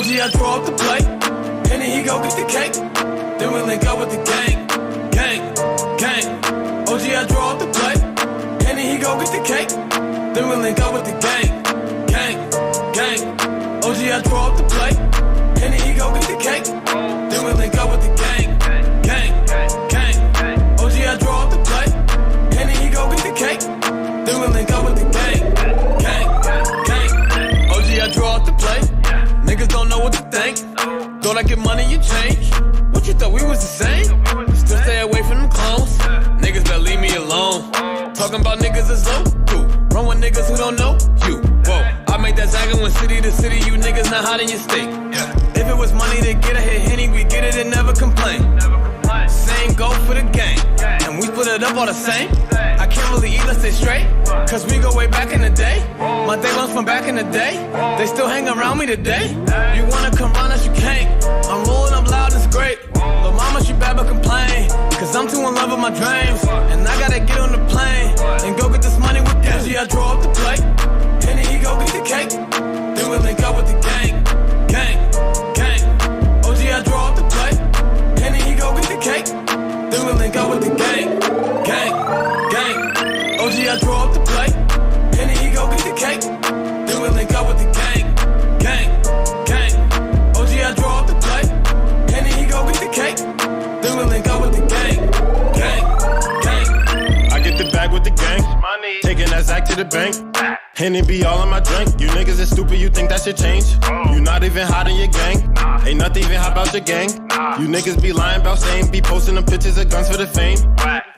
OG, I draw up the plate, and then he go get the cake. Then we link up with the gang, gang, gang. OG, I draw up the plate, and then he go get the cake. Then we link up with the gang, gang, gang. OG, I draw up the plate, and then he go get the cake. Then we link up with the gang, gang, gang. OG, I draw up the plate, and then he go get the cake. Then we link up with the gang, gang, gang. OG, I draw up the plate. Niggas don't know what to think. Thought I get money, you change. What you thought we was the same? Still stay away from them clones. Niggas better leave me alone. Talking about niggas as low. Run with niggas who don't know you. Whoa, I make that zagging when city to city. You niggas not hot in your state. If it was money to get a hit Henny, we get it and never complain. Same go for the gang, and we split it up all the same. I can't really eat, let's stay straight, cause we go way back in the day. My day ones from back in the day, they still hang around me today. You wanna come round us, you can't. I'm rolling up loud, it's great. But mama, she bad but complain, cause I'm too in love with my dreams. And I gotta get on the plane, and go get this money with Kenji. I draw up the plate, and then he go get the cake. Then we link up with the gang, gang, gang. OG, I draw up the plate, and then he go get the cake. Then we link up with the gang, gang, gang. OG, I draw up the plate, and then he go get the cake. Then we link up with the gang, gang, gang. OG, I draw up the plate, and then he go get the cake. Then we link up with the gang, gang, gang. I get the bag with the gang, taking that Zach to the bank. And it be all in my drink. You niggas is stupid, you think that shit change? You not even hot in your gang. Ain't nothing even hot about your gang. You niggas be lying about same. Be posting them pictures of guns for the fame.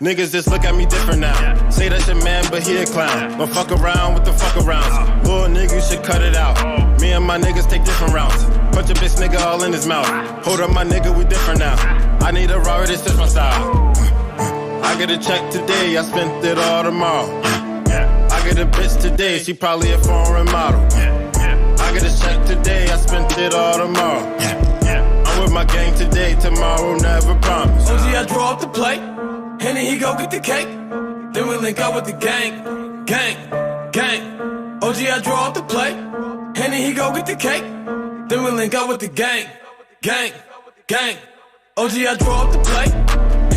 Niggas just look at me different now. Say that's your man, but he a clown. Don't fuck around with the fuck arounds. Little nigga, you should cut it out. Me and my niggas take different routes. Punch a bitch nigga all in his mouth. Hold up my nigga, we different now. I need a Robert, this is my style. I get a check today, I spent it all tomorrow. I get a bitch today, she probably a foreign model. I get a check today, I spent it all tomorrow. I'm with my gang today, tomorrow never promise. OG, I draw up the plate, and then he go get the cake. Then we link up with the gang, gang, gang. OG, I draw up the plate, and then he go get the cake. Then we link up with the gang, gang, gang. OG, I draw up the plate,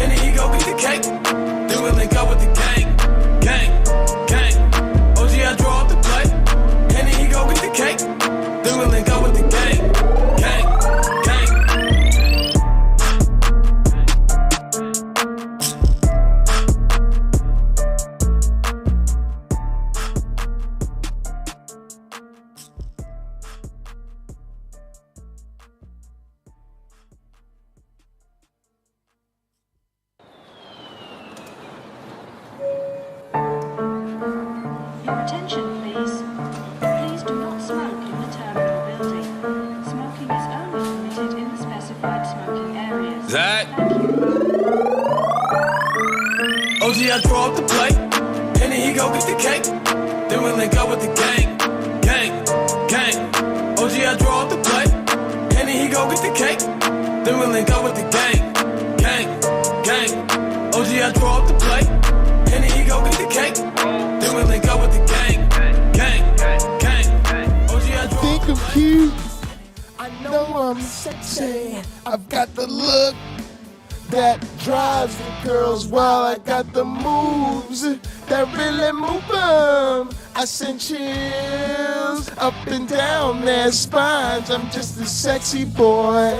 and then he go get the cake. Then we link up with the gang, gang, gang. OG, I draw up the plate, and then he go get the cake. Then we link up with the gang, gang, gang. Attention, please. Please do not smoke in the terminal building. Smoking is only permitted in the specified smoking areas. Zach. OG, I draw up the plate, and then he go get the cake. Then we link up with the gang, gang, gang. OG, I draw up the plate, and then he go get the cake. Then we link up with the gang, gang, gang. OG, I draw up the plate, and then he go get the cake. Then we link up with the gang, gang, gang. OG, I draw Think I'm cute. I know I'm sexy. I've got the look that drives the girls while I got the moves that really move them. I send chills up and down their spines. I'm just a sexy boy.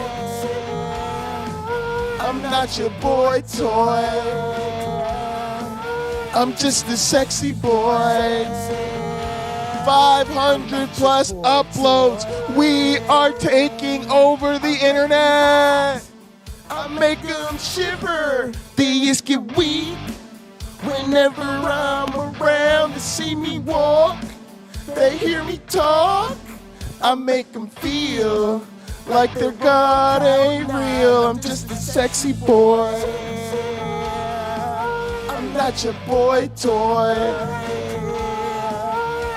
I'm not your boy toy. I'm just a sexy boy. 500 plus uploads. We are taking over the internet. I make them shiver. They just get weak whenever I'm around. They see me walk. They hear me talk. I make them feel like their God ain't real. I'm just a sexy boy. I'm not your boy toy.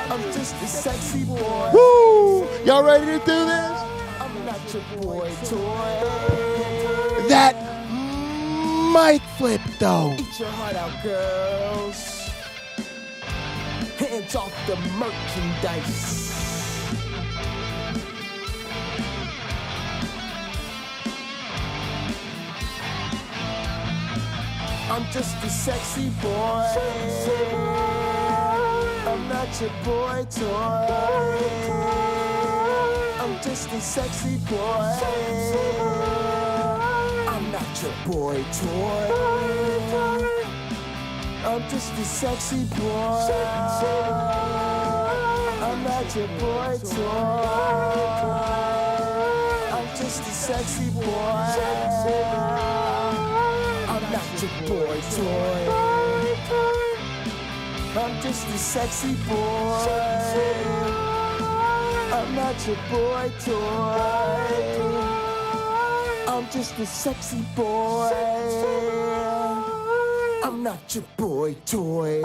I'm just a sexy boy. Woo! Y'all ready to do this? I'm not your boy toy. That might flip though. Eat your heart out, girls. Hands off the merchandise. I'm just a sexy boy. I'm not your boy toy. I'm just a sexy boy. I'm not your boy toy. I'm just a sexy boy. I'm not your boy toy. I'm just a sexy boy. I'm not your boy toy. I'm just a sexy boy. I'm not your boy toy. I'm just a sexy boy. I'm not your boy toy.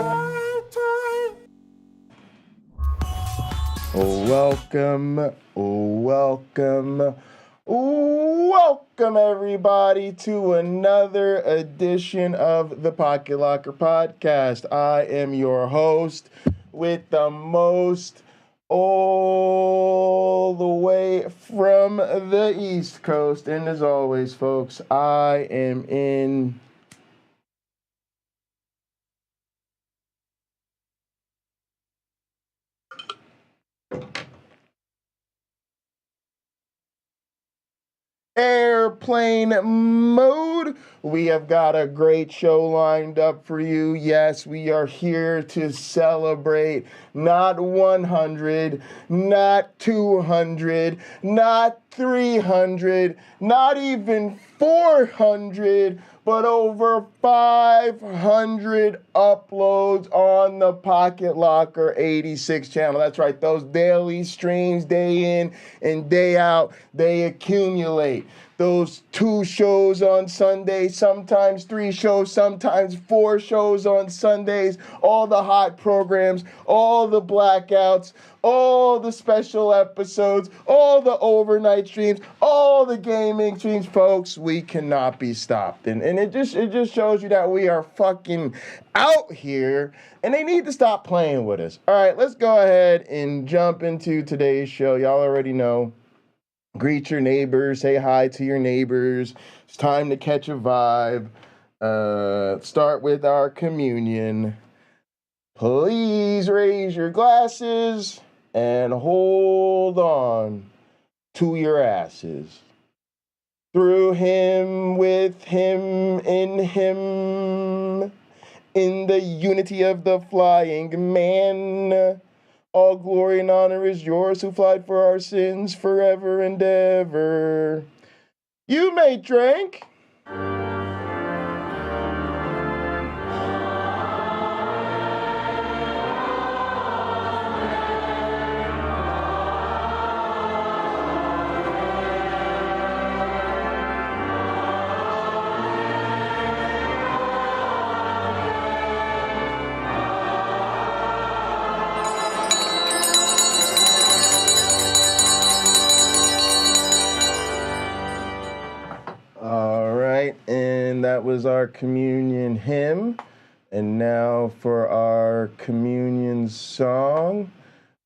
Welcome everybody to another edition of the Pocket Locker Podcast. I am your host with the most, all the way from the East Coast. And as always, folks, I am in airplane mode. We have got a great show lined up for you. Yes, we are here to celebrate not 100, not 200, not 300, not even 400, but over 500 uploads on the Pocket Locker 86 channel. That's right, those daily streams, day in and day out, they accumulate. Those 2 shows on Sunday, sometimes 3 shows, sometimes 4 shows on Sundays, all the hot programs, all the blackouts, all the special episodes, all the overnight streams, all the gaming streams, folks. We cannot be stopped. And it just shows you that we are fucking out here, and they need to stop playing with us. All right, let's go ahead and jump into today's show. Y'all already know. Greet your neighbors, say hi to your neighbors. It's time to catch a vibe. Start with our communion. Please raise your glasses and hold on to your asses. Through him, with him, in the unity of the flying man. All glory and honor is yours who flied for our sins forever and ever. You may drink. And that was our communion hymn. And now for our communion song.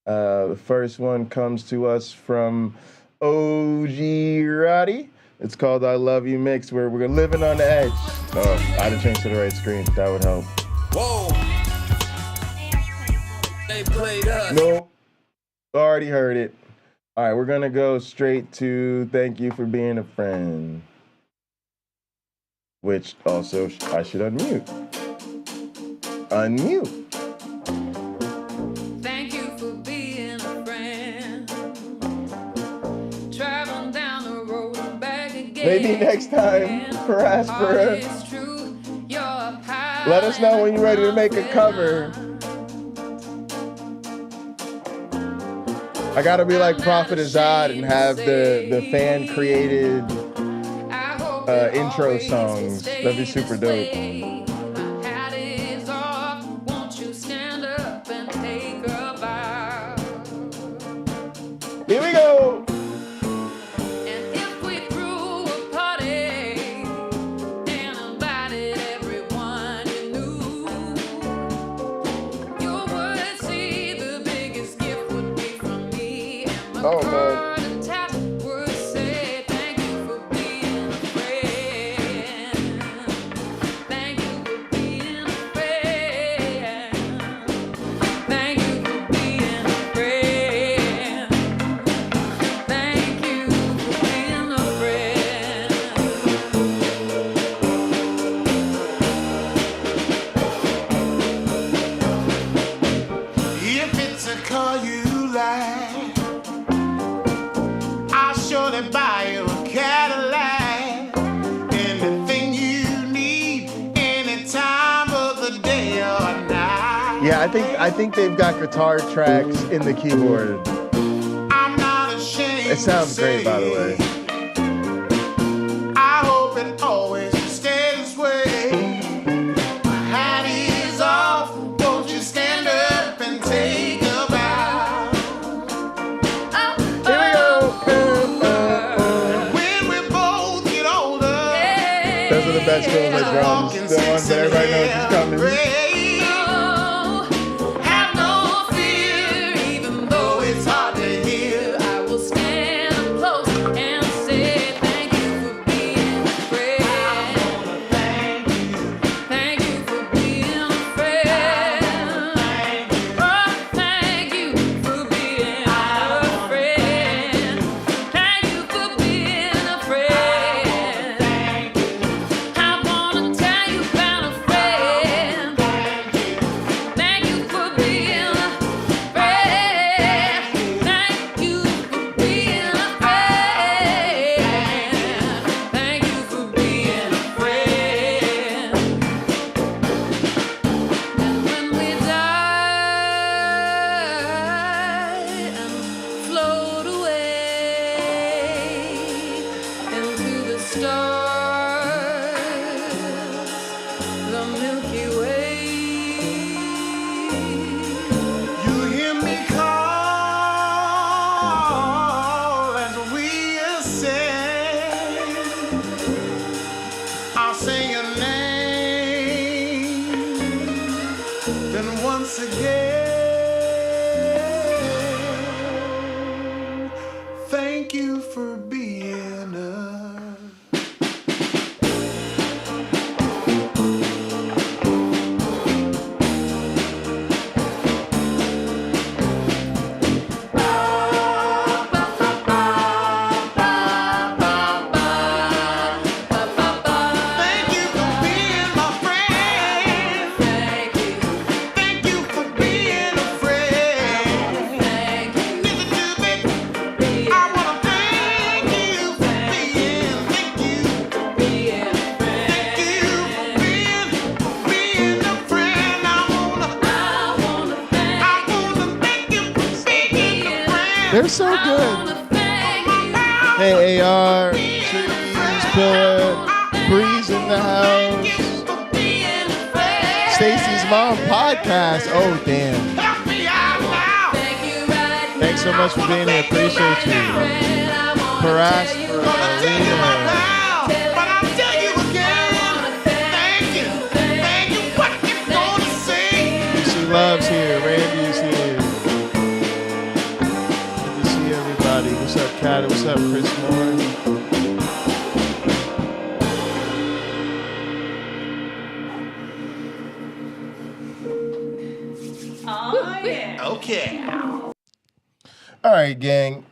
The first one comes to us from OG Roddy. It's called I Love You Mix, where we're living on the edge. Oh, I had to change to the right screen. That would help. Whoa. They played us. Nope. Already heard it. All right, we're going to go straight to Thank You for Being a Friend. Which also I should unmute. Unmute. Thank you for being a friend. Traveling down the road and back again. Maybe next time, Paraspera. Let us know when you're ready to make a cover. I gotta be like Prophet Azad and have the fan created intro songs. That'd be super dope. Here we go. And if we threw a party and invited everyone you knew, you would see the biggest gift would be from me. And the curtain tap would say thank you for being a friend. Thank you for I think they've got guitar tracks in the keyboard. I'm not ashamed. It sounds great, by the way. I hope it always stays this way. My hat is off. Won't you stand up and take a bow? Here we go. When we both get older, Those are the best Coleman drums. The ones that everybody knows is coming. Have no fear, even though it's hard to hear. I will stand up close and say thank you for being a friend. Thank you for being a friend. Oh, thank you for being a friend. Thank you for being a friend. I wanna tell you about a friend. Thank you for being a friend. Thank you for being a friend. Thank you for being a friend. And when we die and float away into the stars, the Milky Way. you hear me call as we ascend. I'll say your name, then once again, thank you for being us. Thank you for being my friend. Thank you, Thank you for being a friend. thank you, Nigga, do it. being I wanna thank you for being. Thank you. being a friend. Thank you for being a friend. I wanna thank you for being a friend. They're so good. Hey, AR, Trees, Pillar, Breeze in the house. Stacy's Mom podcast. Oh, damn. Help me out now. Thanks so much for being here. Appreciate you. Paras for Tell you right Alina. now, but I'll tell you again. Thank you. Thank you. What you gonna say? Lucy Love's here. Randy's here. Good to see everybody. What's up, Kat? What's up, Chris Moore? Okay. All right, gang.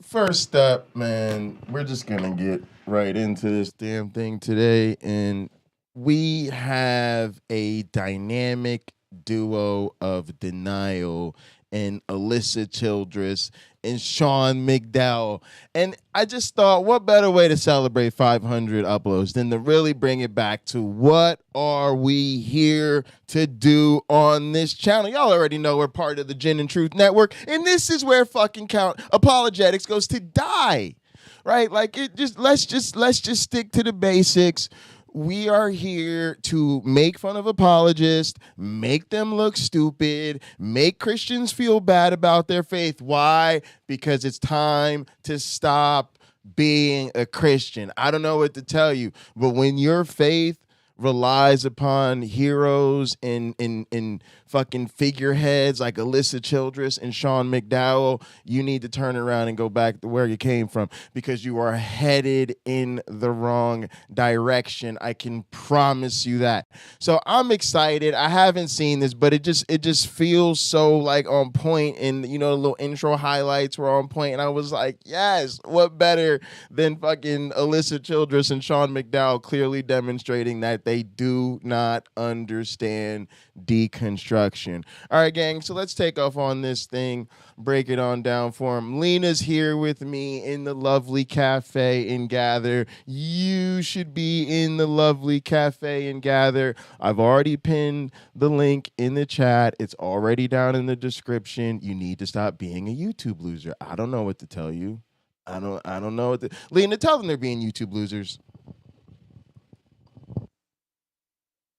First up, man, we're just going to get right into this damn thing today. And we have a dynamic duo of denial and Alisa Childress and Sean McDowell. And I just thought, what better way to celebrate 500 uploads than to really bring it back to what are we here to do on this channel? Y'all already know we're part of the Gin and Truth Network, and this is where fucking count apologetics goes to die. Right? Like let's just stick to the basics. We are here to make fun of apologists, make them look stupid, make Christians feel bad about their faith. Why? Because it's time to stop being a Christian. I don't know what to tell you, but when your faith relies upon heroes and fucking figureheads like Alisa Childress and Sean McDowell, you need to turn around and go back to where you came from, because you are headed in the wrong direction. I can promise you that. So I'm excited. I haven't seen this, but it just feels so like on point, and you know, the little intro highlights were on point, and I was like, yes, what better than fucking Alisa Childress and Sean McDowell clearly demonstrating that They do not understand deconstruction. All right, gang, so let's take off on this thing, break it on down for them. Lena's here with me in the lovely cafe in Gather. You should be in the lovely cafe in Gather. I've already pinned the link in the chat. It's already down in the description. You need to stop being a YouTube loser. I don't know what to tell you. I don't know what to... Lena, tell them they're being YouTube losers.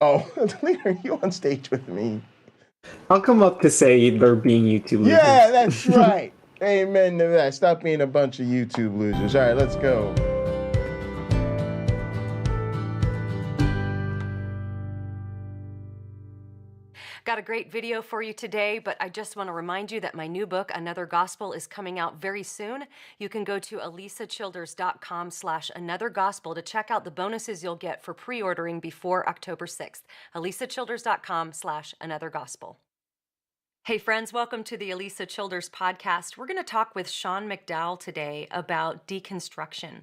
Oh, Lena, are you on stage with me? I'll come up to say they're being YouTube losers. Yeah, that's right. Amen to that. Stop being a bunch of YouTube losers. All right, let's go. Got a great video for you today, but I just want to remind you that my new book, Another Gospel, is coming out very soon. You can go to alisachilders.com/anothergospel to check out the bonuses you'll get for pre-ordering before October 6th. alisachilders.com/anothergospel. Hey friends, welcome to the Alisa Childers podcast. We're going to talk with Sean McDowell today about deconstruction.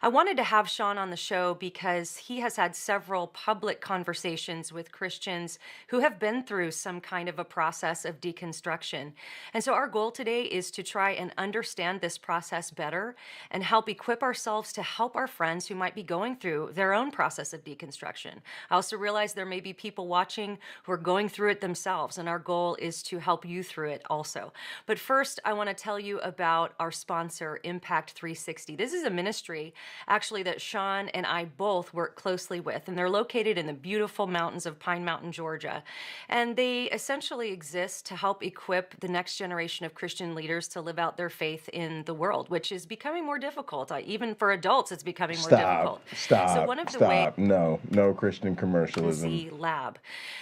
I wanted to have Sean on the show because he has had several public conversations with Christians who have been through some kind of a process of deconstruction. And so our goal today is to try and understand this process better and help equip ourselves to help our friends who might be going through their own process of deconstruction. I also realize there may be people watching who are going through it themselves, and our goal is to help you through it also. But first, I want to tell you about our sponsor, Impact 360. This is a ministry, actually, that Sean and I both work closely with, and they're located in the beautiful mountains of Pine Mountain, Georgia. And they essentially exist to help equip the next generation of Christian leaders to live out their faith in the world, which is becoming more difficult. Even for adults, it's becoming more difficult. So one of the stop. No Christian commercialism. Gen Z Lab.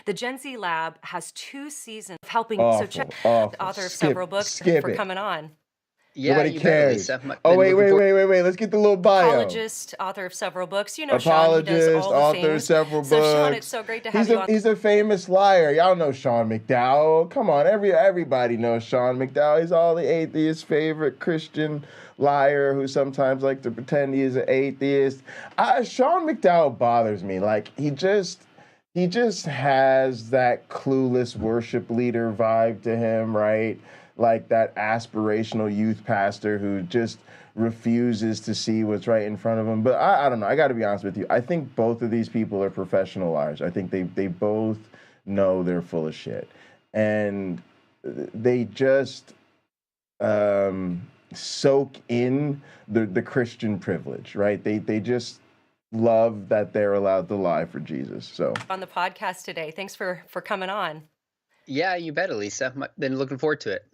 The Gen Z Lab has 2 seasons of helping. Awful, so check awful. the author of Skip- several books skip for it. coming on. Yeah, Nobody you cares. bet, Alisa. Oh, wait. Let's get the little bio. Apologist, author of several books. You know Sean, he Apologist, does all the author of things. several So Sean, books. it's so great to have you on. He's a famous liar. Y'all know Sean McDowell. Come on, everybody knows Sean McDowell. He's all the atheists' favorite Christian liar who sometimes like to pretend he is an atheist. Sean McDowell bothers me. Like he just has that clueless worship leader vibe to him, right? Like that aspirational youth pastor who just refuses to see what's right in front of him. But I don't know. I got to be honest with you. I think both of these people are professional liars. I think they both know they're full of shit. And they just soak in the Christian privilege, right? They just love that they're allowed to lie for Jesus. So On the podcast today. Thanks for coming on. Yeah, you bet, Alisa. Been looking forward to it.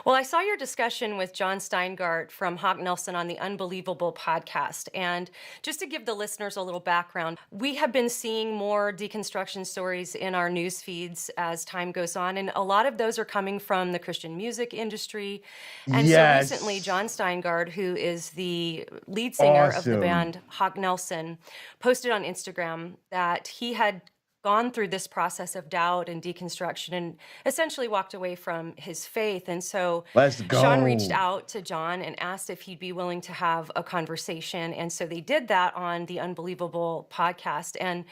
Well, I saw your discussion with John Steingart from Hawk Nelson on the Unbelievable podcast. And just to give the listeners a little background, we have been seeing more deconstruction stories in our news feeds as time goes on. And a lot of those are coming from the Christian music industry. And Yes. so recently, John Steingart, who is the lead singer of the Awesome. band Hawk Nelson, posted on Instagram that he had gone through this process of doubt and deconstruction and essentially walked away from his faith. And so Let's go. Sean reached out to John and asked if he'd be willing to have a conversation. And so they did that on the Unbelievable podcast. And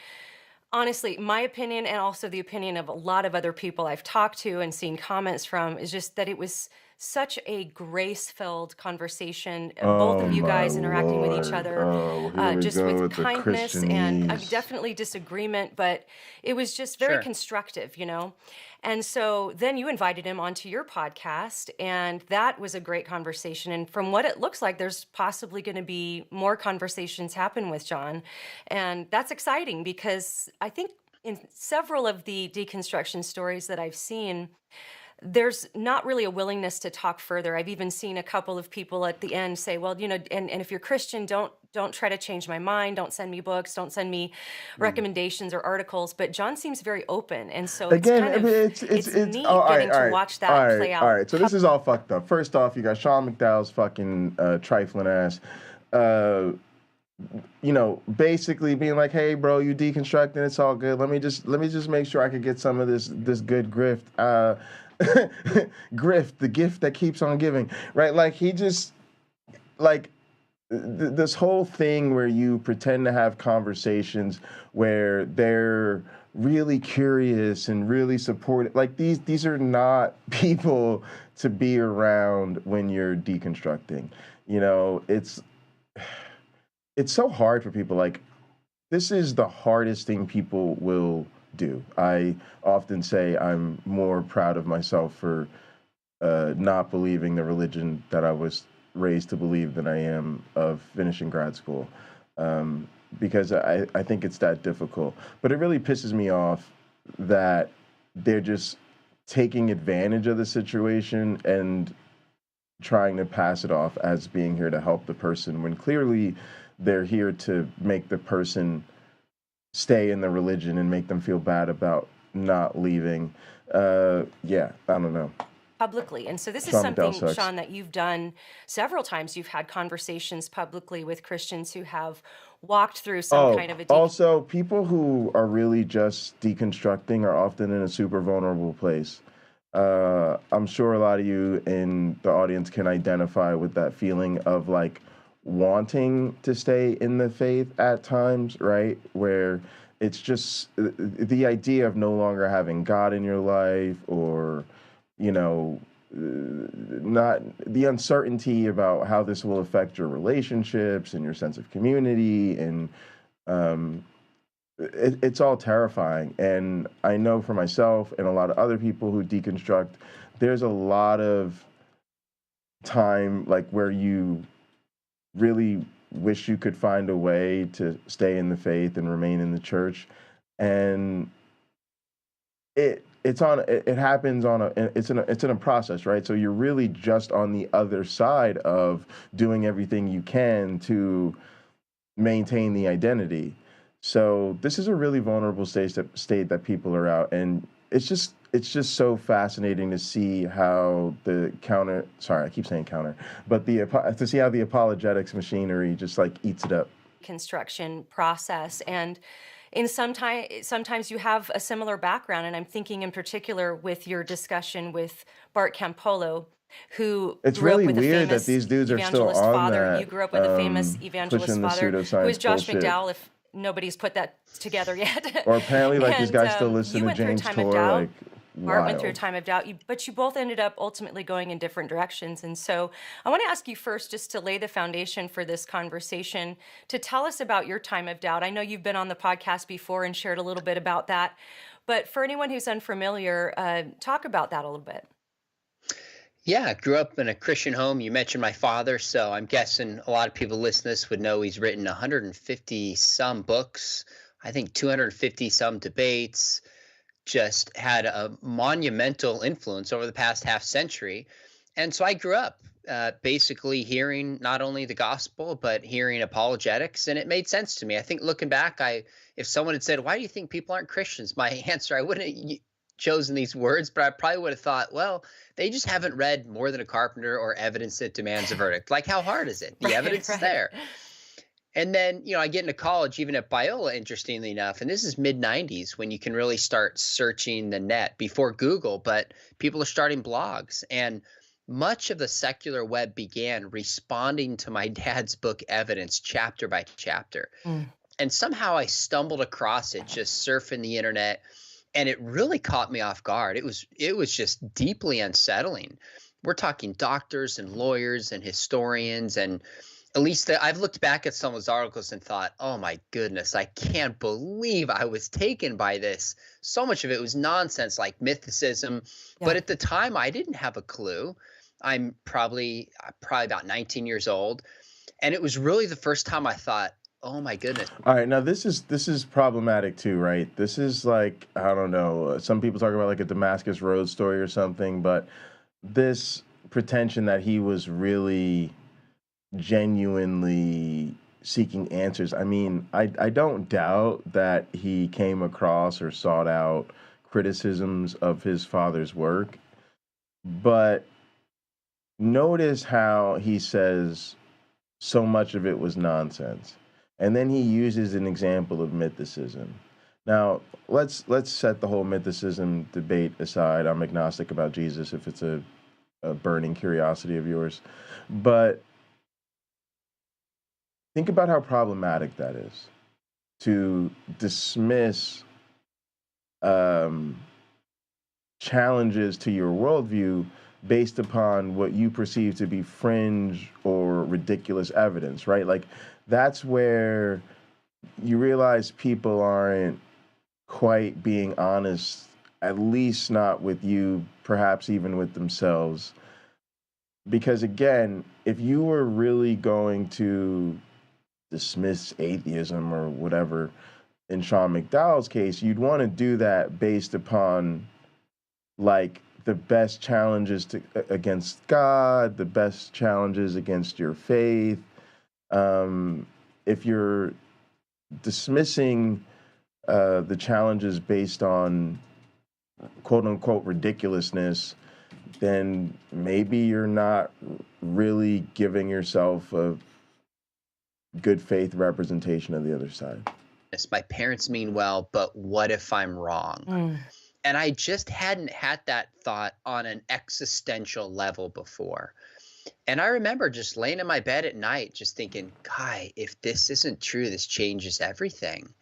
honestly, my opinion and also the opinion of a lot of other people I've talked to and seen comments from is just that it was such a grace-filled conversation. Both of you guys interacting with each other, just with kindness and definitely disagreement, but it was just very Sure. constructive, you know? And so then you invited him onto your podcast, and that was a great conversation. And from what it looks like, there's possibly going to be more conversations happen with John. And that's exciting because I think in several of the deconstruction stories that I've seen, there's not really a willingness to talk further. I've even seen a couple of people at the end say, well, you know, and if you're Christian, don't try to change my mind. Don't send me books. Don't send me recommendations or articles. But John seems very open. And so Again, it's kind of, it's neat getting to watch that play out. All right, so this is all fucked up. First off, you got Sean McDowell's fucking trifling ass. You know, basically being like, "Hey, bro, you deconstructing, it's all good. Let me just make sure I could get some of this good grift, grift, the gift that keeps on giving." Right? Like he just, like, this whole thing where you pretend to have conversations where they're really curious and really supportive, like these are not people to be around when you're deconstructing. You know, it's so hard for people. Like, this is the hardest thing people will do. I often say I'm more proud of myself for not believing the religion that I was raised to believe than I am of finishing grad school, because I think it's that difficult. But it really pisses me off that they're just taking advantage of the situation and trying to pass it off as being here to help the person, when clearly they're here to make the person stay in the religion and make them feel bad about not leaving. Yeah, I don't know. Publicly. And so this is Sean something, McDowell sucks. Sean, that you've done several times. You've had conversations publicly with Christians who have walked through some kind of a Also, people who are really just deconstructing are often in a super vulnerable place. I'm sure a lot of you in the audience can identify with that feeling of like wanting to stay in the faith at times, right? Where it's just the idea of no longer having God in your life, or, you know, not the uncertainty about how this will affect your relationships and your sense of community, and it's all terrifying. And I know for myself and a lot of other people who deconstruct, there's a lot of time like where you really wish you could find a way to stay in the faith and remain in the church, and it happens on it's in a process, right? So you're really just on the other side of doing everything you can to maintain the identity. So this is a really vulnerable state that people are out, and it's just so fascinating to see how the I keep saying counter, but to see how the apologetics machinery just like eats it up. construction process. And sometimes you have a similar background, and I'm thinking in particular with your discussion with Bart Campolo, who It's grew up really with a weird that famous these dudes are still evangelist on father. that, You grew up with a famous evangelist pushing the father who is pseudoscience Josh bullshit. McDowell, if nobody's put that together yet. Or apparently, like, this And guy still you listens to went through a James time of Tor, doubt. like, Bart went through a wild. time of doubt, but you both ended up ultimately going in different directions. And so I want to ask you first, just to lay the foundation for this conversation, to tell us about your time of doubt. I know you've been on the podcast before and shared a little bit about that, but for anyone who's unfamiliar, talk about that a little bit. Yeah, I grew up in a Christian home. You mentioned my father, so I'm guessing a lot of people listening to this would know he's written 150 some books, I think 250 some debates, just had a monumental influence over the past half century. And so I grew up basically hearing not only the gospel, but hearing apologetics, and it made sense to me. I think looking back, if someone had said, "Why do you think people aren't Christians?" my answer, I wouldn't have chosen these words, but I probably would have thought, well, they just haven't read More Than a Carpenter or Evidence That Demands a Verdict. Like, how hard is it? The evidence is there. And then, I get into college, even at Biola, interestingly enough, and this is mid-90s when you can really start searching the net before Google, but people are starting blogs. And much of the secular web began responding to my dad's book, Evidence, chapter by chapter. And somehow I stumbled across it, just surfing the internet, and it really caught me off guard. It was just deeply unsettling. We're talking doctors and lawyers and historians, and at least I've looked back at some of those articles and thought, oh my goodness, I can't believe I was taken by this. So much of it was nonsense, like mythicism. Yeah. But at the time, I didn't have a clue. I'm probably about 19 years old. And it was really the first time I thought, oh my goodness. All right, now this is problematic too, right? This is like, I don't know, some people talk about like a Damascus Road story or something, but this pretension that he was really genuinely seeking answers. I mean, I don't doubt that he came across or sought out criticisms of his father's work, but notice how he says so much of it was nonsense. And then he uses an example of mythicism. Now, let's set the whole mythicism debate aside. I'm agnostic about Jesus if it's a, a burning curiosity of yours. But think about how problematic that is to dismiss challenges to your worldview based upon what you perceive to be fringe or ridiculous evidence, right? Like, that's where you realize people aren't quite being honest, at least not with you, perhaps even with themselves. Because again, if you were really going to dismiss atheism or whatever, in Sean McDowell's case, you'd want to do that based upon like the best challenges against God, the best challenges against your faith. If you're dismissing the challenges based on quote unquote ridiculousness, then maybe you're not really giving yourself a good faith representation of the other side. My parents mean well, but what if I'm wrong? And I just hadn't had that thought on an existential level before. And I remember just laying in my bed at night, just thinking, Kai, if this isn't true, this changes everything.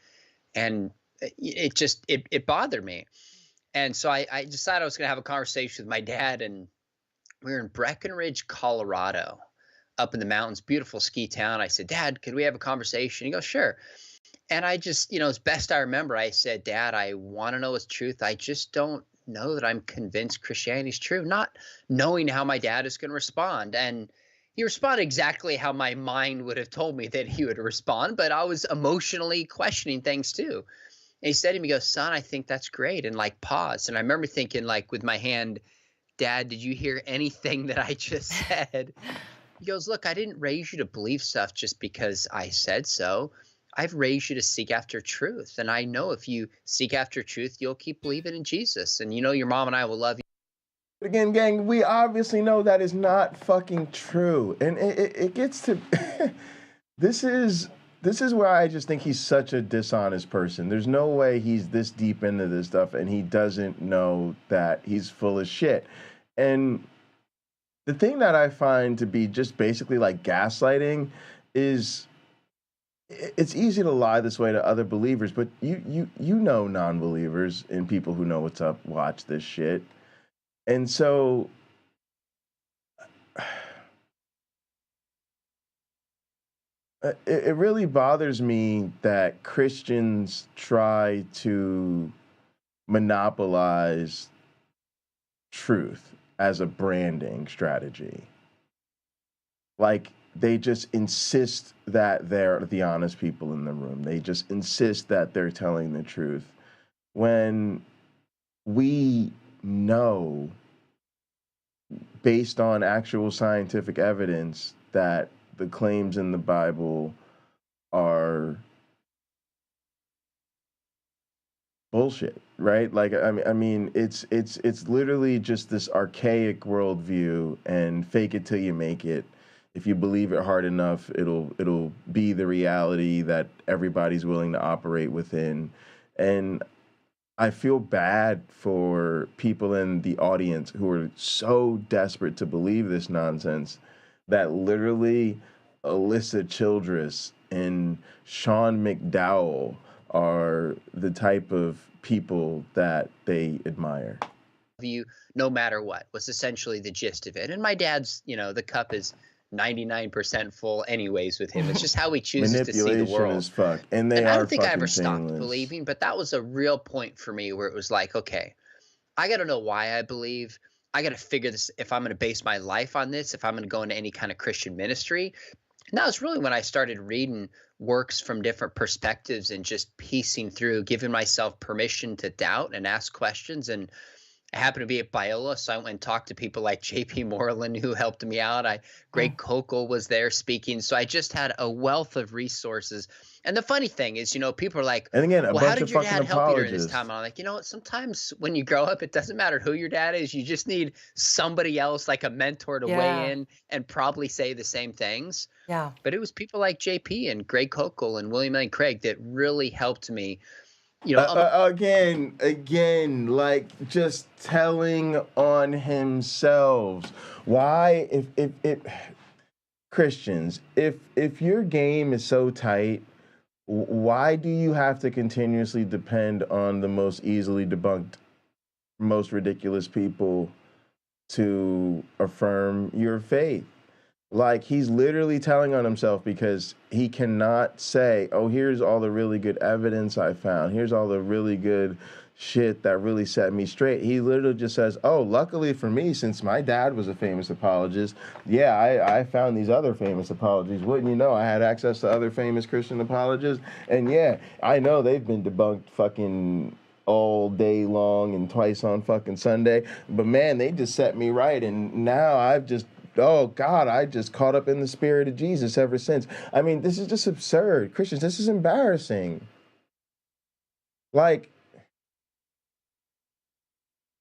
And it bothered me. And so I decided I was going to have a conversation with my dad, and we were in Breckenridge, Colorado, up in the mountains, beautiful ski town. I said, Dad, could we have a conversation? He goes, sure. And I just, as best I remember, I said, Dad, I want to know what's truth. I just don't know that I'm convinced Christianity's true, not knowing how my dad is going to respond. And he responded exactly how my mind would have told me that he would respond, but I was emotionally questioning things too. And he said to me, he goes, son, I think that's great. And like pause. And I remember thinking like with my hand, Dad, did you hear anything that I just said? He goes, look, I didn't raise you to believe stuff just because I said so. I've raised you to seek after truth. And I know if you seek after truth, you'll keep believing in Jesus. And your mom and I will love you. But again, gang, we obviously know that is not fucking true. And it gets to this is where I just think he's such a dishonest person. There's no way he's this deep into this stuff and he doesn't know that he's full of shit. And the thing that I find to be just basically like gaslighting is it's easy to lie this way to other believers, but you know non-believers and people who know what's up watch this shit. And so it really bothers me that Christians try to monopolize truth as a branding strategy. Like, they just insist that they're the honest people in the room. They just insist that they're telling the truth. When we know, based on actual scientific evidence, that the claims in the Bible are bullshit, right? Like, I mean, it's literally just this archaic worldview, and fake it till you make it. If you believe it hard enough, it'll be the reality that everybody's willing to operate within. And I feel bad for people in the audience who are so desperate to believe this nonsense that literally Alisa Childress and Sean McDowell are the type of people that they admire. You, no matter what, was essentially the gist of it. And my dad's, the cup is 99% full anyways with him. It's just how he chooses to see the world. As fuck. And I don't think I ever stopped believing, but that was a real point for me where it was like, okay, I got to know why I believe. I got to figure this, if I'm going to base my life on this, if I'm going to go into any kind of Christian ministry. And that was really when I started reading works from different perspectives and just piecing through, giving myself permission to doubt and ask questions. And I happened to be at Biola, so I went and talked to people like J.P. Moreland, who helped me out. Greg Kokel was there speaking. So I just had a wealth of resources. And the funny thing is, people are like, and again, well, how did your dad help you during this time? And I'm like, what? Sometimes when you grow up, it doesn't matter who your dad is. You just need somebody else, like a mentor, to weigh in and probably say the same things. Yeah. But it was people like JP and Greg Kokel and William Lane Craig that really helped me. Again, like just telling on himself. Why, if Christians, if your game is so tight, why do you have to continuously depend on the most easily debunked, most ridiculous people to affirm your faith? Like, he's literally telling on himself because he cannot say, oh, here's all the really good evidence I found. Here's all the really good shit that really set me straight. He literally just says, oh, luckily for me, since my dad was a famous apologist, yeah, I found these other famous apologies. Wouldn't you know, I had access to other famous Christian apologists. And yeah, I know they've been debunked fucking all day long and twice on fucking Sunday. But man, they just set me right. And now I've just, oh God, I just caught up in the spirit of Jesus ever since. I mean, this is just absurd. Christians, this is embarrassing. Like,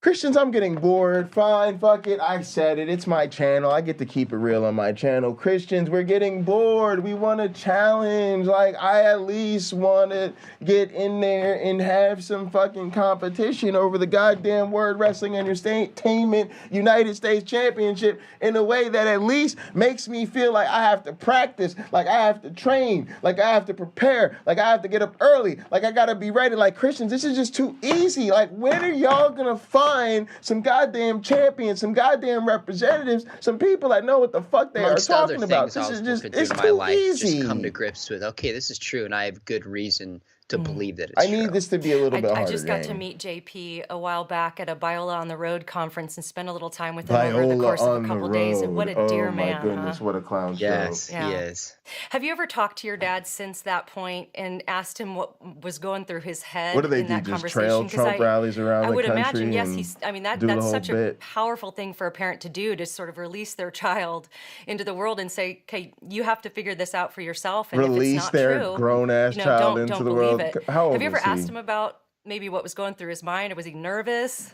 Christians, I'm getting bored. Fine, fuck it. I said it. It's my channel. I get to keep it real on my channel. Christians, we're getting bored. We want a challenge. Like, I at least want to get in there and have some fucking competition over the goddamn Word Wrestling Entertainment United States Championship in a way that at least makes me feel like I have to practice, like I have to train, like I have to prepare, like I have to get up early, like I got to be ready. Like, Christians, this is just too easy. Like, when are y'all going to find some goddamn champions, some goddamn representatives, some people that know what the fuck they are talking about? This is just, it's too easy. Just come to grips with, okay, this is true, and I have good reason to believe that it's true. I need this to be a little bit harder. I just got to meet JP a while back at a Biola on the Road conference and spent a little time with him over the course of a couple days. And what a dear man. Oh my goodness, what a clown show. Yes, he is. Have you ever talked to your dad since that point and asked him what was going through his head? What do they in do? that Just trail Trump rallies around the country? I would imagine, yes. I mean, that's such a bit. powerful thing for a parent to do, to sort of release their child into the world and say, okay, you have to figure this out for yourself. And release if it's not their true, grown-ass child into don't the believe world. It. How old Have you ever is he? asked him about maybe what was going through his mind? Or was he nervous?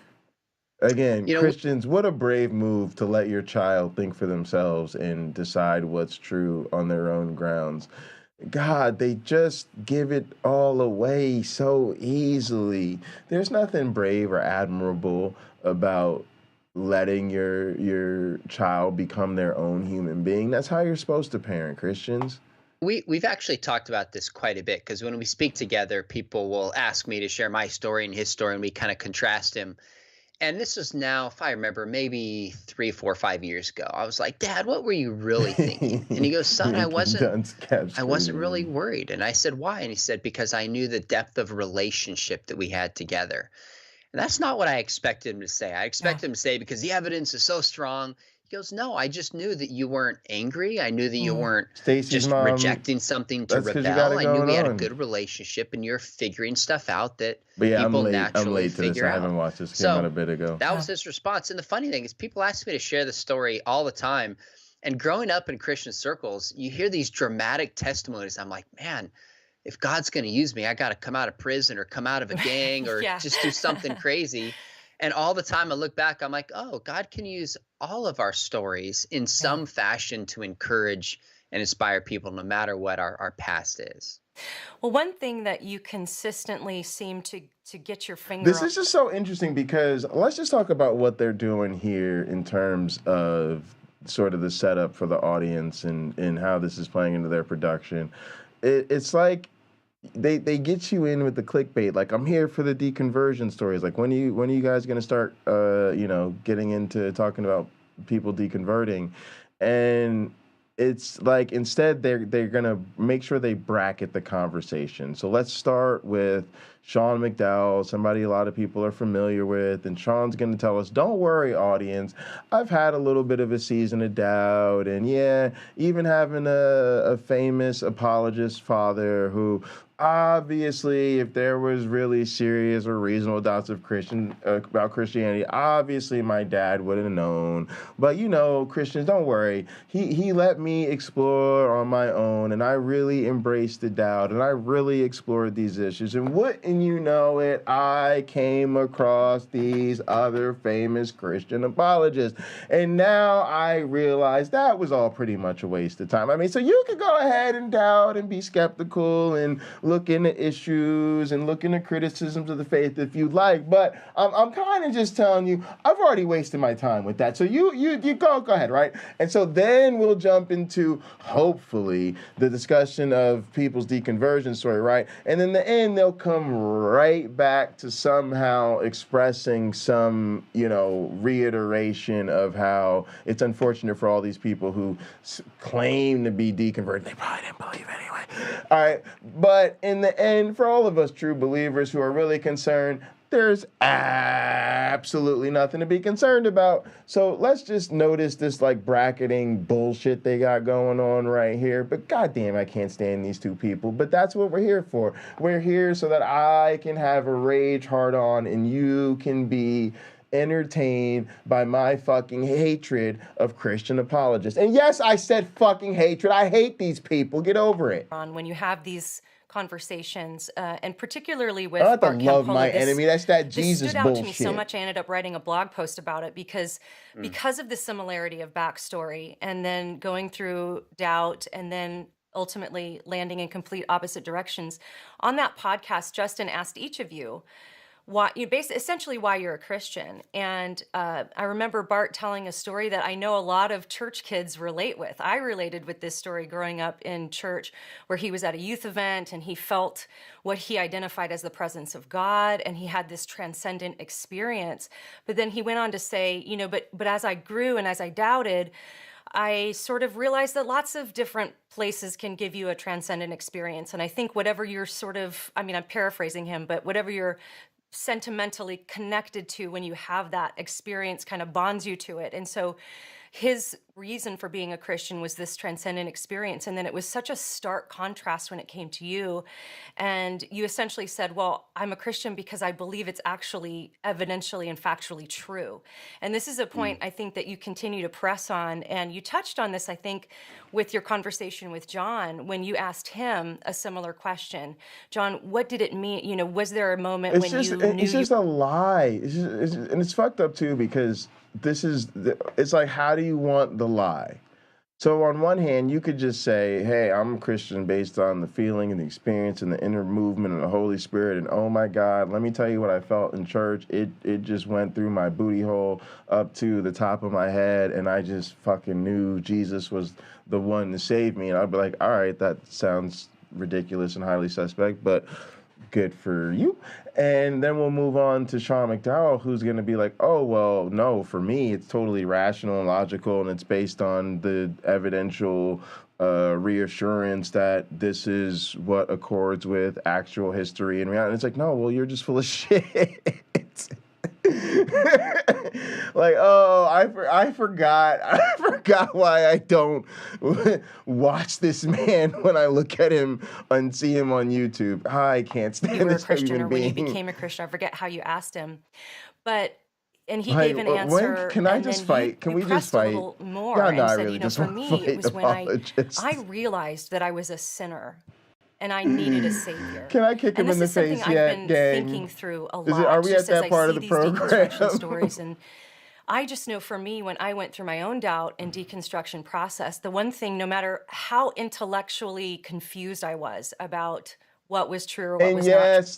Again, Christians, what a brave move to let your child think for themselves and decide what's true on their own grounds. God, they just give it all away so easily. There's nothing brave or admirable about letting your child become their own human being. That's how you're supposed to parent, Christians. We've actually talked about this quite a bit, because when we speak together, people will ask me to share my story and his story, and we kind of contrast him. And this was now, if I remember, maybe 3, 4, 5 years ago. I was like, Dad, what were you really thinking? And he goes, son, I wasn't really worried. And I said, why? And he said, because I knew the depth of relationship that we had together. And that's not what I expected him to say. I expected him to say, because the evidence is so strong. He goes, no, I just knew that you weren't angry. I knew that you weren't just rejecting something to rebel. I knew we had a good relationship, and you're figuring stuff out that people naturally figure out. I haven't watched this. Came out a bit ago. That was his response. And the funny thing is, people ask me to share the story all the time. And growing up in Christian circles, you hear these dramatic testimonies. I'm like, man, if God's going to use me, I got to come out of prison or come out of a gang or just do something crazy. And all the time I look back, I'm like, oh, God can use all of our stories in some fashion to encourage and inspire people, no matter what our past is. Well, one thing that you consistently seem to get your finger This is just so interesting, because let's just talk about what they're doing here in terms of sort of the setup for the audience and how this is playing into their production. It's like they get you in with the clickbait. Like, I'm here for the deconversion stories. Like, when are you guys going to start, getting into talking about people deconverting? And it's like, instead they're going to make sure they bracket the conversation. So let's start with Sean McDowell, somebody a lot of people are familiar with, and Sean's going to tell us, don't worry, audience, I've had a little bit of a season of doubt, and even having a famous apologist father who, obviously, if there was really serious or reasonable doubts of about Christianity, obviously my dad would have known. But Christians, don't worry. He let me explore on my own, and I really embraced the doubt, and I really explored these issues. And what wouldn't you know it, I came across these other famous Christian apologists. And now I realize that was all pretty much a waste of time. I mean, so you could go ahead and doubt and be skeptical and look into issues and look into criticisms of the faith if you'd like, but I'm kind of just telling you, I've already wasted my time with that. So you go ahead, right? And so then we'll jump into, hopefully, the discussion of people's deconversion story, right? And in the end, they'll come right back to somehow expressing some, reiteration of how it's unfortunate for all these people who claim to be deconverted. They probably didn't believe anyway. All right. But in the end, for all of us true believers who are really concerned, there's absolutely nothing to be concerned about. So let's just notice this bracketing bullshit they got going on right here. But goddamn, I can't stand these two people. But that's what we're here for. We're here so that I can have a rage hard on and you can be entertained by my fucking hatred of Christian apologists. And yes, I said fucking hatred. I hate these people. Get over it. When you have these conversations, and particularly with I have to Bart love Campola, my enemy. That's that Jesus this stood out bullshit. to me so much. I ended up writing a blog post about it because of the similarity of backstory, and then going through doubt, and then ultimately landing in complete opposite directions. On that podcast, Justin asked each of you essentially why you're a Christian. And I remember Bart telling a story that I know a lot of church kids relate with. I related with this story growing up in church, where he was at a youth event and he felt what he identified as the presence of God, and he had this transcendent experience. But then he went on to say, but as I grew and as I doubted, I sort of realized that lots of different places can give you a transcendent experience. And I think whatever you're I'm paraphrasing him, but whatever you're sentimentally connected to when you have that experience kind of bonds you to it. And so his reason for being a Christian was this transcendent experience. And then it was such a stark contrast when it came to you. And you essentially said, well, I'm a Christian because I believe it's actually evidentially and factually true. And this is a point I think that you continue to press on. And you touched on this, I think, with your conversation with John, when you asked him a similar question. John, what did it mean? Was there a moment when you knew it's just a lie. And it's fucked up too, because it's like, how do you want the lie? So on one hand, you could just say, hey, I'm a Christian based on the feeling and the experience and the inner movement of the Holy Spirit. And oh my God, let me tell you what I felt in church. It just went through my booty hole up to the top of my head. And I just fucking knew Jesus was the one to save me. And I'd be like, all right, that sounds ridiculous and highly suspect, but good for you. And then we'll move on to Sean McDowell, who's going to be like, oh, well, no, for me, it's totally rational and logical, and it's based on the evidential reassurance that this is what accords with actual history and reality. And it's like, no, well, you're just full of shit. Like, oh, I forgot why I don't watch this man when I look at him and see him on YouTube. I can't stand this human being. When you became a Christian, I forget how you asked him, and he gave an answer. Can I just fight? Can we just fight? A little more. Yeah, no, and I said, really just for want me, to fight it was when apologists. I realized that I was a sinner. And I needed a savior. Can I kick him in the face yet, I've been gang? thinking through a lot. Are we at that as part I of the see program? These deconstruction stories, and I just know for me, when I went through my own doubt and deconstruction process, the one thing, no matter how intellectually confused I was about what was true or what was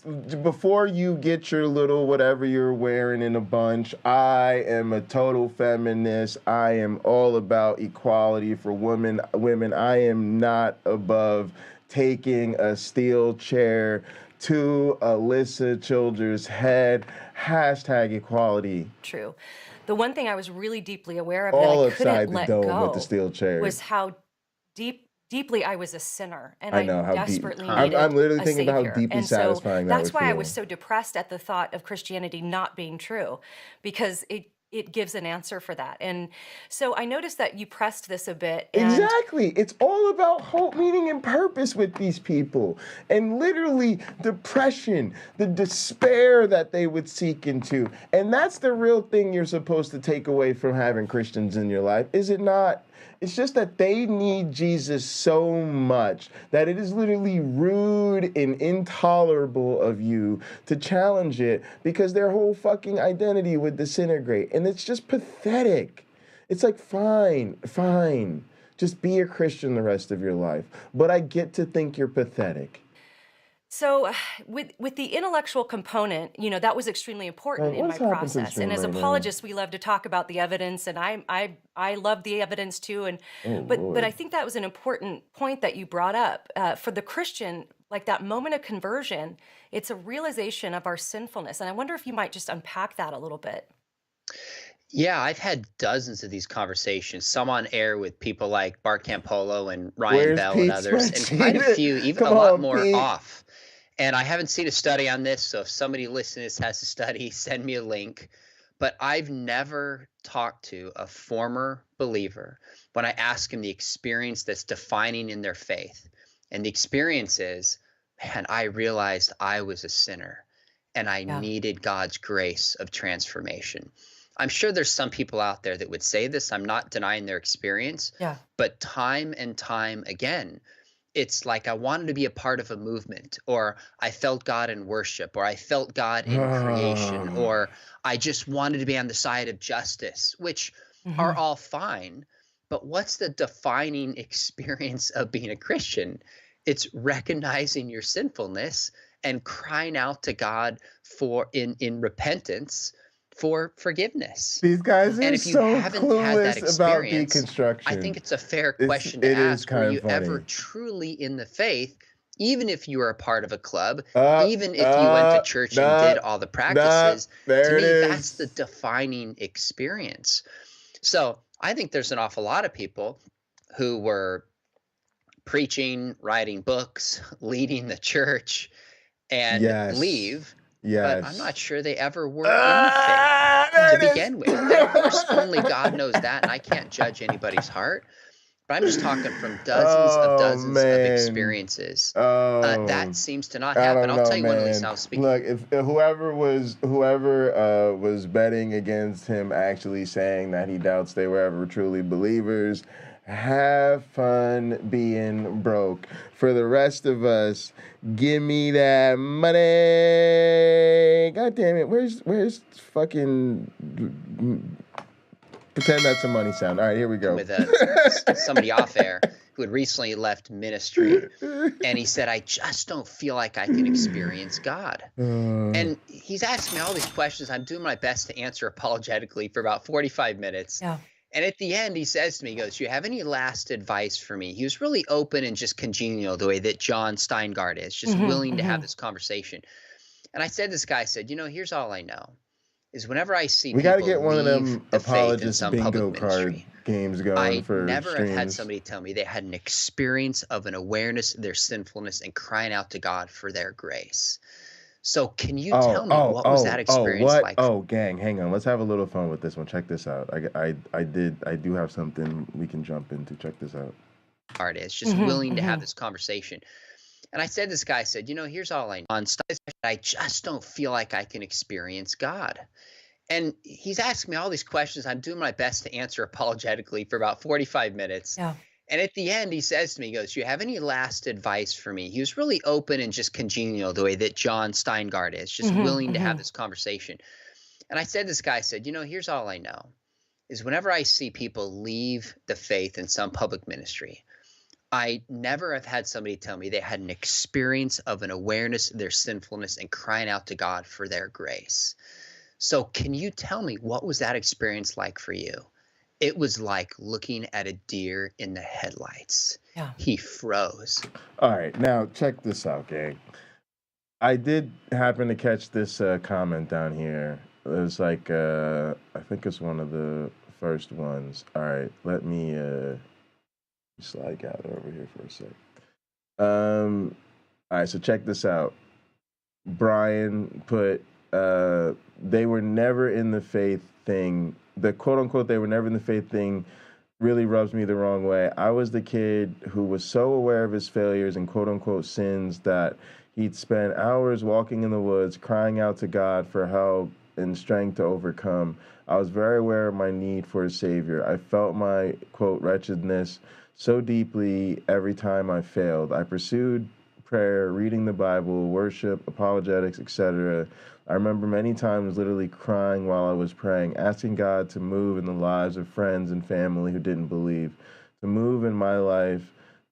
not. Before you get your little whatever you're wearing in a bunch, I am a total feminist. I am all about equality for women. I am not above taking a steel chair to Alisa Childers' head. # equality. True. The one thing I was really deeply aware of all that I couldn't upside the let dome go with the steel chair was how deeply I was a sinner, and I know how desperately deep. needed I'm literally a thinking savior. about how deeply and satisfying that that's would why I feel. was so depressed at the thought of Christianity not being true, because it gives an answer for that. And so I noticed that you pressed this a bit. And exactly. It's all about hope, meaning, and purpose with these people. And literally depression, the despair that they would seek into. And that's the real thing you're supposed to take away from having Christians in your life, is it not? It's just that they need Jesus so much that it is literally rude and intolerable of you to challenge it because their whole fucking identity would disintegrate. And it's just pathetic. It's like, fine. Just be a Christian the rest of your life. But I get to think you're pathetic. So with the intellectual component, that was extremely important in my process. And as apologists, we love to talk about the evidence, and I love the evidence too. But I think that was an important point that you brought up. For the Christian, like that moment of conversion, it's a realization of our sinfulness. And I wonder if you might just unpack that a little bit. Yeah, I've had dozens of these conversations, some on air with people like Bart Campolo and Ryan Bell and others, and quite a few, even a lot more off. And I haven't seen a study on this, so if somebody listening to this has a study, send me a link. But I've never talked to a former believer when I ask him the experience that's defining in their faith. And the experience is, man, I realized I was a sinner and I needed God's grace of transformation. I'm sure there's some people out there that would say this. I'm not denying their experience. Yeah. But time and time again, it's like I wanted to be a part of a movement, or I felt God in worship, or I felt God in creation, or I just wanted to be on the side of justice, which are all fine. But what's the defining experience of being a Christian? It's recognizing your sinfulness and crying out to God for in repentance for forgiveness. These guys are and if you so haven't had that clueless about experience, deconstruction. I think it's a fair question to ask. Were you ever truly in the faith, even if you were a part of a club, even if you went to church and did all the practices? To me, that's the defining experience. So I think there's an awful lot of people who were preaching, writing books, leading the church, and leave. Yes. But I'm not sure they ever were in the faith to begin with. And of course, only God knows that, and I can't judge anybody's heart. But I'm just talking from dozens of experiences. That seems to not happen. I'll tell you when at least I was speaking. Look, if whoever was betting against him actually saying that he doubts they were ever truly believers, have fun being broke. For the rest of us, give me that money. God damn it. Where's fucking pretend that's a money sound. All right, here we go. With somebody off air who had recently left ministry, and he said, I just don't feel like I can experience God. And he's asking me all these questions. I'm doing my best to answer apologetically for about 45 minutes. Yeah. And at the end, he says to me, he goes, do you have any last advice for me? He was really open and just congenial the way that John Steingart is, just willing to have this conversation. And I said to this guy, I said, here's all I know, is whenever I see we got to get one of them apologist bingo card games going for never streams. Have had somebody tell me they had an experience of an awareness of their sinfulness and crying out to God for their grace. So can you tell me what was that experience like? Gang, hang on. Let's have a little fun with this one. Check this out. I do have something we can jump into. Check this out. Artist, just willing to have this conversation. And I said to this guy, I said, here's all I know. I just don't feel like I can experience God. And he's asking me all these questions. I'm doing my best to answer apologetically for about 45 minutes. Yeah. And at the end, he says to me, he goes, do you have any last advice for me? He was really open and just congenial the way that John Steingart is, just willing to have this conversation. And I said to this guy, I said, here's all I know, is whenever I see people leave the faith in some public ministry, I never have had somebody tell me they had an experience of an awareness of their sinfulness and crying out to God for their grace. So can you tell me, what was that experience like for you? It was like looking at a deer in the headlights. Yeah. He froze. All right. Now, check this out, gang. I did happen to catch this comment down here. It was like, I think it's one of the first ones. All right. Let me slide out over here for a sec. All right. So check this out. Brian put, they were never in the faith thing. The quote-unquote they were never in the faith thing really rubs me the wrong way. I was the kid who was so aware of his failures and quote-unquote sins that he'd spend hours walking in the woods crying out to God for help and strength to overcome. I was very aware of my need for a savior. I felt my, quote, wretchedness so deeply every time I failed. I pursued prayer, reading the Bible, worship, apologetics, etc. I remember many times literally crying while I was praying, asking God to move in the lives of friends and family who didn't believe, to move in my life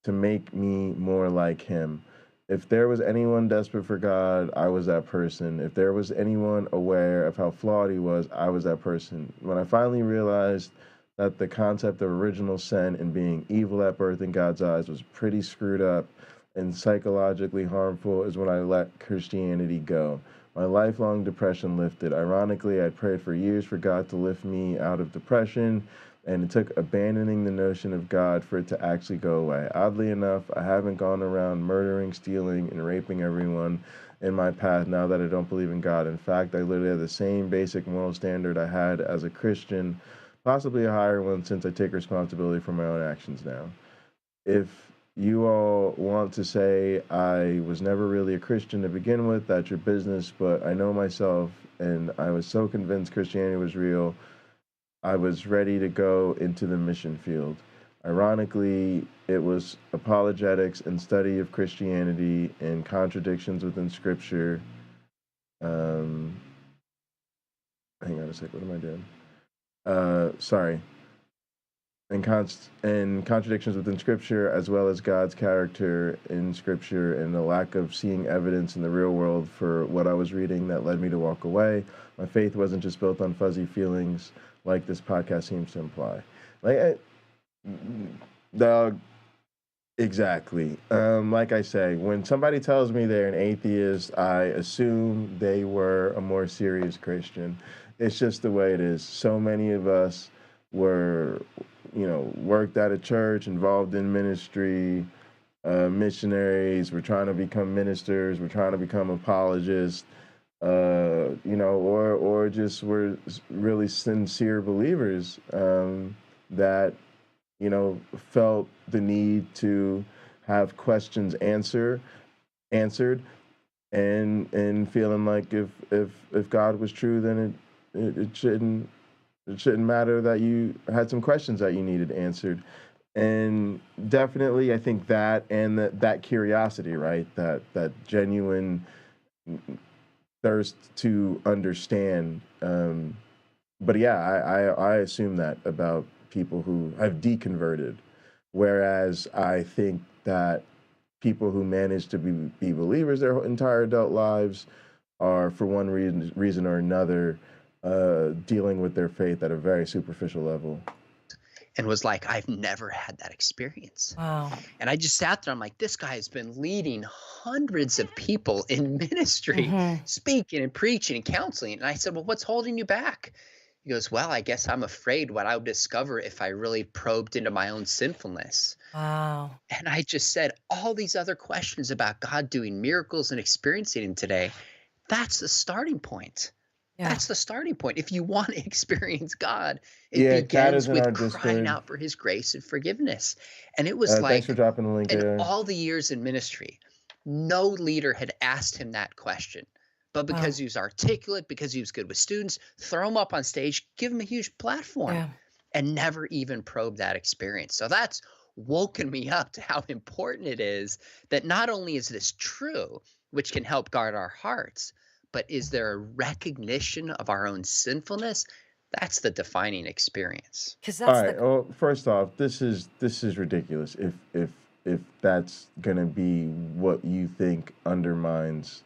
to make me more like him. If there was anyone desperate for God, I was that person. If there was anyone aware of how flawed he was, I was that person. When I finally realized that the concept of original sin and being evil at birth in God's eyes was pretty screwed up and psychologically harmful, is when I let Christianity go. My lifelong depression lifted. Ironically, I prayed for years for God to lift me out of depression, and it took abandoning the notion of God for it to actually go away. Oddly enough, I haven't gone around murdering, stealing, and raping everyone in my path now that I don't believe in God. In fact, I literally have the same basic moral standard I had as a Christian, possibly a higher one since I take responsibility for my own actions now. If you all want to say I was never really a Christian to begin with, that's your business, but I know myself, and I was so convinced Christianity was real, I was ready to go into the mission field. Ironically, it was apologetics and study of Christianity and contradictions within Scripture. Hang on a sec, what am I doing? Sorry. And contradictions within Scripture, as well as God's character in Scripture, and the lack of seeing evidence in the real world for what I was reading that led me to walk away. My faith wasn't just built on fuzzy feelings like this podcast seems to imply. Exactly. Like I say, when somebody tells me they're an atheist, I assume they were a more serious Christian. It's just the way it is. So many of us were, worked at a church, involved in ministry, missionaries. We're trying to become ministers. We're trying to become apologists. Or just were really sincere believers that, felt the need to have questions answered, and feeling like if God was true, then it shouldn't matter that you had some questions that you needed answered. And definitely, I think that and that curiosity, right? That genuine thirst to understand. But yeah, I assume that about people who have deconverted, whereas I think that people who manage to be believers their entire adult lives are, for one reason or another, dealing with their faith at a very superficial level. And was like, I've never had that experience. Wow. And I just sat there. I'm like, this guy has been leading hundreds of people in ministry, speaking and preaching and counseling. And I said, well, what's holding you back? He goes, well, I guess I'm afraid what I would discover if I really probed into my own sinfulness. Wow. And I just said, all these other questions about God doing miracles and experiencing him today, that's the starting point. Yeah. That's the starting point. If you want to experience God, it begins with crying out for his grace and forgiveness. And it was like, thanks for dropping the link there. All the years in ministry, no leader had asked him that question. But because he was articulate, because he was good with students, throw him up on stage, give him a huge platform, and never even probe that experience. So that's woken me up to how important it is that not only is this true, which can help guard our hearts, but is there a recognition of our own sinfulness? That's the defining experience. That's all right. Well, first off, this is ridiculous. If that's gonna be what you think undermines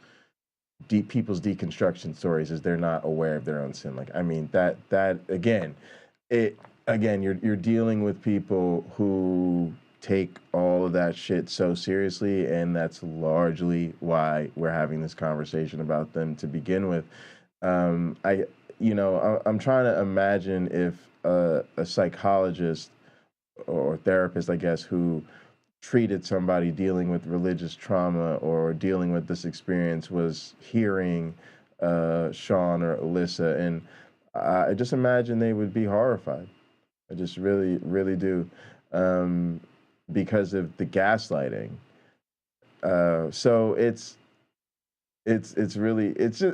people's deconstruction stories, is they're not aware of their own sin. Like, I mean, that again, you're dealing with people who take all of that shit so seriously, and that's largely why we're having this conversation about them to begin with. I'm trying to imagine if a psychologist or therapist, I guess, who treated somebody dealing with religious trauma or dealing with this experience was hearing Sean or Alisa, and I just imagine they would be horrified. I just really, really do. Because of the gaslighting. So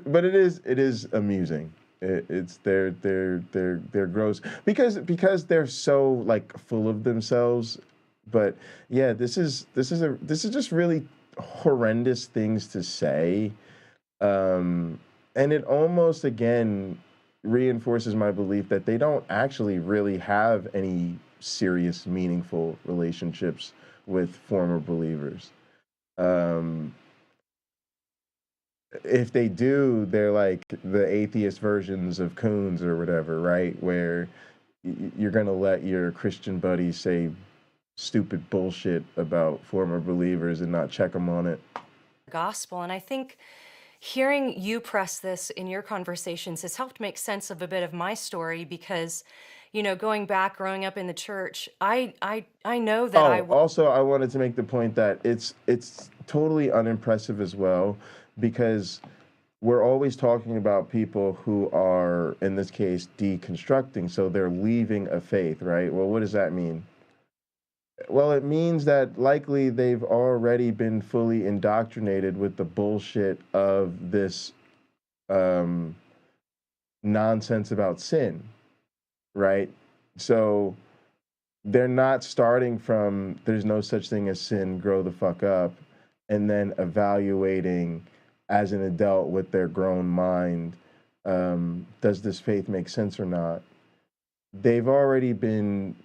but it is amusing. It's they're gross because they're so like full of themselves. But yeah, this is just really horrendous things to say. And it almost again reinforces my belief that they don't actually really have any serious, meaningful relationships with former believers. Um, if they do, they're like the atheist versions of coons or whatever, right? Where you're gonna let your Christian buddies say stupid bullshit about former believers and not check them on it. Gospel. And I think hearing you press this in your conversations has helped make sense of a bit of my story because, going back, growing up in the church, I know that Also, I wanted to make the point that it's totally unimpressive as well because we're always talking about people who are, in this case, deconstructing. So they're leaving a faith, right? Well, what does that mean? Well, it means that likely they've already been fully indoctrinated with the bullshit of this nonsense about sin, right? So they're not starting from there's no such thing as sin, grow the fuck up, and then evaluating as an adult with their grown mind, does this faith make sense or not? They've already been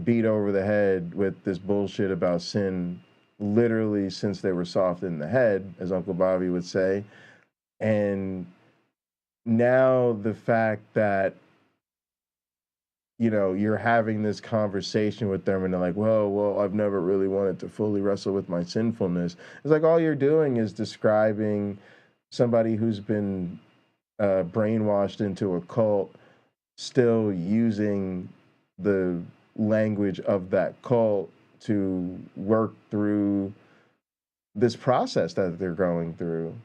beat over the head with this bullshit about sin literally since they were soft in the head, as Uncle Bobby would say. And now the fact that you're having this conversation with them and they're like, well, I've never really wanted to fully wrestle with my sinfulness. It's like all you're doing is describing somebody who's been brainwashed into a cult, still using the language of that cult to work through this process that they're going through.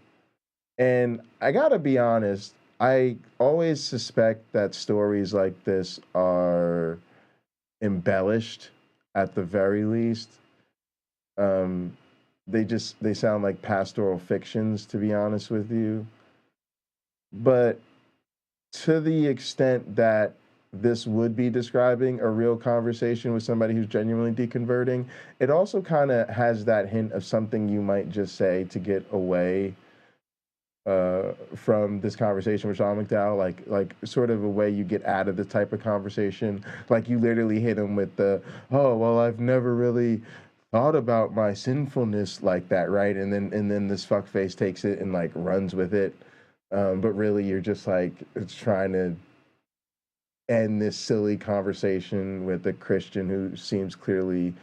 And I gotta be honest, I always suspect that stories like this are embellished at the very least. They sound like pastoral fictions, to be honest with you. But to the extent that this would be describing a real conversation with somebody who's genuinely deconverting, it also kind of has that hint of something you might just say to get away from this conversation with Sean McDowell, like sort of a way you get out of this type of conversation. Like you literally hit him with the, oh, well, I've never really thought about my sinfulness like that, right? And then this fuckface takes it and like runs with it. But really you're just like, it's trying to end this silly conversation with a Christian who seems clearly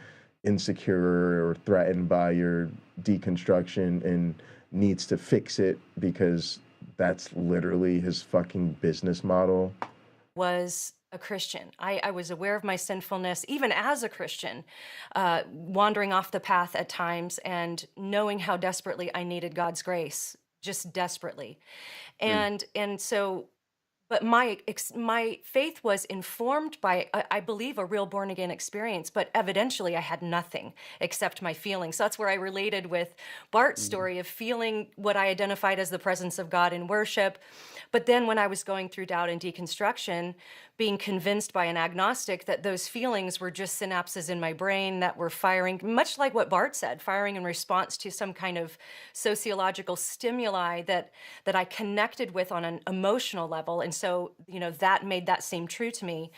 insecure or threatened by your deconstruction and needs to fix it because that's literally his fucking business model. Was a Christian. I was aware of my sinfulness, even as a Christian, wandering off the path at times and knowing how desperately I needed God's grace, just desperately. And so, but my faith was informed by, I believe, a real born again experience. But evidentially, I had nothing except my feelings. So that's where I related with Bart's story of feeling what I identified as the presence of God in worship. But then when I was going through doubt and deconstruction, being convinced by an agnostic that those feelings were just synapses in my brain that were firing, much like what Bart said, firing in response to some kind of sociological stimuli that I connected with on an emotional level. And so, that made that seem true to me.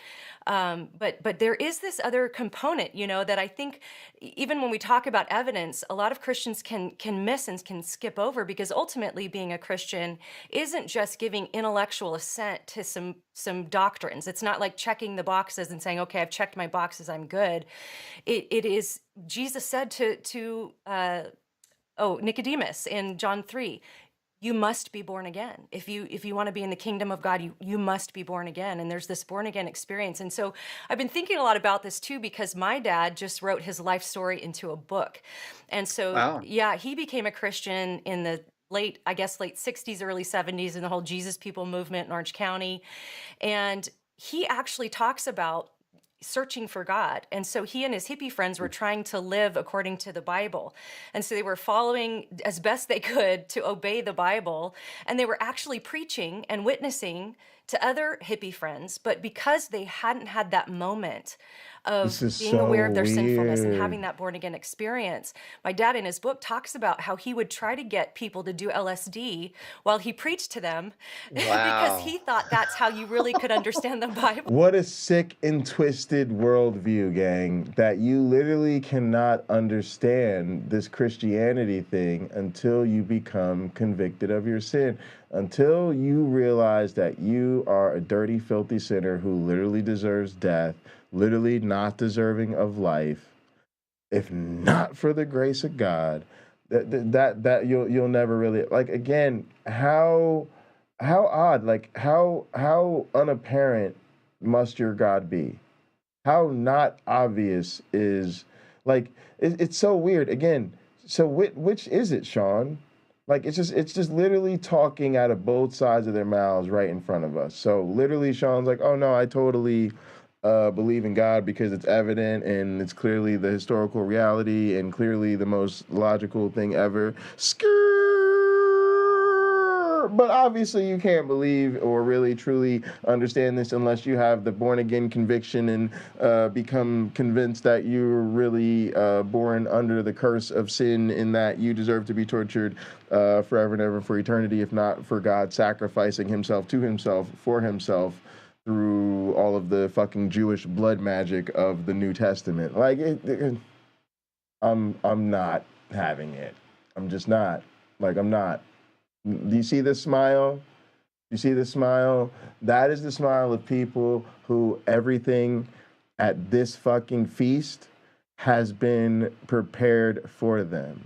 But there is this other component, that I think even when we talk about evidence, a lot of Christians can miss and can skip over, because ultimately being a Christian isn't just giving intellectual assent to some doctrines. It's not like checking the boxes and saying, okay, I've checked my boxes, I'm good. It is, Jesus said to Nicodemus in John 3, you must be born again. If you want to be in the kingdom of God, you must be born again. And there's this born again experience. And so I've been thinking a lot about this too, because my dad just wrote his life story into a book. And so, Wow. Yeah, he became a Christian in the late 60s, early 70s in the whole Jesus People movement in Orange County. And he actually talks about searching for God. And so he and his hippie friends were trying to live according to the Bible. And so they were following as best they could to obey the Bible. And they were actually preaching and witnessing to other hippie friends. But because they hadn't had that moment of being aware of their sinfulness and having that born again experience, my dad in his book talks about how he would try to get people to do LSD while he preached to them because he thought that's how you really could understand the Bible. What a sick and twisted worldview, gang, that you literally cannot understand this Christianity thing until you become convicted of your sin, until you realize that you are a dirty, filthy sinner who literally deserves death, literally not deserving of life. If not for the grace of God, that you'll never really, like, again, how odd, like how unapparent must your God be? How not obvious is, like, it's so weird. Again, so which is it, Sean? Like, it's just literally talking out of both sides of their mouths right in front of us. So literally Sean's like, oh no, I totally believe in God because it's evident and it's clearly the historical reality and clearly the most logical thing ever. But obviously you can't believe or really truly understand this unless you have the born again conviction and become convinced that you're really born under the curse of sin, in that you deserve to be tortured forever and ever for eternity, if not for God sacrificing himself to himself for himself through all of the fucking Jewish blood magic of the New Testament. Like, I'm not having it. I'm just not. Like, I'm not. Do you see this smile? You see this smile? That is the smile of people who everything at this fucking feast has been prepared for them.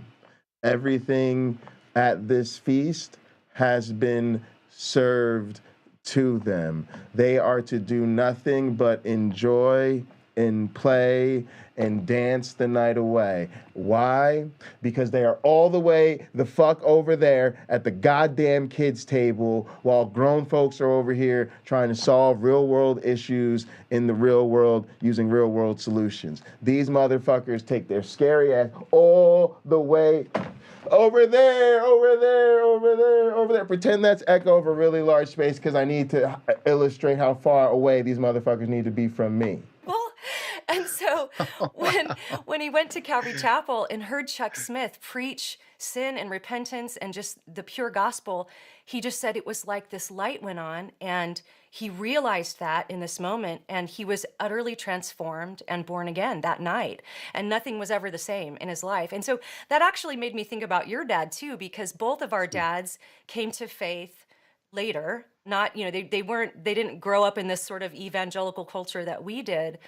Everything at this feast has been served to them. They are to do nothing but enjoy and play and dance the night away. Why? Because they are all the way the fuck over there at the goddamn kids table while grown folks are over here trying to solve real world issues in the real world using real world solutions. These motherfuckers take their scary ass all the way over there, over there, over there, over there. Pretend that's echo of a really large space because I need to illustrate how far away these motherfuckers need to be from me. Well, and so when he went to Calvary Chapel and heard Chuck Smith preach sin and repentance and just the pure gospel, he just said it was like this light went on, and he realized that in this moment, and he was utterly transformed and born again that night, and nothing was ever the same in his life. And so that actually made me think about your dad too, because both of our dads came to faith later. Not, you know, they didn't grow up in this sort of evangelical culture that we did.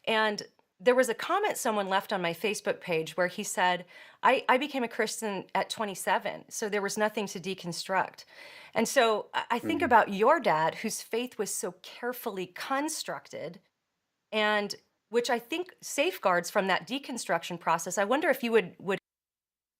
And there was a comment someone left on my Facebook page where he said, I became a Christian at 27, so there was nothing to deconstruct. And so I think about your dad, whose faith was so carefully constructed, and which I think safeguards from that deconstruction process. I wonder if you would.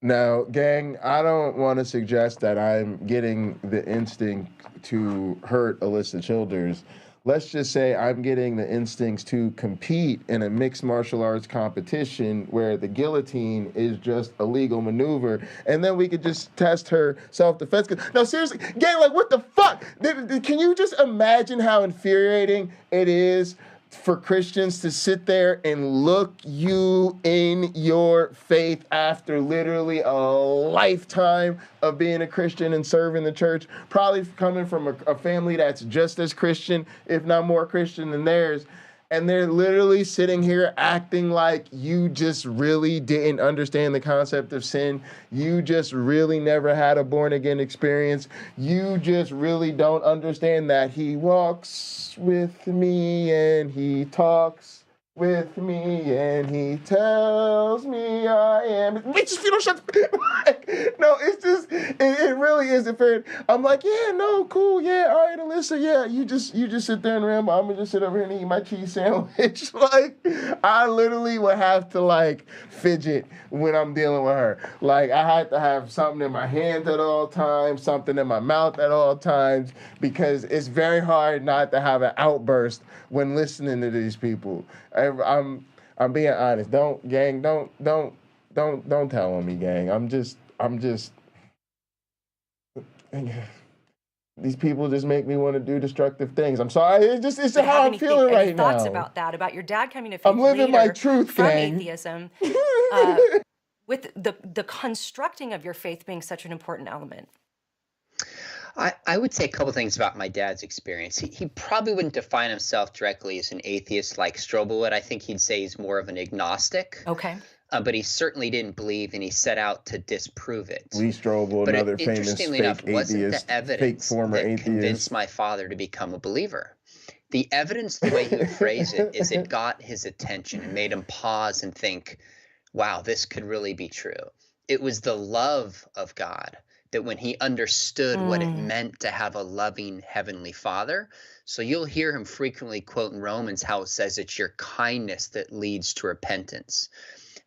Now, gang, I don't want to suggest that I'm getting the instinct to hurt Alisa Childers. Let's just say I'm getting the instincts to compete in a mixed martial arts competition where the guillotine is just a legal maneuver, and then we could just test her self-defense. No, seriously, gang, like, what the fuck? Can you just imagine how infuriating it is for Christians to sit there and look you in your faith after literally a lifetime of being a Christian and serving the church, probably coming from a family that's just as Christian, if not more Christian than theirs, and they're literally sitting here acting like you just really didn't understand the concept of sin. You just really never had a born-again experience. You just really don't understand that he walks with me and he talks with me and he tells me I am. Bitch, if you don't shut the like, no, it's just, it really isn't fair. I'm like, yeah, no, cool, yeah, all right, Alisa, yeah, you just sit there and ramble. I'm gonna just sit over here and eat my cheese sandwich. Like, I literally would have to, like, fidget when I'm dealing with her. Like, I had to have something in my hands at all times, something in my mouth at all times, because it's very hard not to have an outburst when listening to these people. I'm being honest. Don't tell on me, gang. I'm just these people just make me want to do destructive things. I'm sorry. It's how I'm feeling right now. Any thoughts about that? About your dad coming to faith I'm living my later truth, from gang. atheism, with the constructing of your faith being such an important element. I would say a couple things about my dad's experience. He probably wouldn't define himself directly as an atheist like Strobel would. I think he'd say he's more of an agnostic. Okay. But he certainly didn't believe, and he set out to disprove it. Lee Strobel, But another famous interestingly fake enough, wasn't atheist, the evidence fake former that atheist. convinced my father to become a believer. The evidence, the way he would phrase it, is it got his attention and made him pause and think, wow, this could really be true. It was the love of God that when he understood what it meant to have a loving heavenly father. So you'll hear him frequently quote in Romans how it says it's your kindness that leads to repentance.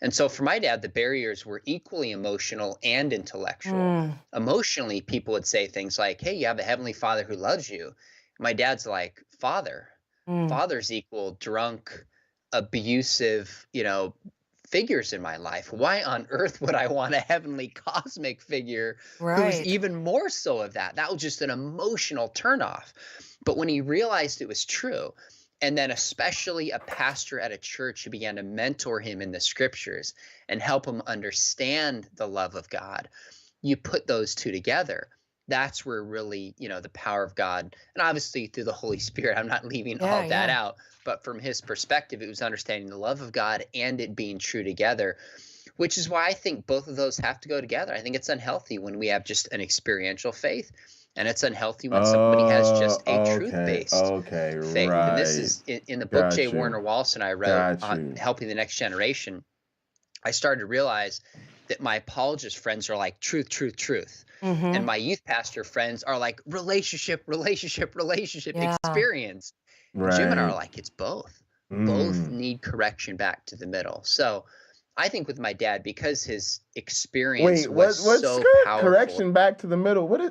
And so for my dad, the barriers were equally emotional and intellectual. Emotionally, people would say things like, hey, you have a heavenly father who loves you. My dad's like, father. Fathers equal drunk, abusive, figures in my life. Why on earth would I want a heavenly cosmic figure who's even more so of that? That was just an emotional turnoff. But when he realized it was true, and then especially a pastor at a church who began to mentor him in the scriptures and help him understand the love of God, you put those two together. That's where really, the power of God, and obviously through the Holy Spirit, I'm not leaving all of that out, but from his perspective, it was understanding the love of God and it being true together, which is why I think both of those have to go together. I think it's unhealthy when we have just an experiential faith, and it's unhealthy when somebody has just a truth-based faith. Right. And this is in the book J. Warner Wallace and I wrote on Helping the Next Generation. I started to realize that my apologist friends are like truth, truth, truth. And my youth pastor friends are like relationship experience. Right. Jim and I are like, it's both. Both need correction back to the middle. So I think with my dad, because his experience was so powerful. Correction back to the middle.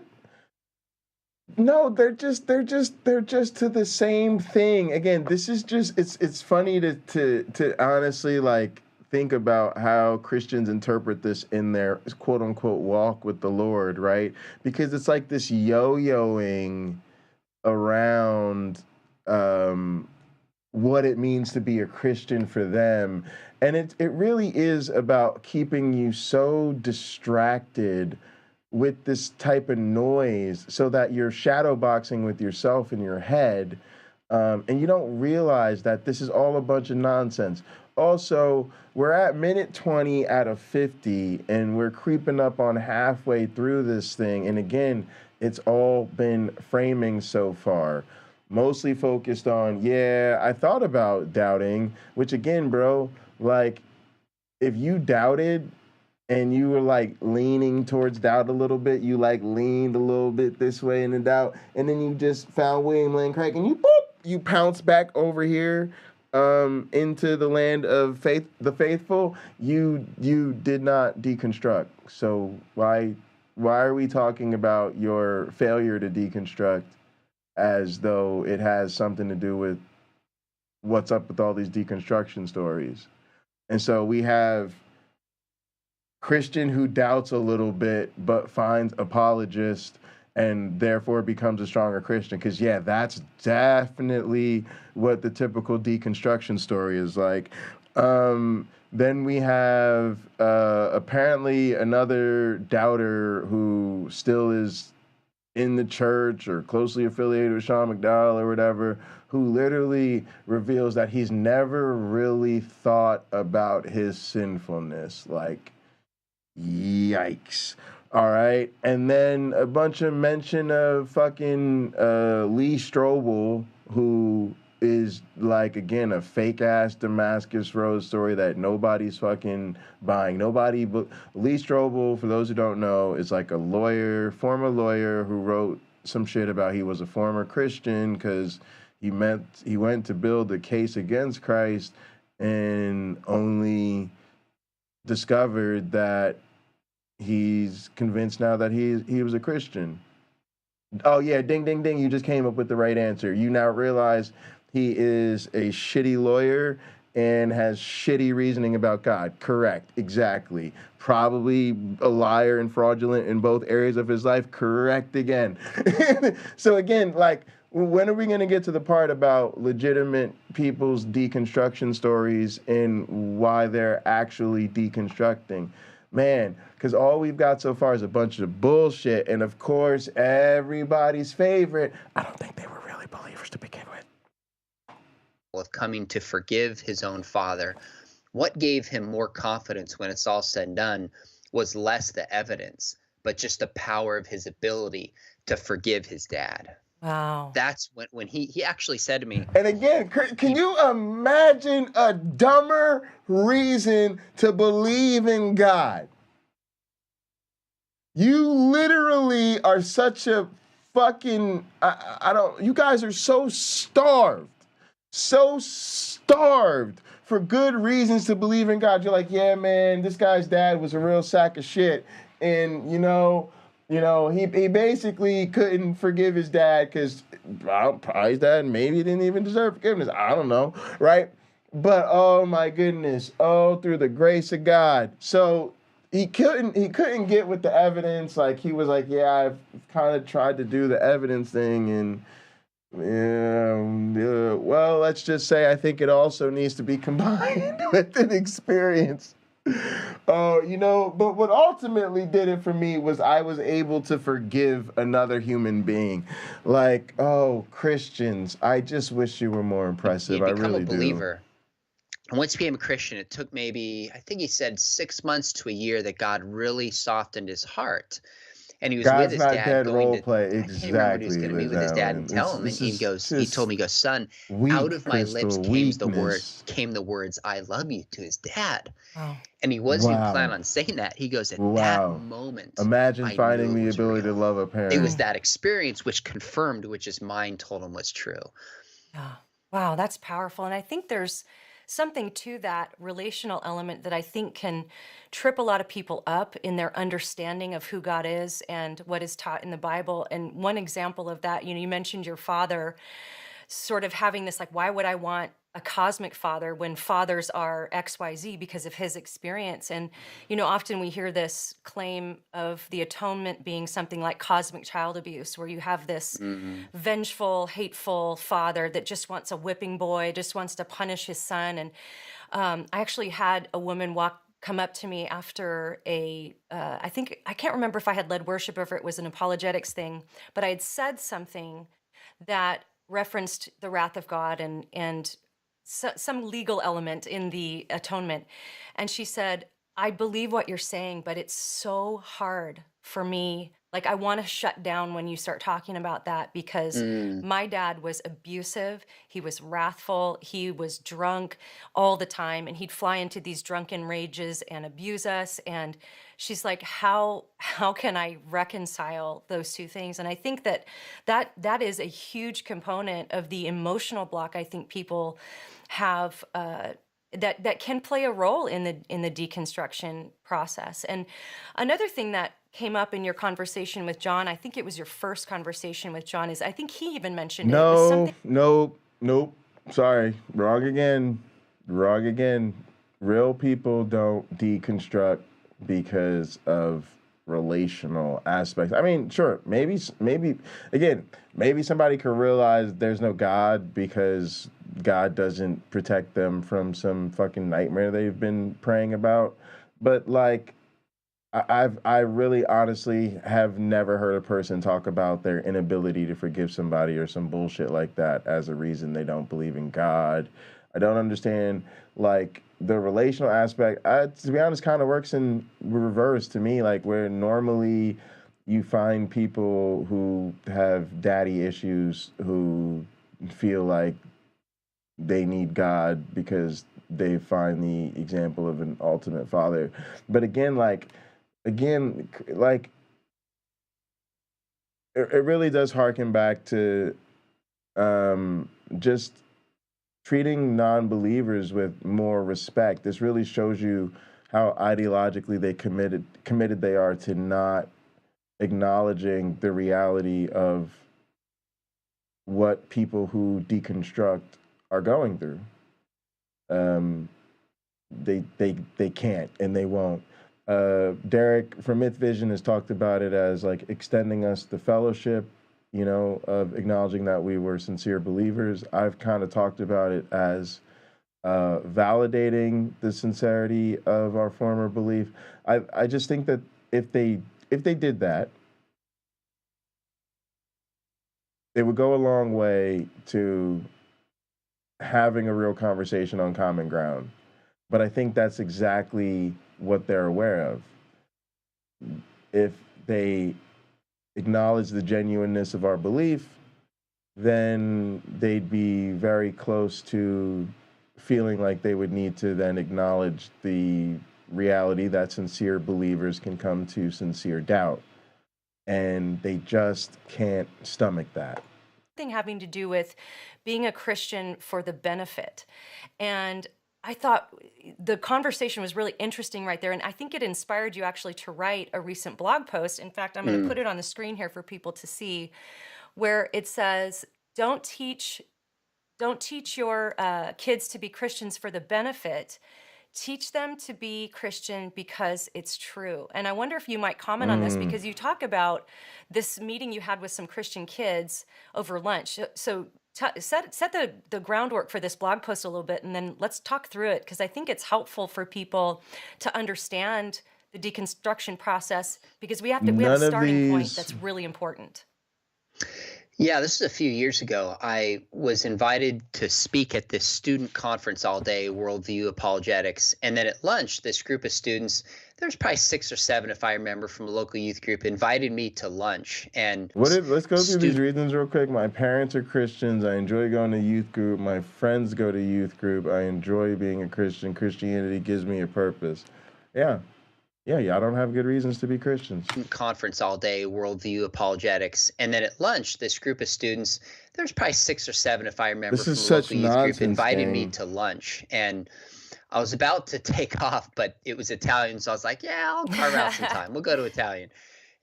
No, they're just to the same thing. Again, this is just it's funny to honestly like think about how Christians interpret this in their quote unquote walk with the Lord, right? Because it's like this yo-yoing around what it means to be a Christian for them. And it really is about keeping you so distracted with this type of noise so that you're shadow boxing with yourself in your head, and you don't realize that this is all a bunch of nonsense. Also, we're at minute 20 out of 50, and we're creeping up on halfway through this thing. And again, it's all been framing so far. Mostly focused on, I thought about doubting, which again, bro, like, if you doubted and you were like leaning towards doubt a little bit, you like leaned a little bit this way in the doubt, and then you just found William Lane Craig and you bounce back over here into the land of faith, the faithful. You did not deconstruct. So why are we talking about your failure to deconstruct as though it has something to do with what's up with all these deconstruction stories? And so we have Christian who doubts a little bit but finds apologist and therefore becomes a stronger Christian. Because, that's definitely what the typical deconstruction story is like. Then we have apparently another doubter who still is in the church or closely affiliated with Sean McDowell or whatever, who literally reveals that he's never really thought about his sinfulness. Like, yikes. All right. And then a bunch of mention of fucking Lee Strobel, who is like, again, a fake ass Damascus Road story that nobody's fucking buying. Nobody, but Lee Strobel, for those who don't know, is like a lawyer, former lawyer who wrote some shit about he was a former Christian because he went to build a case against Christ and only discovered that he's convinced now that he was a Christian. Oh yeah, ding, ding, ding, you just came up with the right answer. You now realize he is a shitty lawyer and has shitty reasoning about God. Correct, exactly. Probably a liar and fraudulent in both areas of his life. Correct again. So again, like, when are we going to get to the part about legitimate people's deconstruction stories and why they're actually deconstructing? Man, because all we've got so far is a bunch of bullshit. And of course, everybody's favorite, I don't think they were really believers to begin with. Of coming to forgive his own father, what gave him more confidence when it's all said and done was less the evidence, but just the power of his ability to forgive his dad. Wow. That's when he actually said to me. And again, can you imagine a dumber reason to believe in God? You literally are such a fucking, you guys are so starved for good reasons to believe in God. You're like, yeah, man, this guy's dad was a real sack of shit. And, you know, he basically couldn't forgive his dad because probably his dad maybe didn't even deserve forgiveness. I don't know, right? But oh my goodness, through the grace of God. So he couldn't get with the evidence. Like, he was like, yeah, I've kind of tried to do the evidence thing, and well, let's just say I think it also needs to be combined with an experience. But what ultimately did it for me was I was able to forgive another human being. Like, oh, Christians, I just wish you were more impressive. I really do. Become a believer. And once he became a Christian, it took maybe, I think he said 6 months to a year that God really softened his heart. And he was God's with his not dad dead going role to, play. I can't remember Exactly. what he was going to meet with his dad and tell him. And he told me, son, out of my lips came the words, I love you, to his dad. Wow. And he wasn't even planning on saying that. He goes, at that moment, imagine I finding knew the ability real. to love a parent. It was that experience which confirmed which his mind told him was true. Yeah. Wow, that's powerful. And I think there's something to that relational element that I think can trip a lot of people up in their understanding of who God is and what is taught in the Bible. And one example of that, you mentioned your father sort of having this, like, why would I want a cosmic father when fathers are XYZ because of his experience? And, often we hear this claim of the atonement being something like cosmic child abuse, where you have this vengeful, hateful father that just wants a whipping boy, just wants to punish his son. And I actually had a woman come up to me after I can't remember if I had led worship or if it was an apologetics thing, but I had said something that referenced the wrath of God and some legal element in the atonement. And she said, I believe what you're saying, but it's so hard for me. Like, I want to shut down when you start talking about that, because my dad was abusive. He was wrathful. He was drunk all the time, and he'd fly into these drunken rages and abuse us. And she's like, how can I reconcile those two things? And I think that is a huge component of the emotional block I think people have that can play a role in the deconstruction process. And another thing that came up in your conversation with John, I think it was your first conversation with John, is I think he even mentioned it. Nope. Sorry. Wrong again. Real people don't deconstruct because of relational aspects. I mean, sure, maybe somebody could realize there's no God because God doesn't protect them from some fucking nightmare they've been praying about. But like, I really honestly have never heard a person talk about their inability to forgive somebody or some bullshit like that as a reason they don't believe in God. I don't understand, like, the relational aspect. To be honest, kind of works in reverse to me, like, where normally you find people who have daddy issues who feel like they need God because they find the example of an ultimate father. But again, it really does harken back to just treating non-believers with more respect. This really shows you how ideologically committed they are to not acknowledging the reality of what people who deconstruct are going through. They can't and they won't. Derek from Mythvision has talked about it as like extending us the fellowship, you know, of acknowledging that we were sincere believers. I've kind of talked about it as validating the sincerity of our former belief. I just think that if they did that, it would go a long way to having a real conversation on common ground. But I think that's exactly what they're aware of. If they acknowledge the genuineness of our belief, then they'd be very close to feeling like they would need to then acknowledge the reality that sincere believers can come to sincere doubt. And they just can't stomach that. Thing having to do with being a Christian for the benefit. And I thought the conversation was really interesting right there. And I think it inspired you actually to write a recent blog post. In fact, I'm going to put it on the screen here for people to see, where it says, don't teach your kids to be Christians for the benefit. Teach them to be Christian because it's true. And I wonder if you might comment on this, because you talk about this meeting you had with some Christian kids over lunch. So set the groundwork for this blog post a little bit, and then let's talk through it, because I think it's helpful for people to understand the deconstruction process, because we have a starting point that's really important. Yeah, this is a few years ago. I was invited to speak at this student conference all day, Worldview Apologetics. And then at lunch, this group of students, there's probably 6 or 7, if I remember, from a local youth group, invited me to lunch. And let's go through these reasons real quick. My parents are Christians. I enjoy going to youth group. My friends go to youth group. I enjoy being a Christian. Christianity gives me a purpose. Yeah, y'all don't have good reasons to be Christians. Conference all day, Worldview Apologetics. And then at lunch, this group of students, there's probably 6 or 7, if I remember, This from is a such local youth group, nonsense, invited me gang. to lunch. And I was about to take off, but it was Italian. So I was like, yeah, I'll carve out some time. We'll go to Italian.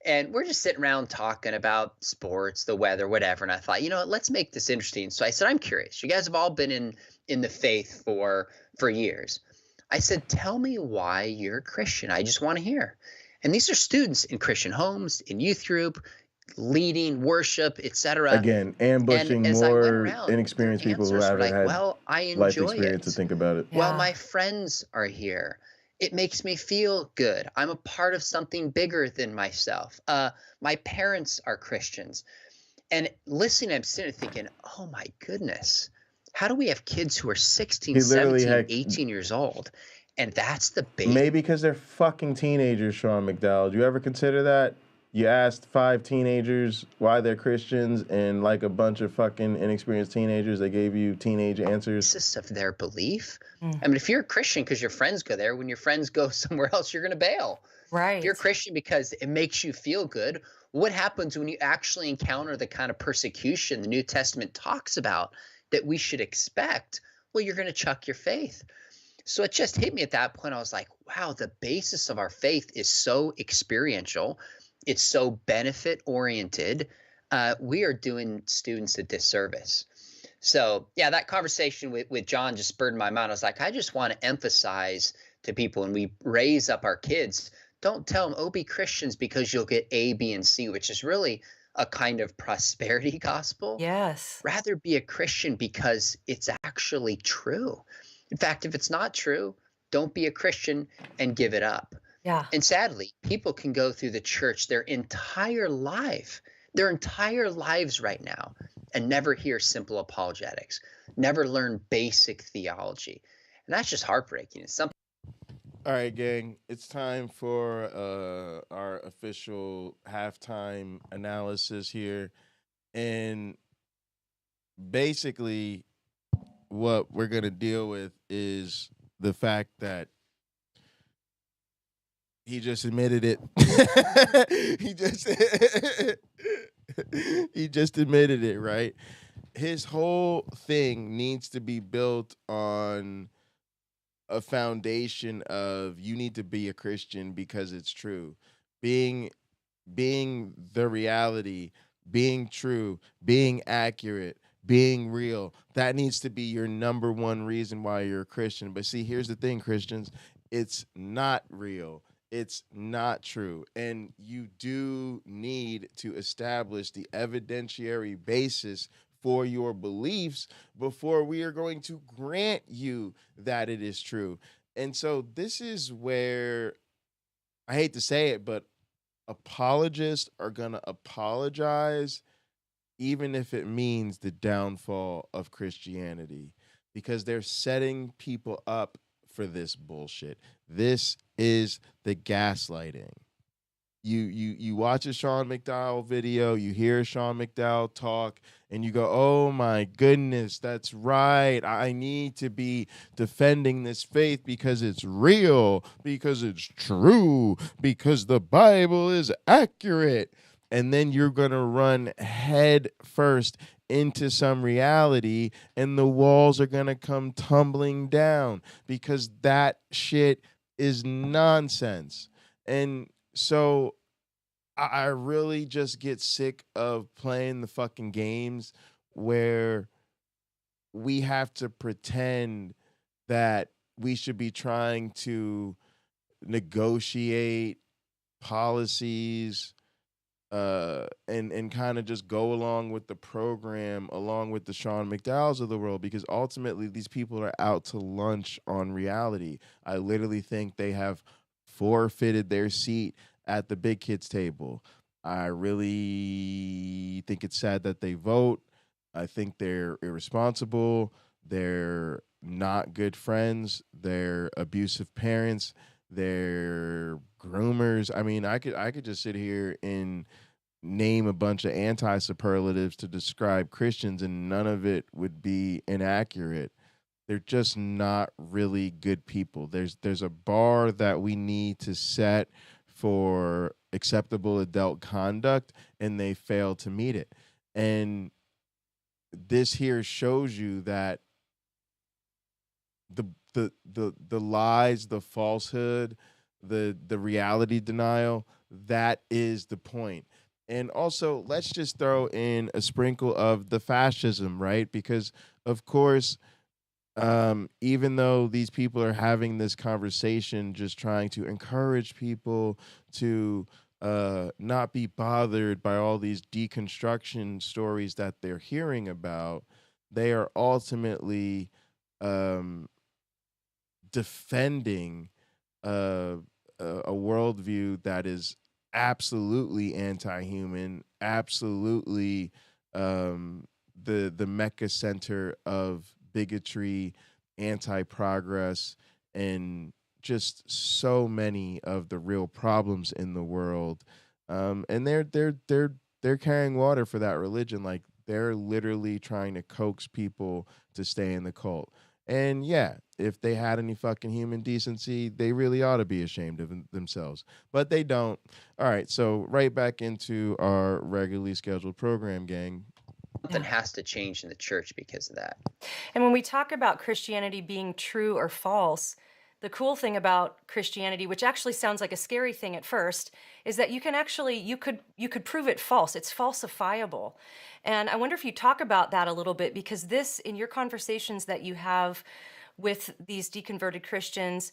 And we're just sitting around talking about sports, the weather, whatever. And I thought, you know what, let's make this interesting. So I said, I'm curious. You guys have all been in the faith for years. I said, tell me why you're a Christian. I just want to hear. And these are students in Christian homes, in youth group, leading worship, etc. Again, ambushing And as I went more around, inexperienced their people who answers were haven't like, had well, I life enjoy experience to it. think about it. Well, Yeah. my friends are here. It makes me feel good. I'm a part of something bigger than myself. My parents are Christians. And listening, I'm sitting there thinking, oh my goodness, how do we have kids who are 16, He literally 17, had- 18 years old? And that's the base. Maybe because they're fucking teenagers, Sean McDowell. Do you ever consider that? You asked 5 teenagers why they're Christians, and like a bunch of fucking inexperienced teenagers, they gave you teenage answers. Basis of their belief. I mean, if you're a Christian because your friends go there, when your friends go somewhere else, you're going to bail. Right. If you're a Christian because it makes you feel good, what happens when you actually encounter the kind of persecution the New Testament talks about that we should expect? Well, you're going to chuck your faith. So it just hit me at that point. I was like, wow, the basis of our faith is so experiential. It's so benefit oriented. We are doing students a disservice. So yeah, that conversation with John just spurred my mind. I was like, I just want to emphasize to people when we raise up our kids, don't tell them, oh, be Christians because you'll get A, B, and C, which is really a kind of prosperity gospel. Yes. Rather be a Christian because it's actually true. In fact, if it's not true, don't be a Christian and give it up. Yeah. And sadly, people can go through the church their entire lives right now, and never hear simple apologetics, never learn basic theology. And that's just heartbreaking. It's something. All right, gang, it's time for our official halftime analysis here. And basically, what we're going to deal with is the fact that he just admitted it. he just admitted it, right? His whole thing needs to be built on a foundation of you need to be a Christian because it's true. Being the reality, being true, being accurate, being real. That needs to be your number one reason why you're a Christian. But see, here's the thing, Christians, it's not real. It's not true. And you do need to establish the evidentiary basis for your beliefs before we are going to grant you that it is true. And so this is where, I hate to say it, but apologists are going to apologize even if it means the downfall of Christianity, because they're setting people up for this bullshit. This is the gaslighting. You watch a Sean McDowell video, you hear Sean McDowell talk, and you go, oh my goodness, that's right. I need to be defending this faith because it's real, because it's true, because the Bible is accurate. And then you're going to run head first into some reality, and the walls are going to come tumbling down because that shit is nonsense. And so I really just get sick of playing the fucking games where we have to pretend that we should be trying to negotiate policies and kind of just go along with the program, along with the Sean McDowells of the world, because ultimately these people are out to lunch on reality. I literally think they have forfeited their seat at the big kids table. I really think it's sad that they vote. I think they're irresponsible. They're not good friends. They're abusive parents. They're groomers. I mean, I could just sit here and name a bunch of anti-superlatives to describe Christians, and none of it would be inaccurate. They're just not really good people. There's a bar that we need to set for acceptable adult conduct, and they fail to meet it. And this here shows you that the lies, the falsehood, the reality denial, that is the point. And also, let's just throw in a sprinkle of the fascism, right? Because, of course, even though these people are having this conversation, just trying to encourage people to not be bothered by all these deconstruction stories that they're hearing about, they are ultimately defending a worldview that is absolutely anti-human, absolutely the mecca center of bigotry, anti-progress, and just so many of the real problems in the world. And they're carrying water for that religion. Like, they're literally trying to coax people to stay in the cult. And yeah, if they had any fucking human decency, they really ought to be ashamed of themselves. But they don't. All right, so right back into our regularly scheduled program, gang. Something has to change in the church because of that. And when we talk about Christianity being true or false, the cool thing about Christianity, which actually sounds like a scary thing at first, is that you can actually, you could prove it false. It's falsifiable. And I wonder if you talk about that a little bit, because this, in your conversations that you have with these deconverted Christians,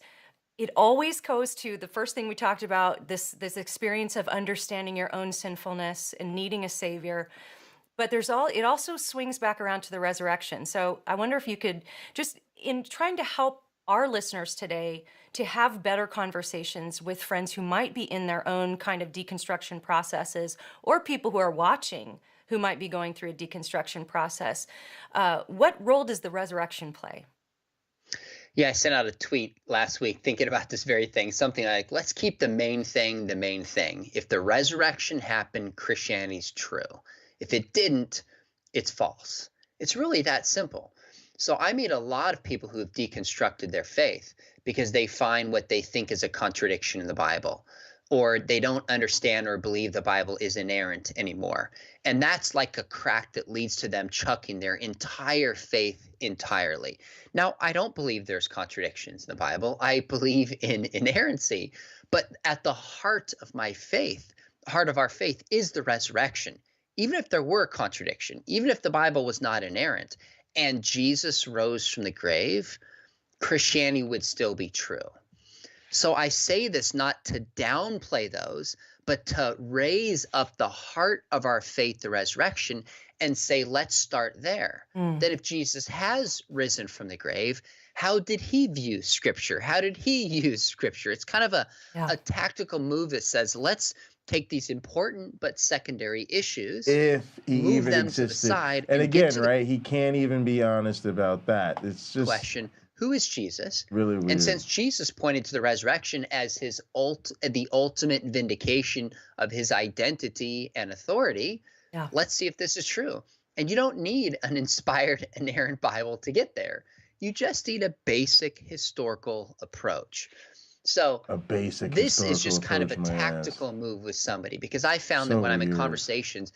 it always goes to the first thing we talked about, this experience of understanding your own sinfulness and needing a savior. But it also swings back around to the resurrection. So I wonder if you could, just in trying to help our listeners today to have better conversations with friends who might be in their own kind of deconstruction processes, or people who are watching who might be going through a deconstruction process, what role does the resurrection play? Yeah, I sent out a tweet last week thinking about this very thing, something like, let's keep the main thing the main thing. If the resurrection happened, Christianity's true. If it didn't, it's false. It's really that simple. So I meet a lot of people who have deconstructed their faith because they find what they think is a contradiction in the Bible, or they don't understand or believe the Bible is inerrant anymore. And that's like a crack that leads to them chucking their entire faith entirely. Now, I don't believe there's contradictions in the Bible. I believe in inerrancy. But at the heart of my faith, the heart of our faith is the resurrection. Even if there were a contradiction, even if the Bible was not inerrant and Jesus rose from the grave, Christianity would still be true. So I say this not to downplay those, but to raise up the heart of our faith, the resurrection, and say, let's start there. That if Jesus has risen from the grave, how did he view Scripture? How did he use Scripture? It's kind of a tactical move that says, let's take these important but secondary issues, if he move even them existed. to the side, And get again, to the right, he can't even be honest about that. It's just question, who is Jesus? really weird. And since Jesus pointed to the resurrection as his the ultimate vindication of his identity and authority, let's see if this is true. And you don't need an inspired, inerrant Bible to get there. You just need a basic historical approach. So a basic this is historical just kind of a approach, my ass. tactical move with somebody, because I found that So when I'm in weird. conversations,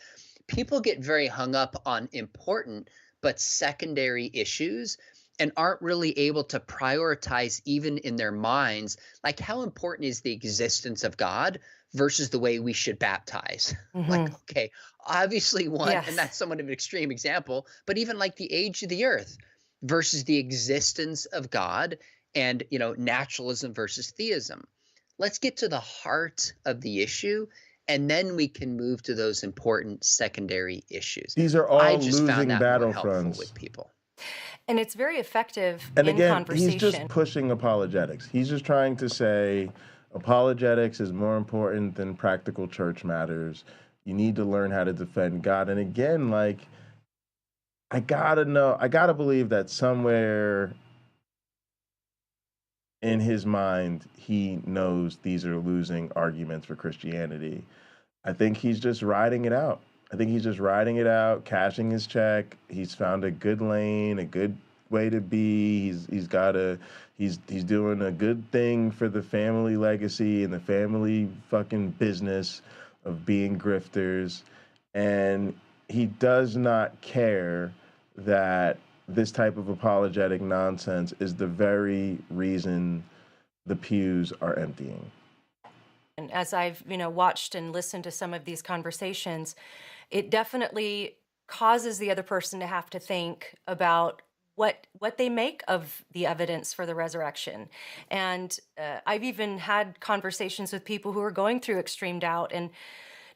people get very hung up on important but secondary issues and aren't really able to prioritize even in their minds, like how important is the existence of God versus the way we should baptize. Like, okay, obviously one, and that's somewhat of an extreme example, but even like the age of the earth versus the existence of God and, you know, naturalism versus theism. Let's get to the heart of the issue, and then we can move to those important secondary issues. These are all I just losing found that more helpful battlefronts. with people. And it's very effective And in again, conversation. he's just pushing apologetics. He's just trying to say apologetics is more important than practical church matters. You need to learn how to defend God. And again, like, I gotta believe that somewhere in his mind, he knows these are losing arguments for Christianity. I think he's just riding it out. Cashing his check. He's found a good lane, a good way to be. He's doing a good thing for the family legacy and the family fucking business of being grifters. And he does not care that this type of apologetic nonsense is the very reason the pews are emptying. And as I've, watched and listened to some of these conversations, it definitely causes the other person to have to think about what they make of the evidence for the resurrection. And I've even had conversations with people who are going through extreme doubt and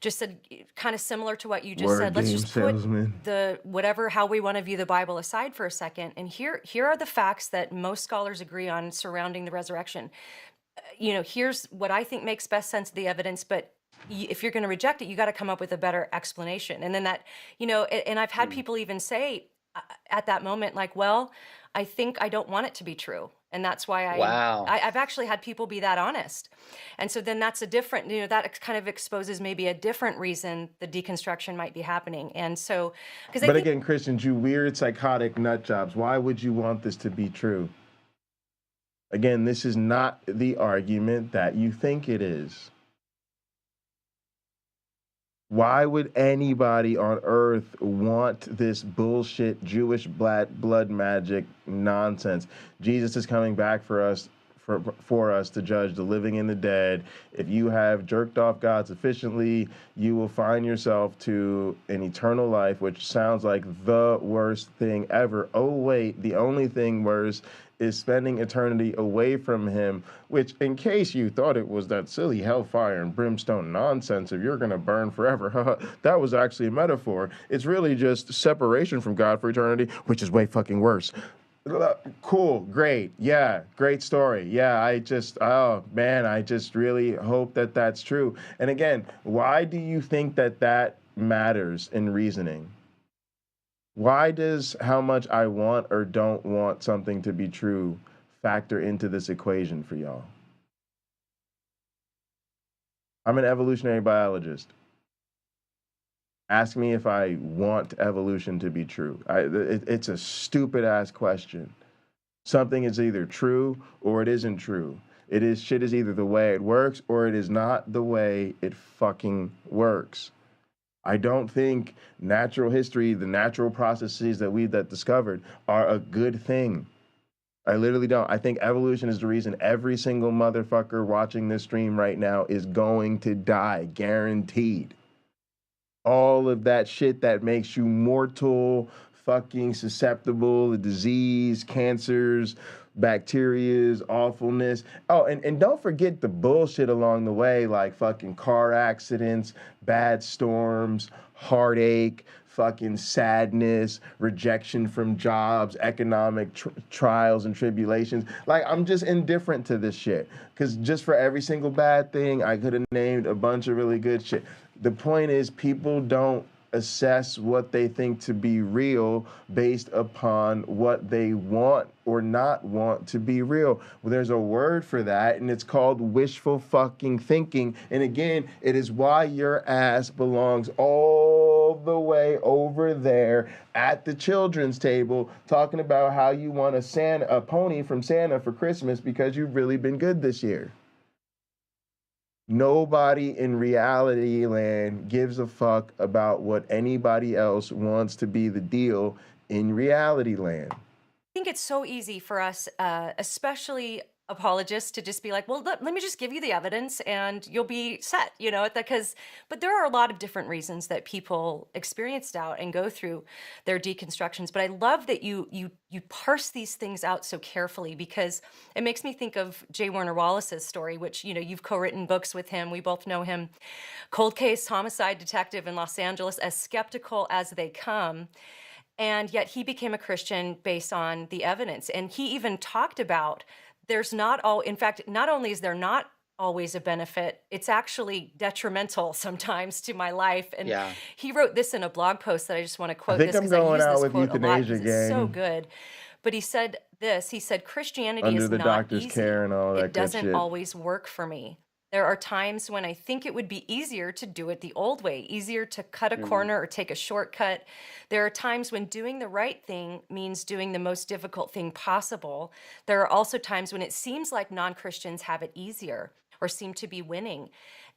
just said, kind of similar to what you just said, let's just put how we want to view the Bible aside for a second. And here are the facts that most scholars agree on surrounding the resurrection. Here's what I think makes best sense of the evidence, but if you're going to reject it, you got to come up with a better explanation. And then that, and I've had people even say at that moment, like, well, I think I don't want it to be true. And that's why I've actually had people be that honest. And so then that's a different, that kind of exposes maybe a different reason the deconstruction might be happening. And so, but again, Christians, you weird psychotic nut jobs, why would you want this to be true? Again, this is not the argument that you think it is. Why would anybody on earth want this bullshit Jewish blood magic nonsense? Jesus is coming back for us to judge the living and the dead. If you have jerked off God sufficiently, you will find yourself to an eternal life, which sounds like the worst thing ever. Oh, wait, the only thing worse is spending eternity away from him, which, in case you thought it was that silly hellfire and brimstone nonsense of you're going to burn forever, that was actually a metaphor. It's really just separation from God for eternity, which is way fucking worse. Cool, great, yeah, great story. Yeah, I just really hope that that's true. And again, why do you think that matters in reasoning? Why does how much I want or don't want something to be true factor into this equation for y'all? I'm an evolutionary biologist. Ask me if I want evolution to be true. It's a stupid ass question. Something is either true or it isn't true. Shit is either the way it works or it is not the way it fucking works. I don't think natural history, the natural processes that discovered, are a good thing. I literally don't. I think evolution is the reason every single motherfucker watching this stream right now is going to die, guaranteed. All of that shit that makes you mortal, fucking susceptible to disease, cancers, bacterias, awfulness. Oh, and don't forget the bullshit along the way, like fucking car accidents, bad storms, heartache, fucking sadness, rejection from jobs, economic trials and tribulations. Like, I'm just indifferent to this shit. Because just for every single bad thing, I could have named a bunch of really good shit. The point is, people don't assess what they think to be real based upon what they want or not want to be real. Well, there's a word for that, and it's called wishful fucking thinking. And again, it is why your ass belongs all the way over there at the children's table talking about how you want a pony from Santa for Christmas because you've really been good this year. Nobody in reality land gives a fuck about what anybody else wants to be the deal in reality land. I think it's so easy for us, especially apologists, to just be like, well, let me just give you the evidence and you'll be set, but there are a lot of different reasons that people experience doubt and go through their deconstructions. But I love that you parse these things out so carefully, because it makes me think of J. Warner Wallace's story, which, you've co-written books with him. We both know him. Cold case homicide detective in Los Angeles, as skeptical as they come. And yet he became a Christian based on the evidence. And he even talked about not only is there not always a benefit, it's actually detrimental sometimes to my life. And he wrote this in a blog post that I just want to quote. I think this I'm going out with quote euthanasia, gang. It's so good. But he said this, Christianity Under is the not doctor's easy. care and all that It doesn't good shit. always work for me. There are times when I think it would be easier to do it the old way, easier to cut a corner or take a shortcut. There are times when doing the right thing means doing the most difficult thing possible. There are also times when it seems like non-Christians have it easier or seem to be winning.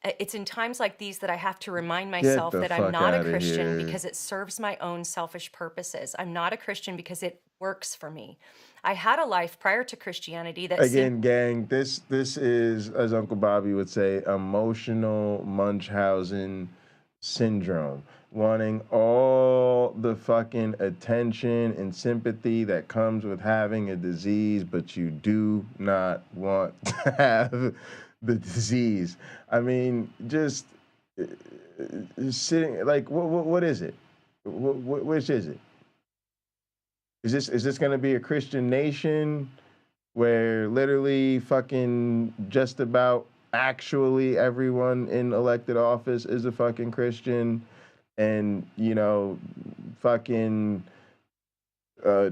It's in times like these that I have to remind myself that I'm not a Christian because it serves my own selfish purposes. I'm not a Christian because it works for me. I had a life prior to Christianity that gang, this is, as Uncle Bobby would say, emotional Munchausen syndrome. Wanting all the fucking attention and sympathy that comes with having a disease, but you do not want to have the disease. I mean, just sitting, like, what is it? Which is it? Is this going to be a Christian nation where literally fucking just about actually everyone in elected office is a fucking Christian, and fucking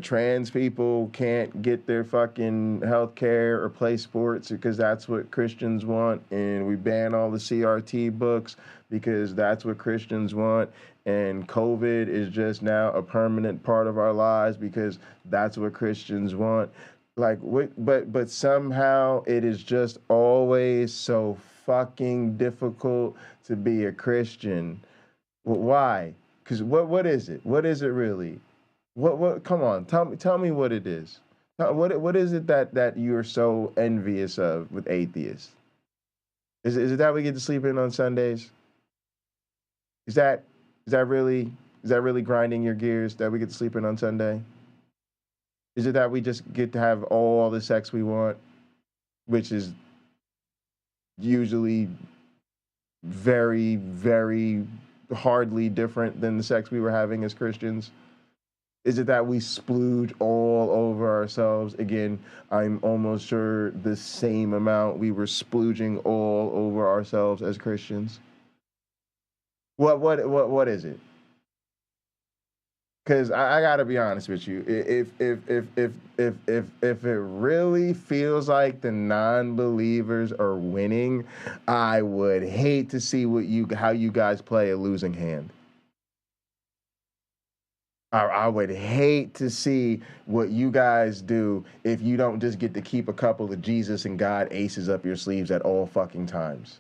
trans people can't get their fucking health care or play sports because that's what Christians want, and we ban all the CRT books because that's what Christians want, and COVID is just now a permanent part of our lives because that's what Christians want. Like, but somehow it is just always so fucking difficult to be a Christian. Why? Because what is it? What is it really? What? Come on, tell me what it is. What is it that you're so envious of with atheists? Is it that we get to sleep in on Sundays? Is that really grinding your gears that we get to sleep in on Sunday? Is it that we just get to have all the sex we want, which is usually very, very hardly different than the sex we were having as Christians? Is it that we splooge all over ourselves? Again, I'm almost sure the same amount we were splooging all over ourselves as Christians. What is it? Because I gotta be honest with you, if it really feels like the non-believers are winning, I would hate to see how you guys play a losing hand. I would hate to see what you guys do if you don't just get to keep a couple of Jesus and God aces up your sleeves at all fucking times.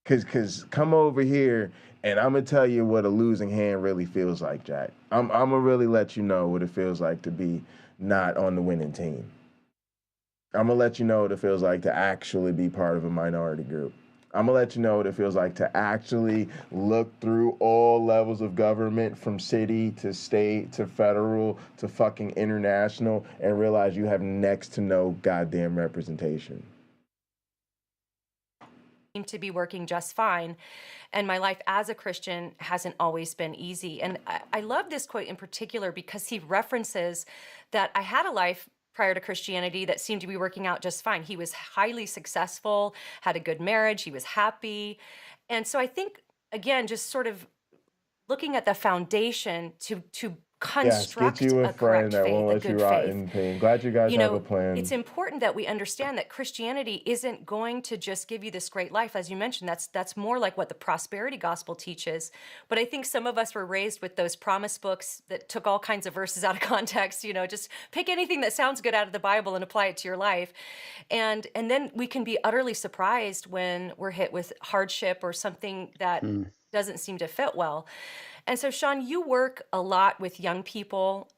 Cause come over here and I'm gonna tell you what a losing hand really feels like, Jack. I'm gonna really let you know what it feels like to be not on the winning team. I'm gonna let you know what it feels like to actually be part of a minority group. I'm gonna let you know what it feels like to actually look through all levels of government, from city to state to federal to fucking international, and realize you have next to no goddamn representation. Seem to be working just fine. And my life as a Christian hasn't always been easy. And I love this quote in particular because he references that I had a life prior to Christianity that seemed to be working out just fine. He was highly successful, had a good marriage, he was happy. And so I think, again, just sort of looking at the foundation to construct get you a a friend correct that faith, won't a let you good rot faith. in pain. Glad you guys have a plan. It's important that we understand that Christianity isn't going to just give you this great life. As you mentioned, that's more like what the prosperity gospel teaches. But I think some of us were raised with those promise books that took all kinds of verses out of context, just pick anything that sounds good out of the Bible and apply it to your life. And then we can be utterly surprised when we're hit with hardship or something that doesn't seem to fit well. And so, Sean, you work a lot with young people.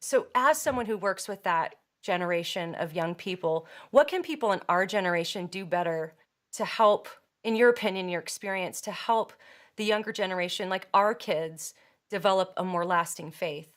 So as someone who works with that generation of young people, what can people in our generation do better to help, in your opinion, your experience, to help the younger generation, like our kids, develop a more lasting faith?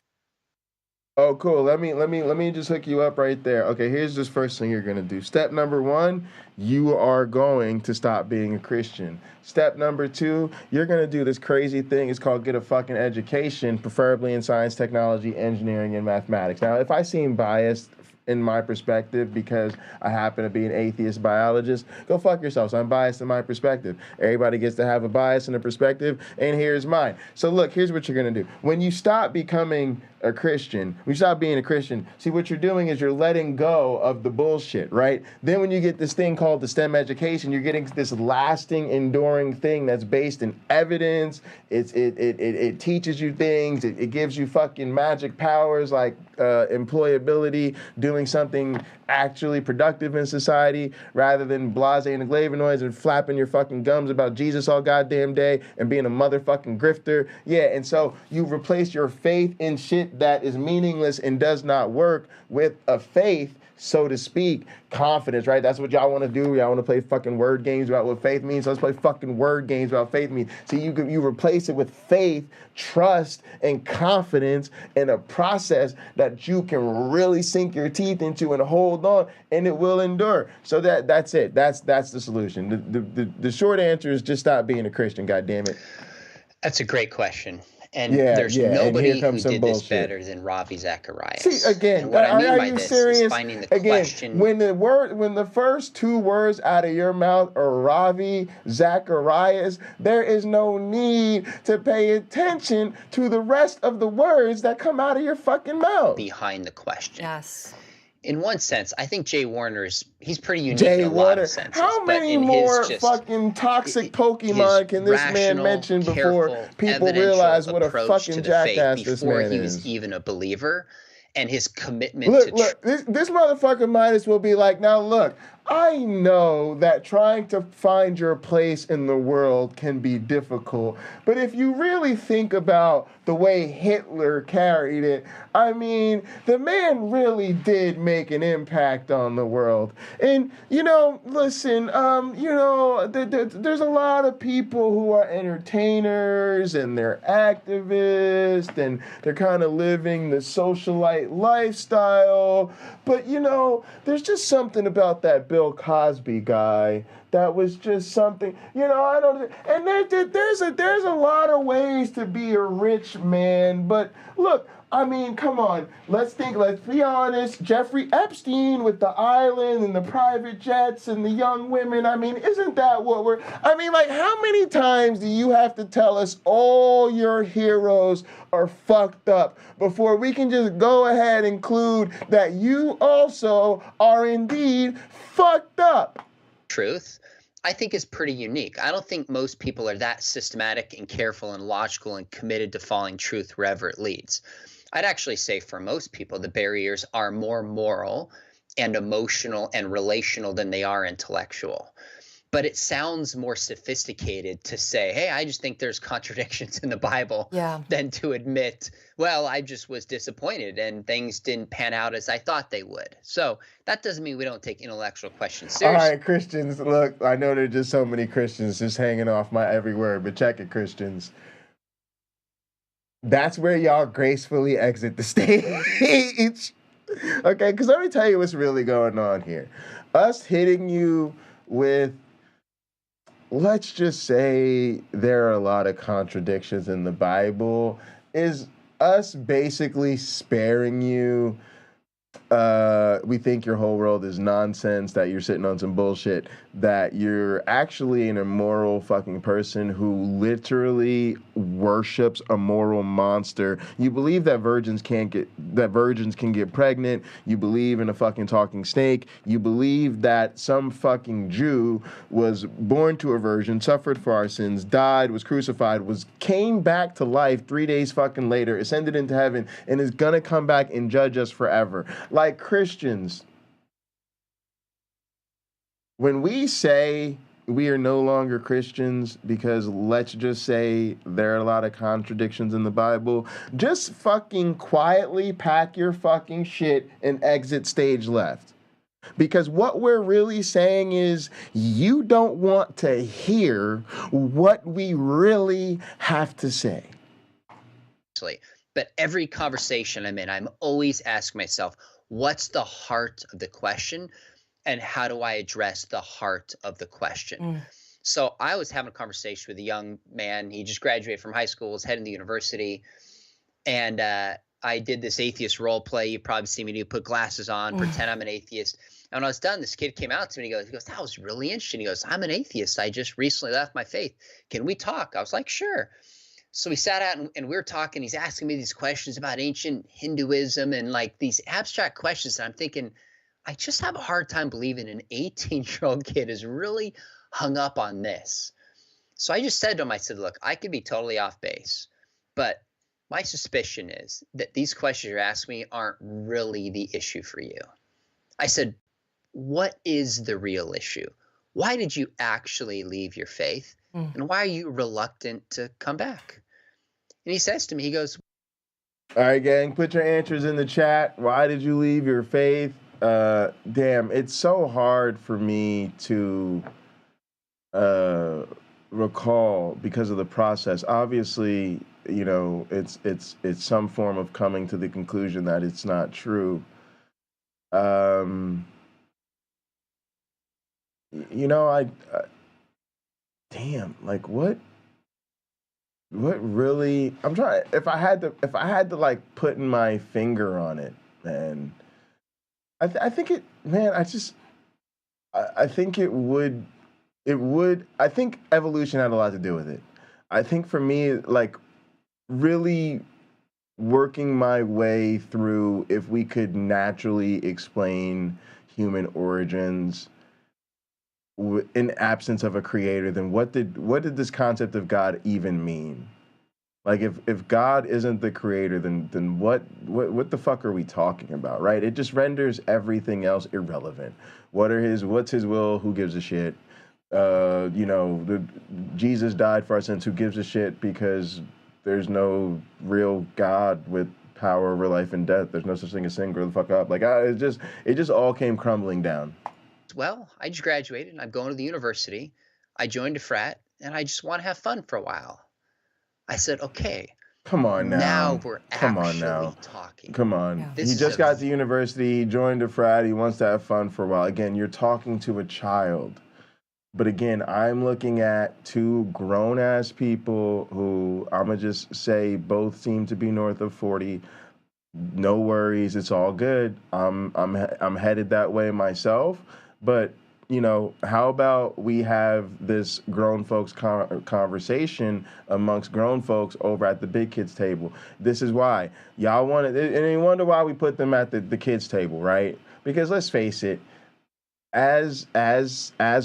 Oh, cool. Let me just hook you up right there. Okay, here's this first thing you're gonna do. Step number 1, you are going to stop being a Christian. Step number 2, you're gonna do this crazy thing. It's called get a fucking education, preferably in science, technology, engineering, and mathematics. Now, if I seem biased in my perspective because I happen to be an atheist biologist, go fuck yourselves. I'm biased in my perspective. Everybody gets to have a bias and a perspective, and here's mine. So look, here's what you're gonna do. When you stop becoming a Christian, when you stop being a Christian, see what you're doing is you're letting go of the bullshit, right? Then when you get this thing called the STEM education, you're getting this lasting, enduring thing that's based in evidence. It teaches you things. It gives you fucking magic powers like employability, doing something actually productive in society rather than blasé and glavinoids and flapping your fucking gums about Jesus all goddamn day and being a motherfucking grifter. Yeah, and so you replace your faith in shit that is meaningless and does not work with a faith, so to speak, confidence, right? That's what y'all want to do. Y'all want to play fucking word games about what faith means. So let's play fucking word games about faith means. See, you replace it with faith, trust, and confidence in a process that you can really sink your teeth into and hold on, and it will endure. So that's it. That's the solution. The short answer is just stop being a Christian. God damn it. That's a great question. And there's nobody who did this better than Ravi Zacharias. See, again, and what I mean are by you this serious? is finding the Again, question. when the first 2 words out of your mouth are Ravi Zacharias, there is no need to pay attention to the rest of the words that come out of your fucking mouth. Behind the question. Yes. In one sense, I think Jay Warner's, he's pretty unique in a lot of senses. How many more fucking toxic Pokemon can this man mention before people realize what a fucking jackass this man is? Before he was even a believer, and his commitment Look, this motherfucker might as well be like, now look, I know that trying to find your place in the world can be difficult, but if you really think about the way Hitler carried it, I mean, the man really did make an impact on the world. And, listen, there's a lot of people who are entertainers and they're activists and they're kind of living the socialite lifestyle. But, there's just something about that Bill Cosby guy that was just something, I don't, and there's a lot of ways to be a rich man, but look, I mean, come on, let's be honest, Jeffrey Epstein with the island and the private jets and the young women, I mean, isn't that what how many times do you have to tell us all your heroes are fucked up before we can just go ahead and conclude that you also are indeed fucked up? Truth. I think is pretty unique. I don't think most people are that systematic and careful and logical and committed to following truth wherever it leads. I'd actually say for most people, the barriers are more moral and emotional and relational than they are intellectual. But it sounds more sophisticated to say, hey, I just think there's contradictions in the Bible than to admit, well, I just was disappointed and things didn't pan out as I thought they would. So that doesn't mean we don't take intellectual questions seriously. All right, Christians, look, I know there are just so many Christians just hanging off my every word, but check it, Christians. That's where y'all gracefully exit the stage. Okay, because let me tell you what's really going on here. Us hitting you with, let's just say there are a lot of contradictions in the Bible, is us basically sparing you. We think your whole world is nonsense, that you're sitting on some bullshit, that you're actually an immoral fucking person who literally worships a moral monster. You believe that virgins can get pregnant. You believe in a fucking talking snake. You believe that some fucking Jew was born to a virgin, suffered for our sins, died, was crucified, came back to life 3 days fucking later, ascended into heaven, and is gonna come back and judge us forever. Like, Christians, when we say we are no longer Christians because, let's just say, there are a lot of contradictions in the Bible, just fucking quietly pack your fucking shit and exit stage left. Because what we're really saying is you don't want to hear what we really have to say. But every conversation I'm in, I'm always asking myself, what's the heart of the question and how do I address the heart of the question? So I was having a conversation with a young man. He just graduated from high school, was heading to university. And I did this atheist role play. You've probably seen me do, put glasses on, pretend I'm an atheist. And when I was done, this kid came out to me and he goes, that was really interesting. He goes, I'm an atheist. I just recently left my faith. Can we talk? I was like, sure. So we sat out and we were talking. He's asking me these questions about ancient Hinduism and like these abstract questions. And I'm thinking, I just have a hard time believing an 18-year-old kid is really hung up on this. So I just said to him, I said, look, I could be totally off base, but my suspicion is that these questions you're asking me aren't really the issue for you. I said, what is the real issue? Why did you actually leave your faith? And why are you reluctant to come back? And he says to me, he goes, all right, gang, put your answers in the chat. Why did you leave your faith? Damn, it's so hard for me to recall because of the process. Obviously, you know, it's some form of coming to the conclusion that it's not true. You know, damn, like what really, I'm trying, if I had to like put my finger on it, man, I think it, man, I think it would, I think evolution had a lot to do with it. I think for me, like really working my way through, if we could naturally explain human origins in absence of a creator, then what did this concept of God even mean? Like if God isn't the creator, then what the fuck are we talking about, right? It just renders everything else irrelevant. What's his will? Who gives a shit? You know, Jesus died for our sins. Who gives a shit? Because there's no real God with power over life and death. There's no such thing as sin. Grow the fuck up. Like it just all came crumbling down. Well, I just graduated and I'm going to the university. I joined a frat and I just want to have fun for a while. I said, okay. Come on now. Now we're actually talking. Come on. Yeah. He just got to university, he joined a frat, he wants to have fun for a while. Again, you're talking to a child. But again, I'm looking at two grown-ass people who, I'm going to just say, both seem to be north of 40. No worries, it's all good. I'm headed that way myself. But, you know, how about we have this grown folks conversation amongst grown folks over at the big kids table? This is why. Y'all want it, and you wonder why we put them at the kids table, right? Because let's face it, as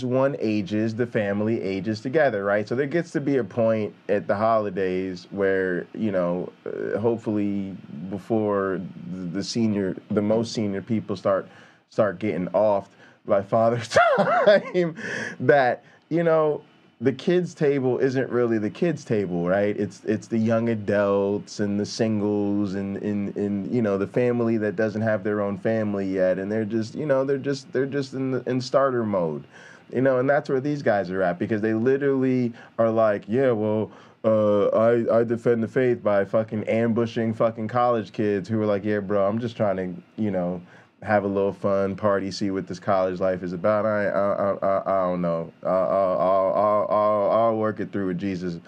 one ages, the family ages together, right? So there gets to be a point at the holidays where, you know, hopefully before the most senior people start getting offed by Father's Time, that, you know, the kids' table isn't really the kids' table, right? It's the young adults and the singles and you know, the family that doesn't have their own family yet, and they're just, you know, they're just in starter mode, you know, and that's where these guys are at, because they literally are like, yeah, well, I defend the faith by fucking ambushing fucking college kids who are like, yeah, bro, I'm just trying to, you know, have a little fun, party, see what this college life is about. I don't know. I'll work it through with Jesus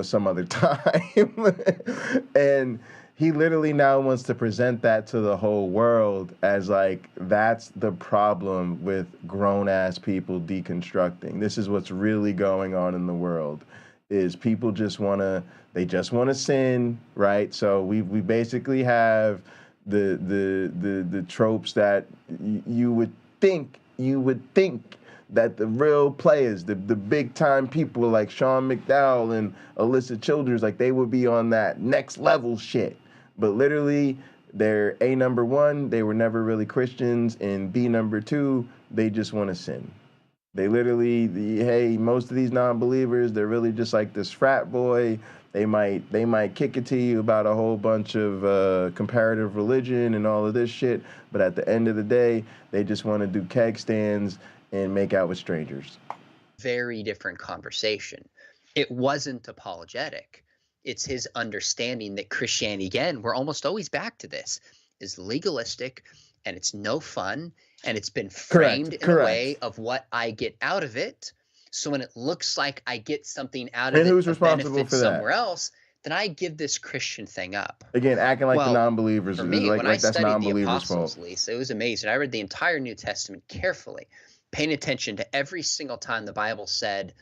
some other time. And he literally now wants to present that to the whole world as like, that's the problem with grown-ass people deconstructing. This is what's really going on in the world, is people just want to sin, right? So we basically have the tropes that you would think that the real players, the big time people like Sean McDowell and Alisa Childers, like they would be on that next level shit. But literally, they're A, number one, they were never really Christians, and B, number two, they just want to sin. They literally, hey, most of these non-believers, they're really just like this frat boy. They might kick it to you about a whole bunch of comparative religion and all of this shit, but at the end of the day, they just want to do keg stands and make out with strangers. Very different conversation. It wasn't apologetic. It's his understanding that Christianity, again, we're almost always back to this, is legalistic, and it's no fun, and it's been framed in a way of what I get out of it. So when it looks like I get something out of it, who's responsible for that? Somewhere else, then I give this Christian thing up. Again, acting like the non-believers. For me, like, when like I that's studied the non-believers' Apostles, fault. Lisa, it was amazing. I read the entire New Testament carefully, paying attention to every single time the Bible said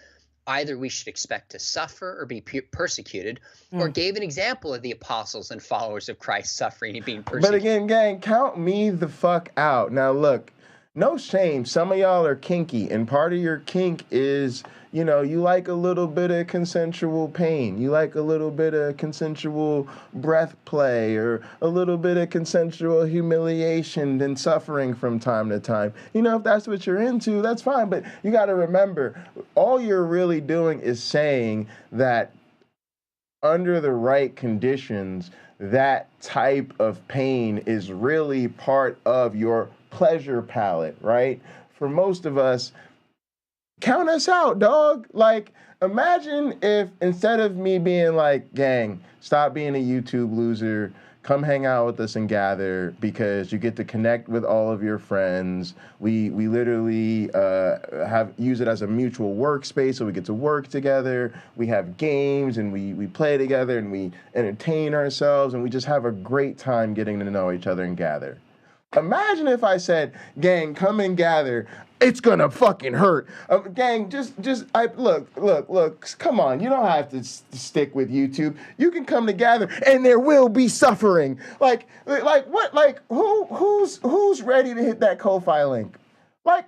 either we should expect to suffer or be persecuted, or gave an example of the apostles and followers of Christ suffering and being persecuted. But again, gang, count me the fuck out. Now, look, no shame. Some of y'all are kinky, and part of your kink is, you know, you like a little bit of consensual pain. You like a little bit of consensual breath play, or a little bit of consensual humiliation and suffering from time to time. You know, if that's what you're into, that's fine. But you got to remember, all you're really doing is saying that under the right conditions, that type of pain is really part of your pleasure palette, right? For most of us, count us out, dog. Like, imagine if instead of me being like, gang, stop being a YouTube loser, come hang out with us and gather, because you get to connect with all of your friends. We literally use it as a mutual workspace, so we get to work together. We have games, and we play together, and we entertain ourselves, and we just have a great time getting to know each other and gather. Imagine if I said, gang, come and gather. It's gonna fucking hurt. Gang, look, come on. You don't have to stick with YouTube. You can come together, and there will be suffering. Like what? Like, who's ready to hit that Ko-Fi link? Like,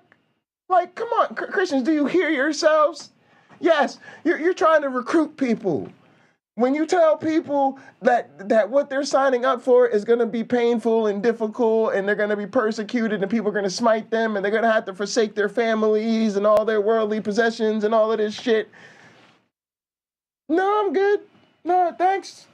come on, Christians, do you hear yourselves? Yes, you're trying to recruit people. When you tell people that what they're signing up for is going to be painful and difficult, and they're going to be persecuted, and people are going to smite them, and they're going to have to forsake their families and all their worldly possessions and all of this shit. No, I'm good. No, thanks.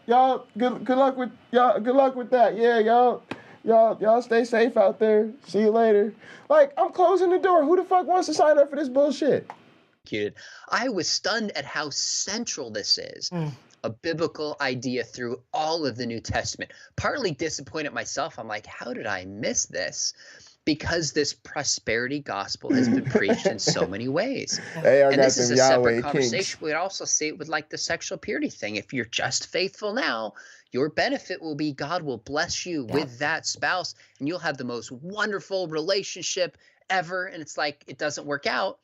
Y'all, good luck with y'all. Good luck with that. Yeah, y'all stay safe out there. See you later. Like, I'm closing the door. Who the fuck wants to sign up for this bullshit? I was stunned at how central this is, a biblical idea through all of the New Testament. Partly disappointed myself. I'm like, how did I miss this? Because this prosperity gospel has been preached in so many ways. And this is a separate conversation. We'd also see it with like the sexual purity thing. If you're just faithful now, your benefit will be God will bless you with that spouse, and you'll have the most wonderful relationship ever. And it's like, it doesn't work out.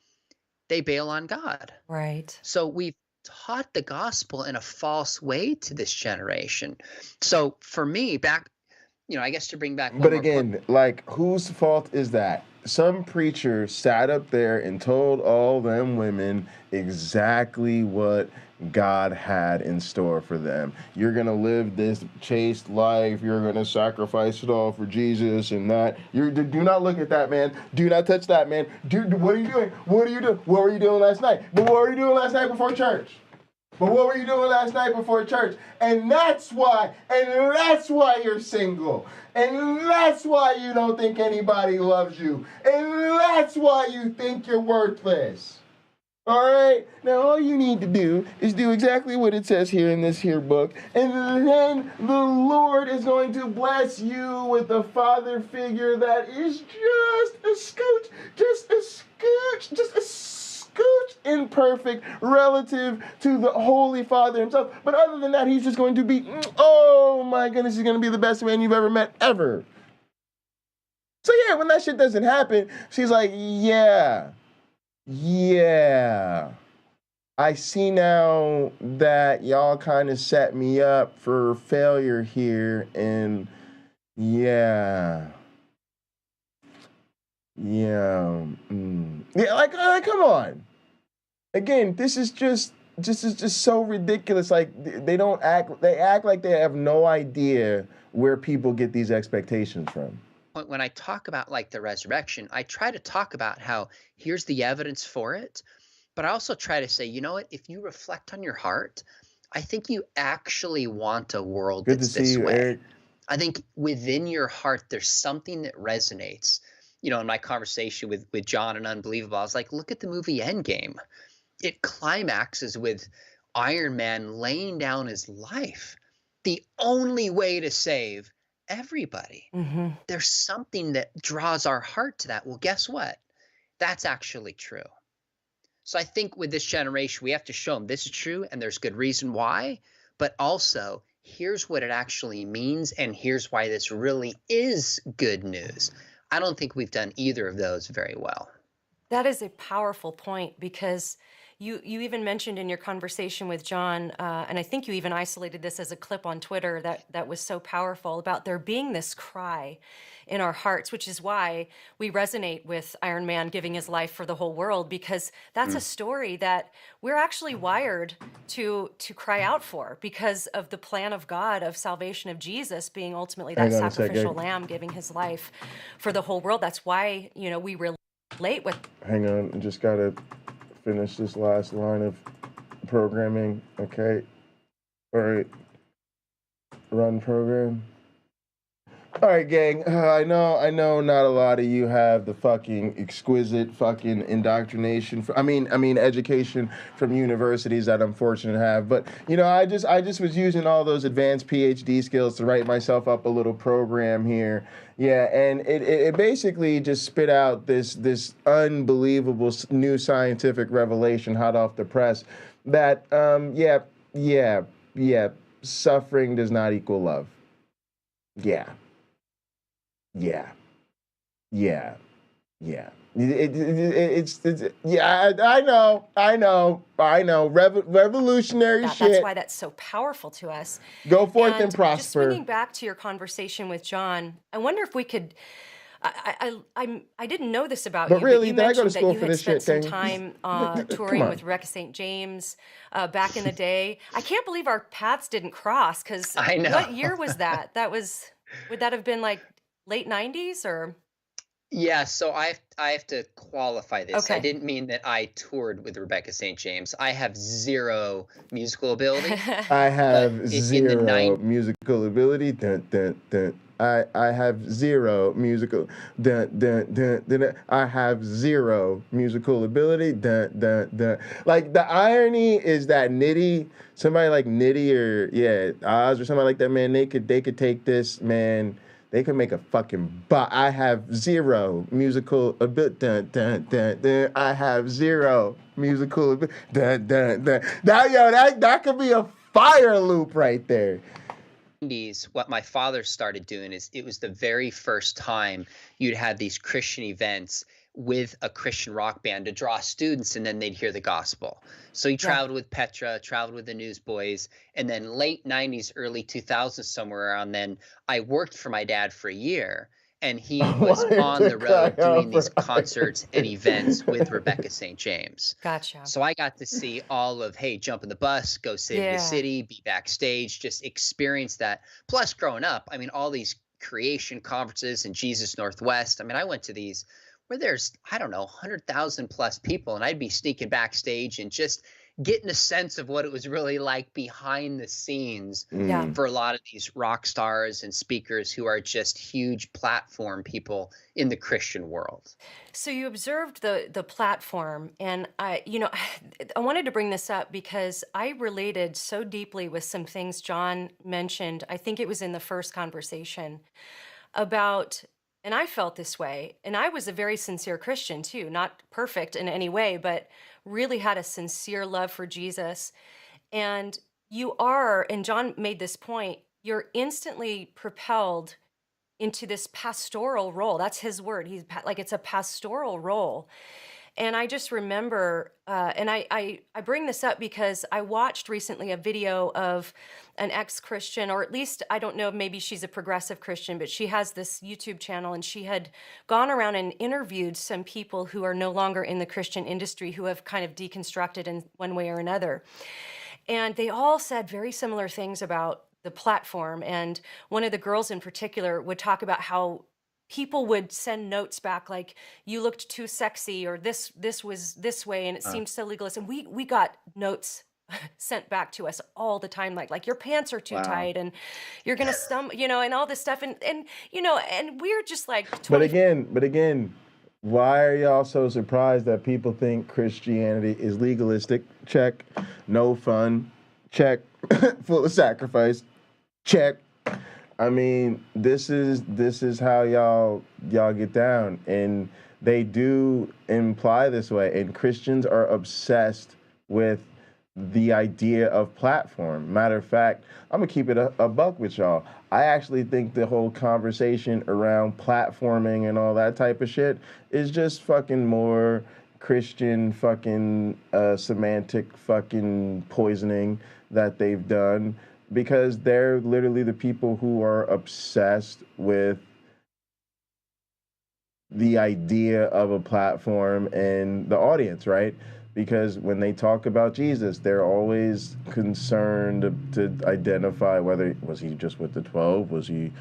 They bail on God. Right. So we've taught the gospel in a false way to this generation. So for me, I guess to bring back. But again, like, whose fault is that? some preacher sat up there and told all them women exactly what God had in store for them. You're going to live this chaste life. You're going to sacrifice it all for Jesus and that. Do not look at that, man. Do not touch that, man. What are you doing? What are you doing? What were you doing last night? But what were you doing last night before church? But what were you doing last night before church? And that's why you're single. And that's why you don't think anybody loves you. And that's why you think you're worthless. All right? Now, all you need to do is do exactly what it says here in this here book. And then the Lord is going to bless you with a father figure that is just a scooch imperfect relative to the Holy Father himself. But other than that, he's just going to be, oh my goodness, he's going to be the best man you've ever met, ever. So yeah, when that shit doesn't happen, she's like, yeah, I see now that y'all kind of set me up for failure here, and yeah, like come on. Again, this is just so ridiculous. Like they act like they have no idea where people get these expectations from. When I talk about like the resurrection, I try to talk about how here's the evidence for it, but I also try to say, you know what, if you reflect on your heart, I think you actually want a world that's this way. Eric. I think within your heart, there's something that resonates. You know, in my conversation with John and Unbelievable, I was like, look at the movie Endgame. It climaxes with Iron Man laying down his life. The only way to save everybody. Mm-hmm. There's something that draws our heart to that. Well, guess what? That's actually true. So I think with this generation, we have to show them this is true and there's good reason why, but also here's what it actually means and here's why this really is good news. I don't think we've done either of those very well. That is a powerful point because you even mentioned in your conversation with John, and I think you even isolated this as a clip on Twitter that was so powerful about there being this cry in our hearts, which is why we resonate with Iron Man giving his life for the whole world, because that's a story that we're actually wired to cry out for because of the plan of God of salvation of Jesus being ultimately that sacrificial lamb giving his life for the whole world. That's why, we relate with. Hang on, I just got to finish this last line of programming. Okay. All right. Run program. All right, gang. I know not a lot of you have the fucking exquisite fucking indoctrination. Education from universities that I'm fortunate to have. But, I just was using all those advanced PhD skills to write myself up a little program here. Yeah, and it basically just spit out this unbelievable new scientific revelation hot off the press that, suffering does not equal love. Yeah. I know. Revolutionary shit. That's why that's so powerful to us. Go forth and prosper. Just swinging back to your conversation with John, I wonder if we could. I didn't know this about you, really, but you mentioned I go to school that you for had this spent shit, some time touring with Rebecca St. James back in the day. I can't believe our paths didn't cross, because what year was that? Would that have been like late 90s or? Yeah, so I have to qualify this. Okay. I didn't mean that I toured with Rebecca St. James. I have zero musical ability. I have zero musical ability. Dun, dun, dun. I have zero musical. Dun, dun, dun, dun. I have zero musical ability. Dun, dun, dun. Like the irony is that somebody like Nitty or Oz or somebody like that, man, they could take this, man. They could make a fucking I have zero musical ability. Dun, dun, dun, dun. I have zero musical ability. Dun, dun, dun. That could be a fire loop right there. What my father started doing is it was the very first time you'd have these Christian events with a Christian rock band to draw students, and then they'd hear the gospel. So he traveled with Petra, traveled with the Newsboys, and then late 90s, early 2000s, somewhere around then, I worked for my dad for a year. and he was Why on is the the guy road doing these alright? concerts and events with Rebecca St. James. Gotcha. So I got to see all of, hey, jump in the bus, go city to Yeah. city, be backstage, just experience that. Plus, growing up, I mean, all these creation conferences in Jesus Northwest. I mean, I went to these where there's, I don't know, 100,000 plus people, and I'd be sneaking backstage and just getting a sense of what it was really like behind the scenes Yeah. for a lot of these rock stars and speakers who are just huge platform people in the Christian world. So you observed the platform, and I wanted to bring this up because I related so deeply with some things John mentioned. I think it was in the first conversation about, and I felt this way, and I was a very sincere Christian too, not perfect in any way, but really had a sincere love for Jesus. And you are, and John made this point, you're instantly propelled into this pastoral role. That's his word. He's like, it's a pastoral role. And I just remember, and I bring this up because I watched recently a video of an ex-Christian, or at least, I don't know, maybe she's a progressive Christian, but she has this YouTube channel, and she had gone around and interviewed some people who are no longer in the Christian industry, who have kind of deconstructed in one way or another. And they all said very similar things about the platform. And one of the girls in particular would talk about how people would send notes back like, you looked too sexy, or this was this way, and it seemed so legalist. And we got notes sent back to us all the time, like your pants are too tight, and you're gonna stumble, and all this stuff, and and we're just like 20. But again, why are y'all so surprised that people think Christianity is legalistic? Check. No fun. Check. Full of sacrifice. Check. I mean, this is how y'all get down, and they do imply this way. And Christians are obsessed with the idea of platform. Matter of fact, I'm gonna keep it a buck with y'all. I actually think the whole conversation around platforming and all that type of shit is just fucking more Christian fucking semantic fucking poisoning that they've done, because they're literally the people who are obsessed with the idea of a platform and the audience, right? Because when they talk about Jesus, they're always concerned to identify whether, was he just with the 12? Was he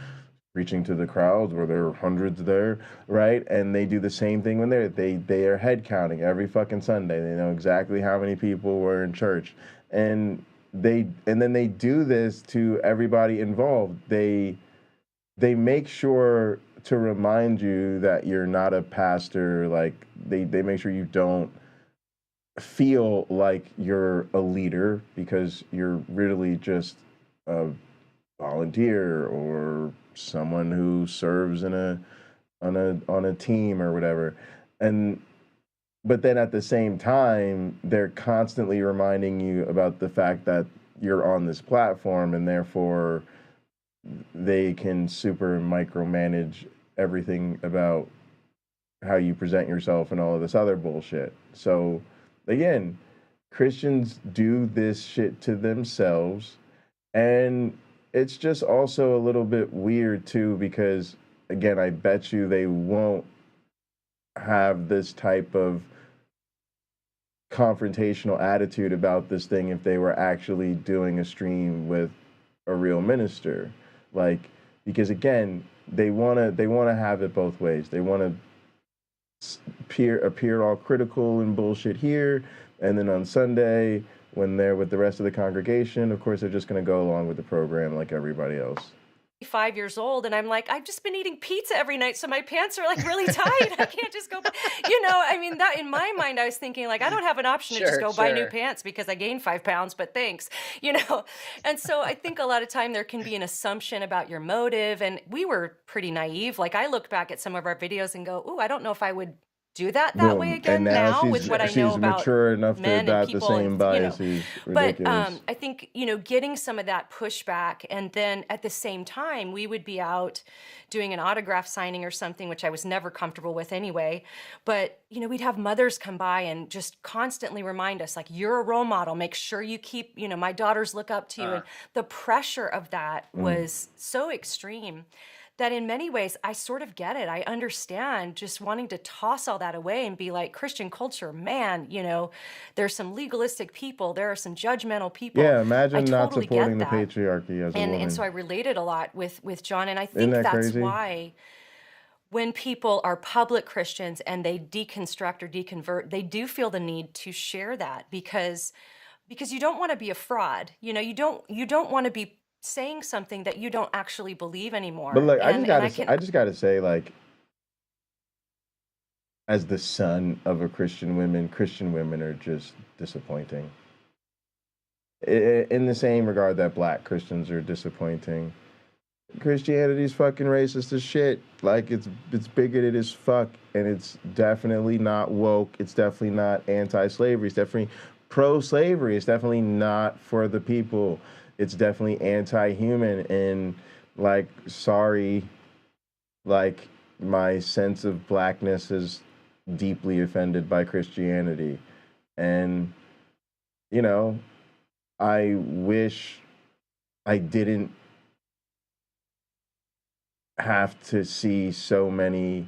preaching to the crowds? Were there hundreds there, right? And they do the same thing when they are head counting every fucking Sunday. They know exactly how many people were in church. And then they do this to everybody involved. They make sure to remind you that you're not a pastor. Like they make sure you don't feel like you're a leader, because you're really just a volunteer or someone who serves on a team or whatever. But then at the same time, they're constantly reminding you about the fact that you're on this platform, and therefore they can super micromanage everything about how you present yourself and all of this other bullshit. So again, Christians do this shit to themselves, and it's just also a little bit weird too, because again, I bet you they won't have this type of confrontational attitude about this thing if they were actually doing a stream with a real minister. Like, because again, they want to have it both ways. They want to appear all critical and bullshit here, and then on Sunday, when they're with the rest of the congregation, of course, they're just going to go along with the program like everybody else. 5 years old, and I'm like, I've just been eating pizza every night, so my pants are like really tight. I can't just go, I mean, that in my mind, I was thinking like, I don't have an option to just go buy new pants because I gained 5 pounds, but thanks, And so I think a lot of time there can be an assumption about your motive, and we were pretty naive. Like I look back at some of our videos and go, ooh, I don't know if I would do that way again now with what I know about mature enough men to and adopt the people, same biases. But I think getting some of that pushback, and then at the same time we would be out doing an autograph signing or something, which I was never comfortable with anyway. But we'd have mothers come by and just constantly remind us, like, you're a role model. Make sure you keep, my daughters look up to you. And the pressure of that was so extreme that in many ways I sort of get it. I understand just wanting to toss all that away and be like, Christian culture, man, there's some legalistic people, there are some judgmental people. Yeah, I imagine not totally supporting get the that. patriarchy as a woman. And so I related a lot with John, and I Isn't think that that's crazy? why when people are public Christians and they deconstruct or deconvert, they do feel the need to share that because you don't want to be a fraud. You don't want to be saying something that you don't actually believe anymore. But look, And I just gotta say, like, as the son of a Christian women are just disappointing. In the same regard that black Christians are disappointing. Christianity's fucking racist as shit. Like, it's bigoted as fuck, and it's definitely not woke. It's definitely not anti-slavery. It's definitely pro-slavery. It's definitely not for the people. It's definitely anti-human, and, like, sorry, like, my sense of blackness is deeply offended by Christianity. And, I wish I didn't have to see so many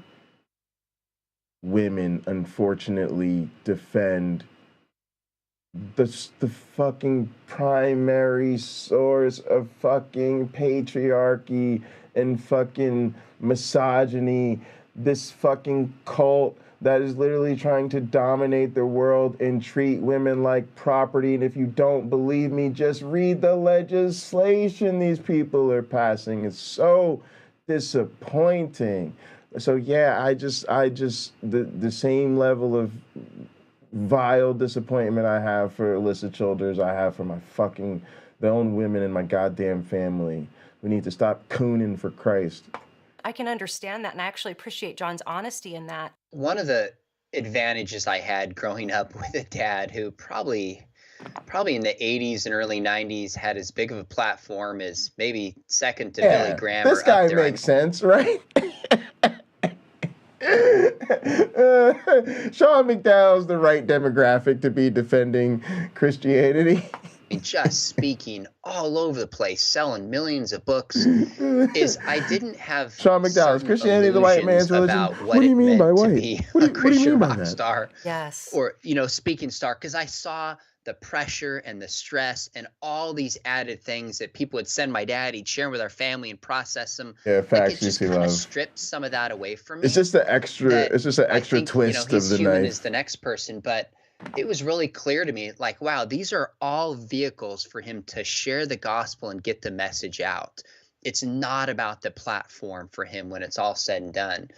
women, unfortunately, defend the fucking primary source of fucking patriarchy and fucking misogyny, this fucking cult that is literally trying to dominate the world and treat women like property. And if you don't believe me, just read the legislation these people are passing. It's so disappointing. So yeah, I just the same level of vile disappointment I have for Alisa Childers, I have for the own women in my goddamn family. We need to stop cooning for Christ. I can understand that, and I actually appreciate John's honesty in that. One of the advantages I had growing up with a dad who probably in the 80s and early 90s had as big of a platform as maybe second to Billy Graham. This guy makes sense, right? Sean McDowell's the right demographic to be defending Christianity. Just speaking all over the place, selling millions of books, is I didn't have Sean McDowell, is Christianity the white man's religion? What do you mean by white? What do you mean by that? Star, yes, or speaking star, because I saw the pressure and the stress and all these added things that people would send my dad. He'd share them with our family and process them. Yeah, facts. It just kind of stripped some of that away from me. It's just an extra twist of the knife. Is the next person, but it was really clear to me, like, wow, these are all vehicles for him to share the gospel and get the message out. It's not about the platform for him when it's all said and done.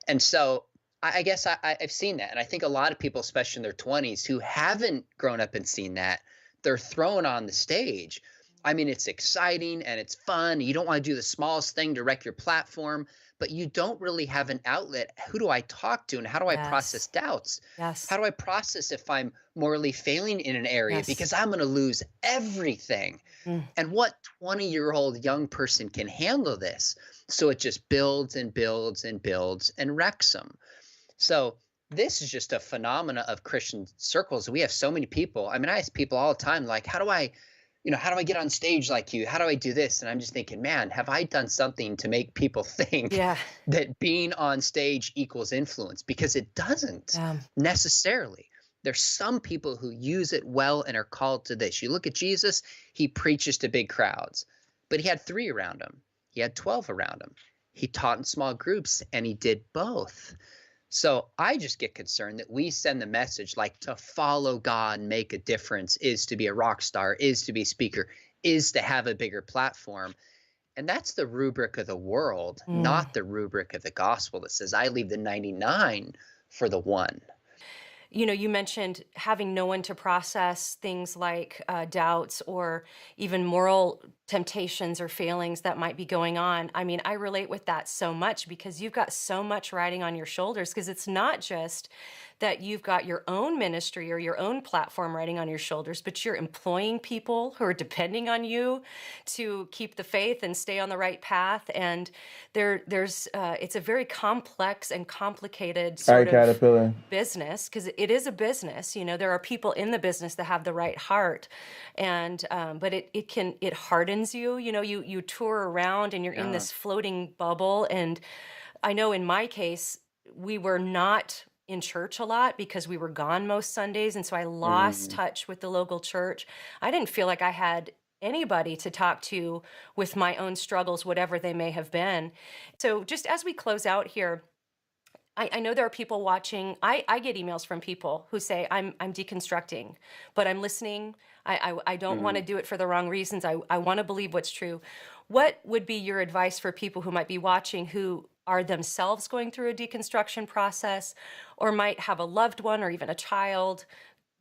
And so I guess I've seen that. And I think a lot of people, especially in their 20s, who haven't grown up and seen that, they're thrown on the stage. I mean, it's exciting and it's fun. You don't want to do the smallest thing to wreck your platform, but you don't really have an outlet. Who do I talk to, and how do I process doubts? Yes. How do I process if I'm morally failing in an area? Because I'm going to lose everything. And what 20-year-old young person can handle this? So it just builds and builds and builds and wrecks them. So this is just a phenomena of Christian circles. We have so many people. I mean, I ask people all the time, like, how do I get on stage like you? How do I do this? And I'm just thinking, man, have I done something to make people think that being on stage equals influence? Because it doesn't necessarily. There's some people who use it well and are called to this. You look at Jesus, he preaches to big crowds, but he had 3 around him. He had 12 around him. He taught in small groups, and he did both. So I just get concerned that we send the message, like, to follow God and make a difference is to be a rock star, is to be a speaker, is to have a bigger platform. And that's the rubric of the world, not the rubric of the gospel that says I leave the 99 for the 1. You mentioned having no one to process things like doubts or even moral temptations or failings that might be going on. I mean, I relate with that so much because you've got so much riding on your shoulders, because it's not just that you've got your own ministry or your own platform riding on your shoulders, but you're employing people who are depending on you to keep the faith and stay on the right path. And it's a very complex and complicated sort of Caterpillar. business, because it is a business. There are people in the business that have the right heart, and but it hardens you. You tour around and you're in this floating bubble. And I know in my case, we were not in church a lot because we were gone most Sundays, and so I lost touch with the local church. I didn't feel like I had anybody to talk to with my own struggles, whatever they may have been. So just as we close out here, I know there are people watching. I get emails from people who say, I'm deconstructing, but I'm listening. I don't want to do it for the wrong reasons. I want to believe what's true. What would be your advice for people who might be watching who are themselves going through a deconstruction process, or might have a loved one or even a child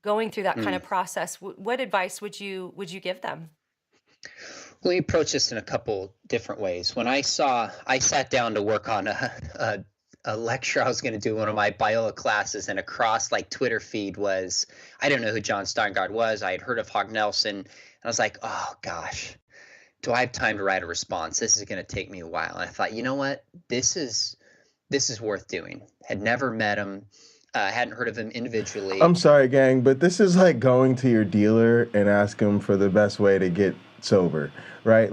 going through that kind of process? What advice would you give them? Let me approach this in a couple different ways. When I sat down to work on a lecture I was going to do in one of my Biola classes, and across Twitter feed was, I don't know who John Steingard was. I had heard of Hog Nelson, and I was like, oh gosh, do I have time to write a response? This is going to take me a while. And I thought, you know what? This is worth doing. Had never met him. Hadn't heard of him individually. I'm sorry, gang, but this is like going to your dealer and ask him for the best way to get sober, right?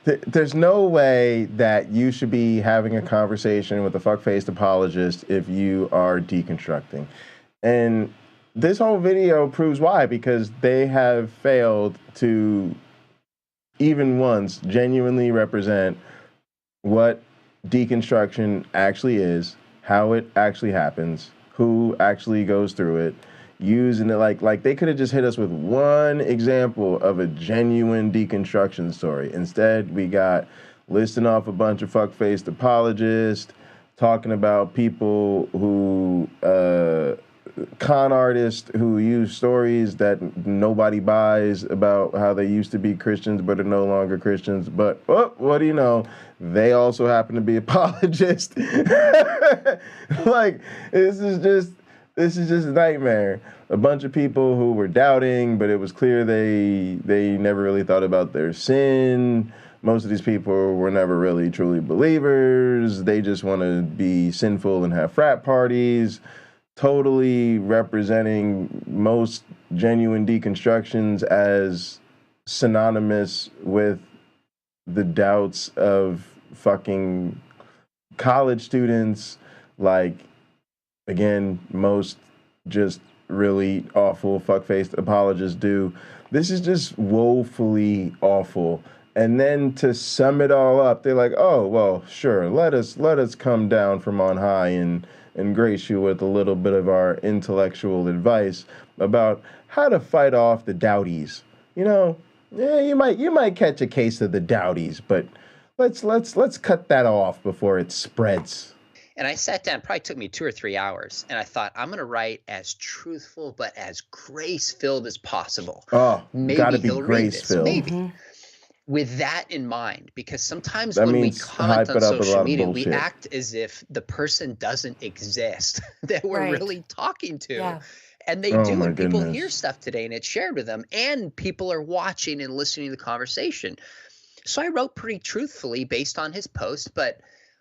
There's no way that you should be having a conversation with a fuck-faced apologist if you are deconstructing. And this whole video proves why, because they have failed to even once genuinely represent what deconstruction actually is, how it actually happens, who actually goes through it, using it like they could have just hit us with one example of a genuine deconstruction story. Instead, we got listing off a bunch of fuck-faced apologists, talking about people who con artists who use stories that nobody buys about how they used to be Christians but are no longer Christians. But what do you know? They also happen to be apologists. This is just a nightmare. A bunch of people who were doubting, but it was clear they never really thought about their sin. Most of these people were never really truly believers. They just want to be sinful and have frat parties. Totally representing most genuine deconstructions as synonymous with the doubts of fucking college students. Again, most just really awful fuck-faced apologists do. This is just woefully awful. And then to sum it all up, they're like, oh, well, sure, let us come down from on high and grace you with a little bit of our intellectual advice about how to fight off the doubties. You might catch a case of the doubties, but let's cut that off before it spreads. And I sat down, probably took me 2 or 3 hours, and I thought, I'm going to write as truthful but as grace-filled as possible. Oh, maybe gotta be he'll read this. grace-filled. Maybe. With that in mind, because sometimes That when we means comment hype on it up a lot social of media, we bullshit. act as if the person doesn't exist that we're Right. really talking to. Yeah. And they Oh do, my and people goodness. hear stuff today and it's shared with them, and people are watching and listening to the conversation. So I wrote pretty truthfully based on his post, but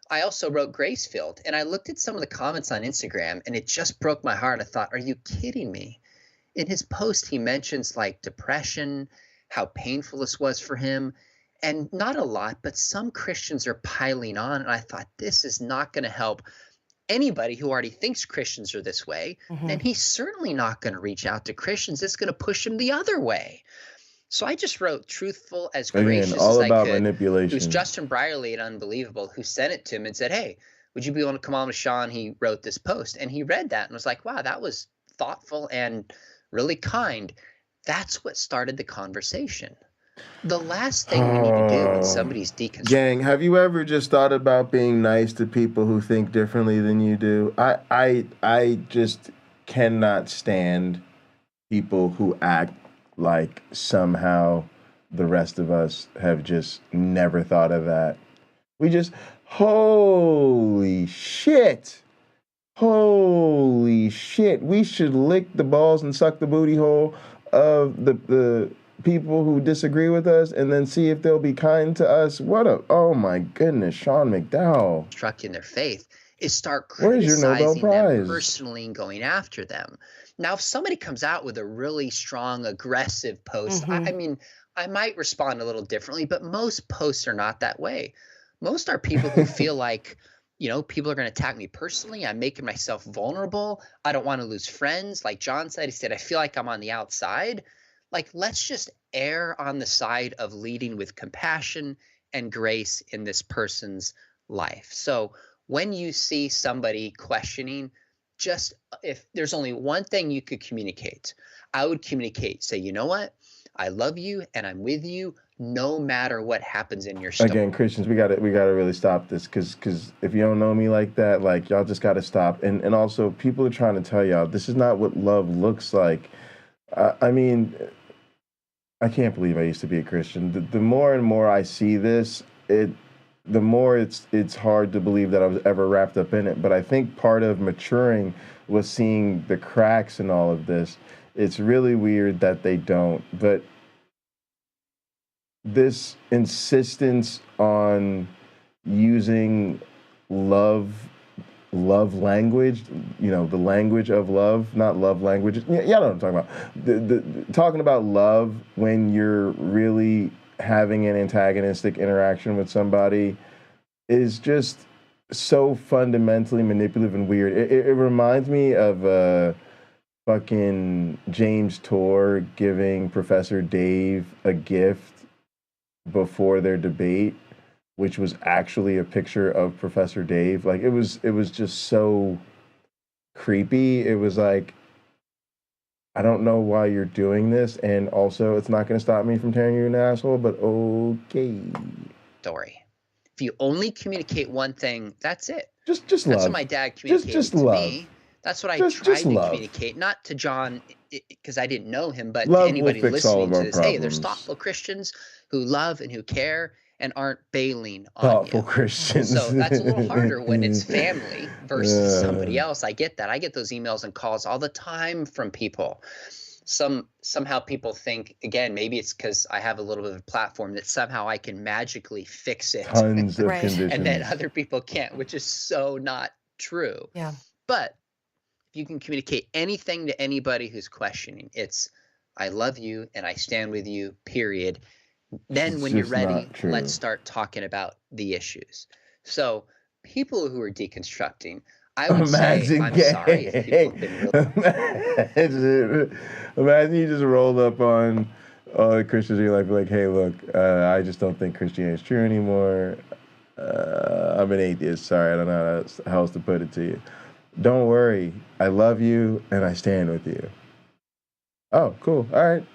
I also wrote grace-filled. And I looked at some of the comments on Instagram, and it just broke my heart. I thought, are you kidding me? In his post, he mentions depression, how painful this was for him. And not a lot, but some Christians are piling on. And I thought, this is not going to help anybody who already thinks Christians are this way. And he's certainly not going to reach out to Christians. It's going to push him the other way. So I just wrote truthful as gracious Again, all as about I could. manipulation. It was Justin Brierly at Unbelievable who sent it to him and said, hey, would you be willing to come on with Sean? He wrote this post. And he read that and was like, wow, that was thoughtful and really kind. That's what started the conversation. The last thing we need to do when somebody's deconstructing. Gang, have you ever just thought about being nice to people who think differently than you do? I just cannot stand people who act like somehow the rest of us have just never thought of that. We just, holy shit. Holy shit. We should lick the balls and suck the booty hole of the people who disagree with us and then see if they'll be kind to us. Oh my goodness, Sean McDowell. Constructing their faith is start Where's your Nobel criticizing them Prize? personally and going after them. Now, if somebody comes out with a really strong, aggressive post, I mean, I might respond a little differently, but most posts are not that way. Most are people who feel like, you know, people are going to attack me personally. I'm making myself vulnerable. I don't want to lose friends. Like John said, he said, I feel like I'm on the outside. Like, let's just err on the side of leading with compassion and grace in this person's life. So when you see somebody questioning, just if there's only one thing you could communicate, I would communicate, say, you know what? I love you and I'm with you no matter what happens in your story. Again, Christians, we gotta really stop this because if you don't know me like that, like y'all just gotta stop. And also people are trying to tell y'all this is not what love looks like. I mean, I can't believe I used to be a Christian. The more and more I see this, the more it's hard to believe that I was ever wrapped up in it. But I think part of maturing was seeing the cracks in all of this. It's really weird that they don't. But this insistence on using love language, you know, the language of love, not love language. Yeah, you know what I'm talking about. Talking about love when you're really having an antagonistic interaction with somebody is just so fundamentally manipulative and weird. It reminds me of fucking James Torr giving Professor Dave a gift before their debate, which was actually a picture of Professor Dave. Like it was just so creepy. It was like, I don't know why you're doing this, and also it's not going to stop me from tearing you an asshole, but okay. Story. If you only communicate one thing, that's it. Just That's love. what my dad communicated just to love. me. That's what I Just tried to love. communicate, not to John, because I didn't know him, but Love to anybody will fix all listening of our to this. Hey, there's problems. thoughtful Christians who love and who care and aren't bailing on Thoughtful you. Christians. So that's a little harder when it's family versus somebody else. I get that. I get those emails and calls all the time from people. Somehow people think, again, maybe it's because I have a little bit of a platform that somehow I can magically fix it. Tons of Right. conditions. And then other people can't, which is so not true. Yeah. But if you can communicate anything to anybody who's questioning, it's I love you and I stand with you, period. Then It's when you're just ready, not true. let's start talking about the ishes. So people who are deconstructing, I would say, I'm sorry if people have been really Imagine you just rolled up on all the Christians in your life, like, hey, look, I just don't think Christianity is true anymore. I'm an atheist. Sorry, I don't know how else to put it to you. Don't worry. I love you and I stand with you. Oh, cool. All right.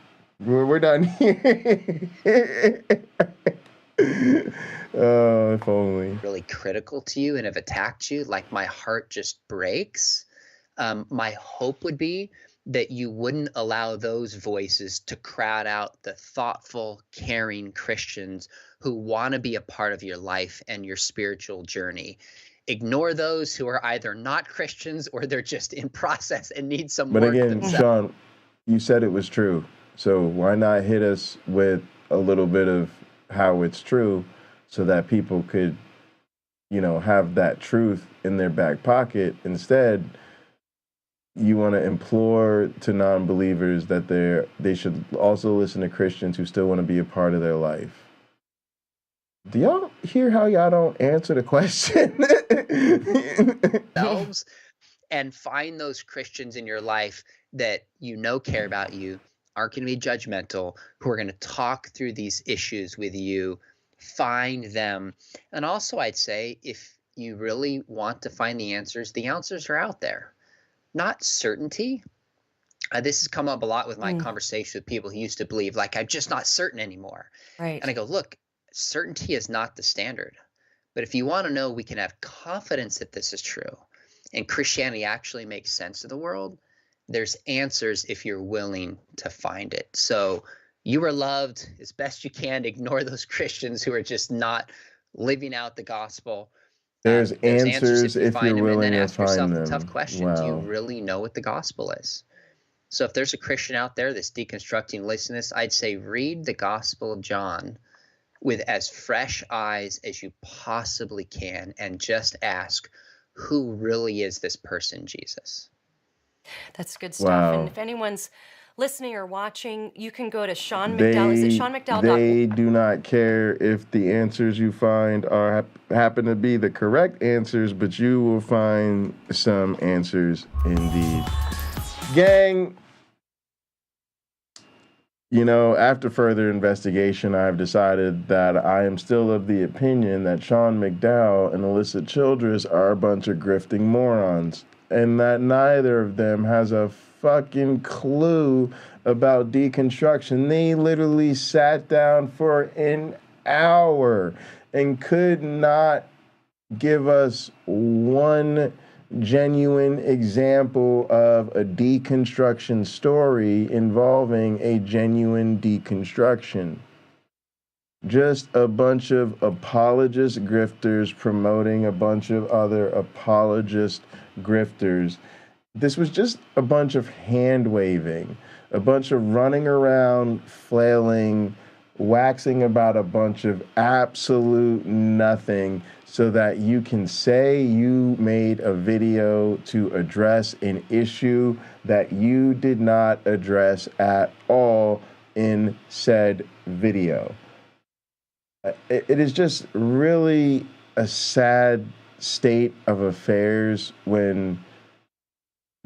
We're done here. Oh, if only. really critical to you and have attacked you, like my heart just breaks. My hope would be that you wouldn't allow those voices to crowd out the thoughtful, caring Christians who want to be a part of your life and your spiritual journey. Ignore those who are either not Christians or they're just in process and need some But work again, themselves. Sean, you said it was true. So why not hit us with a little bit of how it's true so that people could, you know, have that truth in their back pocket? Instead, you want to implore to non-believers that they should also listen to Christians who still want to be a part of their life. Do y'all hear how y'all don't answer the question? Themselves and find those Christians in your life that you know care about you, aren't going to be judgmental, who are going to talk through these issues with you. Find them. And also, I'd say if you really want to find the answers are out there. Not certainty. This has come up a lot with my conversation with people who used to believe, like, I'm just not certain anymore. Right. And I go, look, certainty is not the standard. But if you want to know we can have confidence that this is true and Christianity actually makes sense of the world, there's answers if you're willing to find it. So you are loved as best you can. Ignore those Christians who are just not living out the gospel. There's those answers if find you're them, willing and then to ask yourself find the them. tough question: do you Wow. really know what the gospel is? So if there's a Christian out there that's deconstructing, listening to this, I'd say read the Gospel of John with as fresh eyes as you possibly can, and just ask, who really is this person, Jesus? That's good stuff. Wow. And if anyone's listening or watching, you can go to Sean McDowell. Is it SeanMcDowell.org? They do not care if the answers you find are happen to be the correct answers, but you will find some answers indeed. Gang, you know, after further investigation, I've decided that I am still of the opinion that Sean McDowell and Alisa Childress are a bunch of grifting morons, and that neither of them has a fucking clue about deconstruction. They literally sat down for an hour and could not give us one genuine example of a deconstruction story involving a genuine deconstruction. Just a bunch of apologist grifters promoting a bunch of other apologist grifters. This was just a bunch of hand waving, a bunch of running around, flailing, waxing about a bunch of absolute nothing so that you can say you made a video to address an issue that you did not address at all in said video. It is just really a sad state of affairs when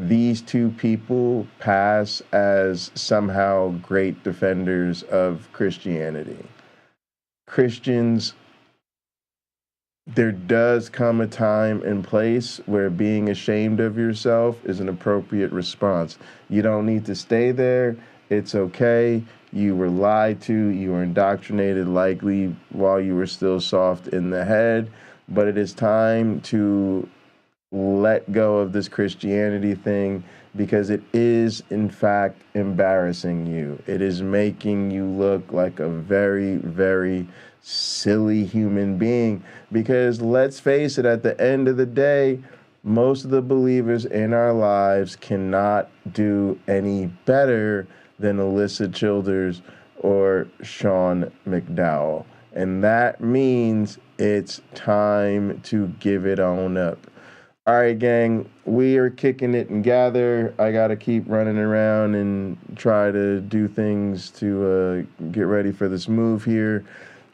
these two people pass as somehow great defenders of Christianity. Christians, there does come a time and place where being ashamed of yourself is an appropriate response. You don't need to stay there. It's okay. You were lied to. You were indoctrinated, likely while you were still soft in the head. But it is time to let go of this Christianity thing, because it is, in fact, embarrassing you. It is making you look like a very, very silly human being. Because let's face it, at the end of the day, most of the believers in our lives cannot do any better than Alisa Childers or Sean McDowell. And that means it's time to give it on up. All right, gang, we are kicking it and gather. I got to keep running around and try to do things to get ready for this move here.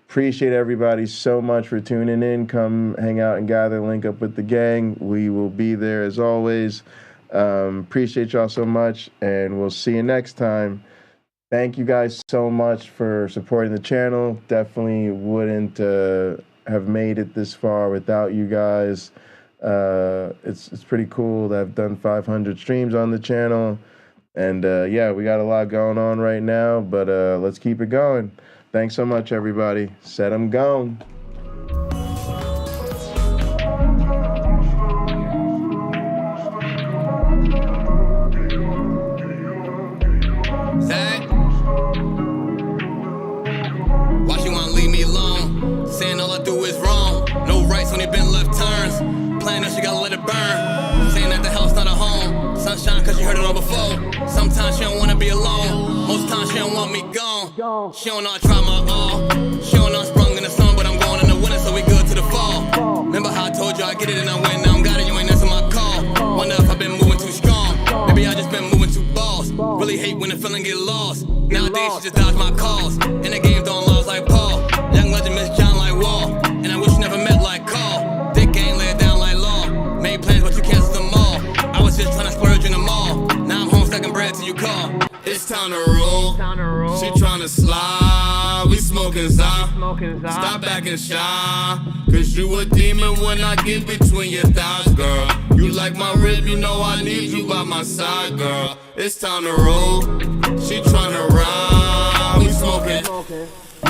Appreciate everybody so much for tuning in. Come hang out and gather, link up with the gang. We will be there as always. Appreciate y'all so much, and we'll see you next time. Thank you guys so much for supporting the channel. Definitely wouldn't have made it this far without you guys. It's pretty cool that I've done 500 streams on the channel, and yeah, we got a lot going on right now, but let's keep it going. Thanks so much, everybody. Set 'em gone. Zach, why she wanna leave me alone? Saying all I do is wrong. No rights, only been left turns. Playing that she gotta let it burn. Saying that the hell's not a home. Sunshine cause you heard it all before. Sometimes she don't wanna be alone. Most times she don't want me gone. She don't know I try my all. She don't know I sprung in the sun, but I'm going in the winter, so we good to the fall. Remember how I told you I get it and I win. Now I'm got it, you ain't answer my call. Wonder if I've been moving too strong. Maybe I just been moving too balls. Really hate when the feeling get lost. Nowadays she just dodge my calls. In the game throwing laws like Paul. Young legend Miss John like Wall. And I wish you never met like Carl. Dick game lay it down like law. Made plans but you canceled them all. I was just trying to splurge in the mall. Now I'm home stacking bread till you call. It's time to roll. She tryna slide. We smoking Zah. Stop acting shy. Cause you a demon when I get between your thighs, girl. You like my rib, you know I need you by my side, girl. It's time to roll. She tryna ride. We smoking.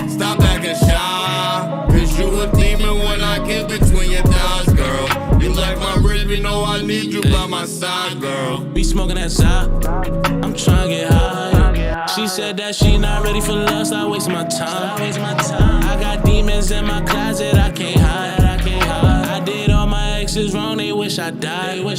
Stop acting shy. Cause you a demon when I get between your thighs, girl. You like my rib, you know I need you by my side, girl. We smoking that side. I'm trying to get high. She said that she not ready for love, stop wasting my time. I got demons in my closet, I can't hide. I did all my is wrong, they wish I died.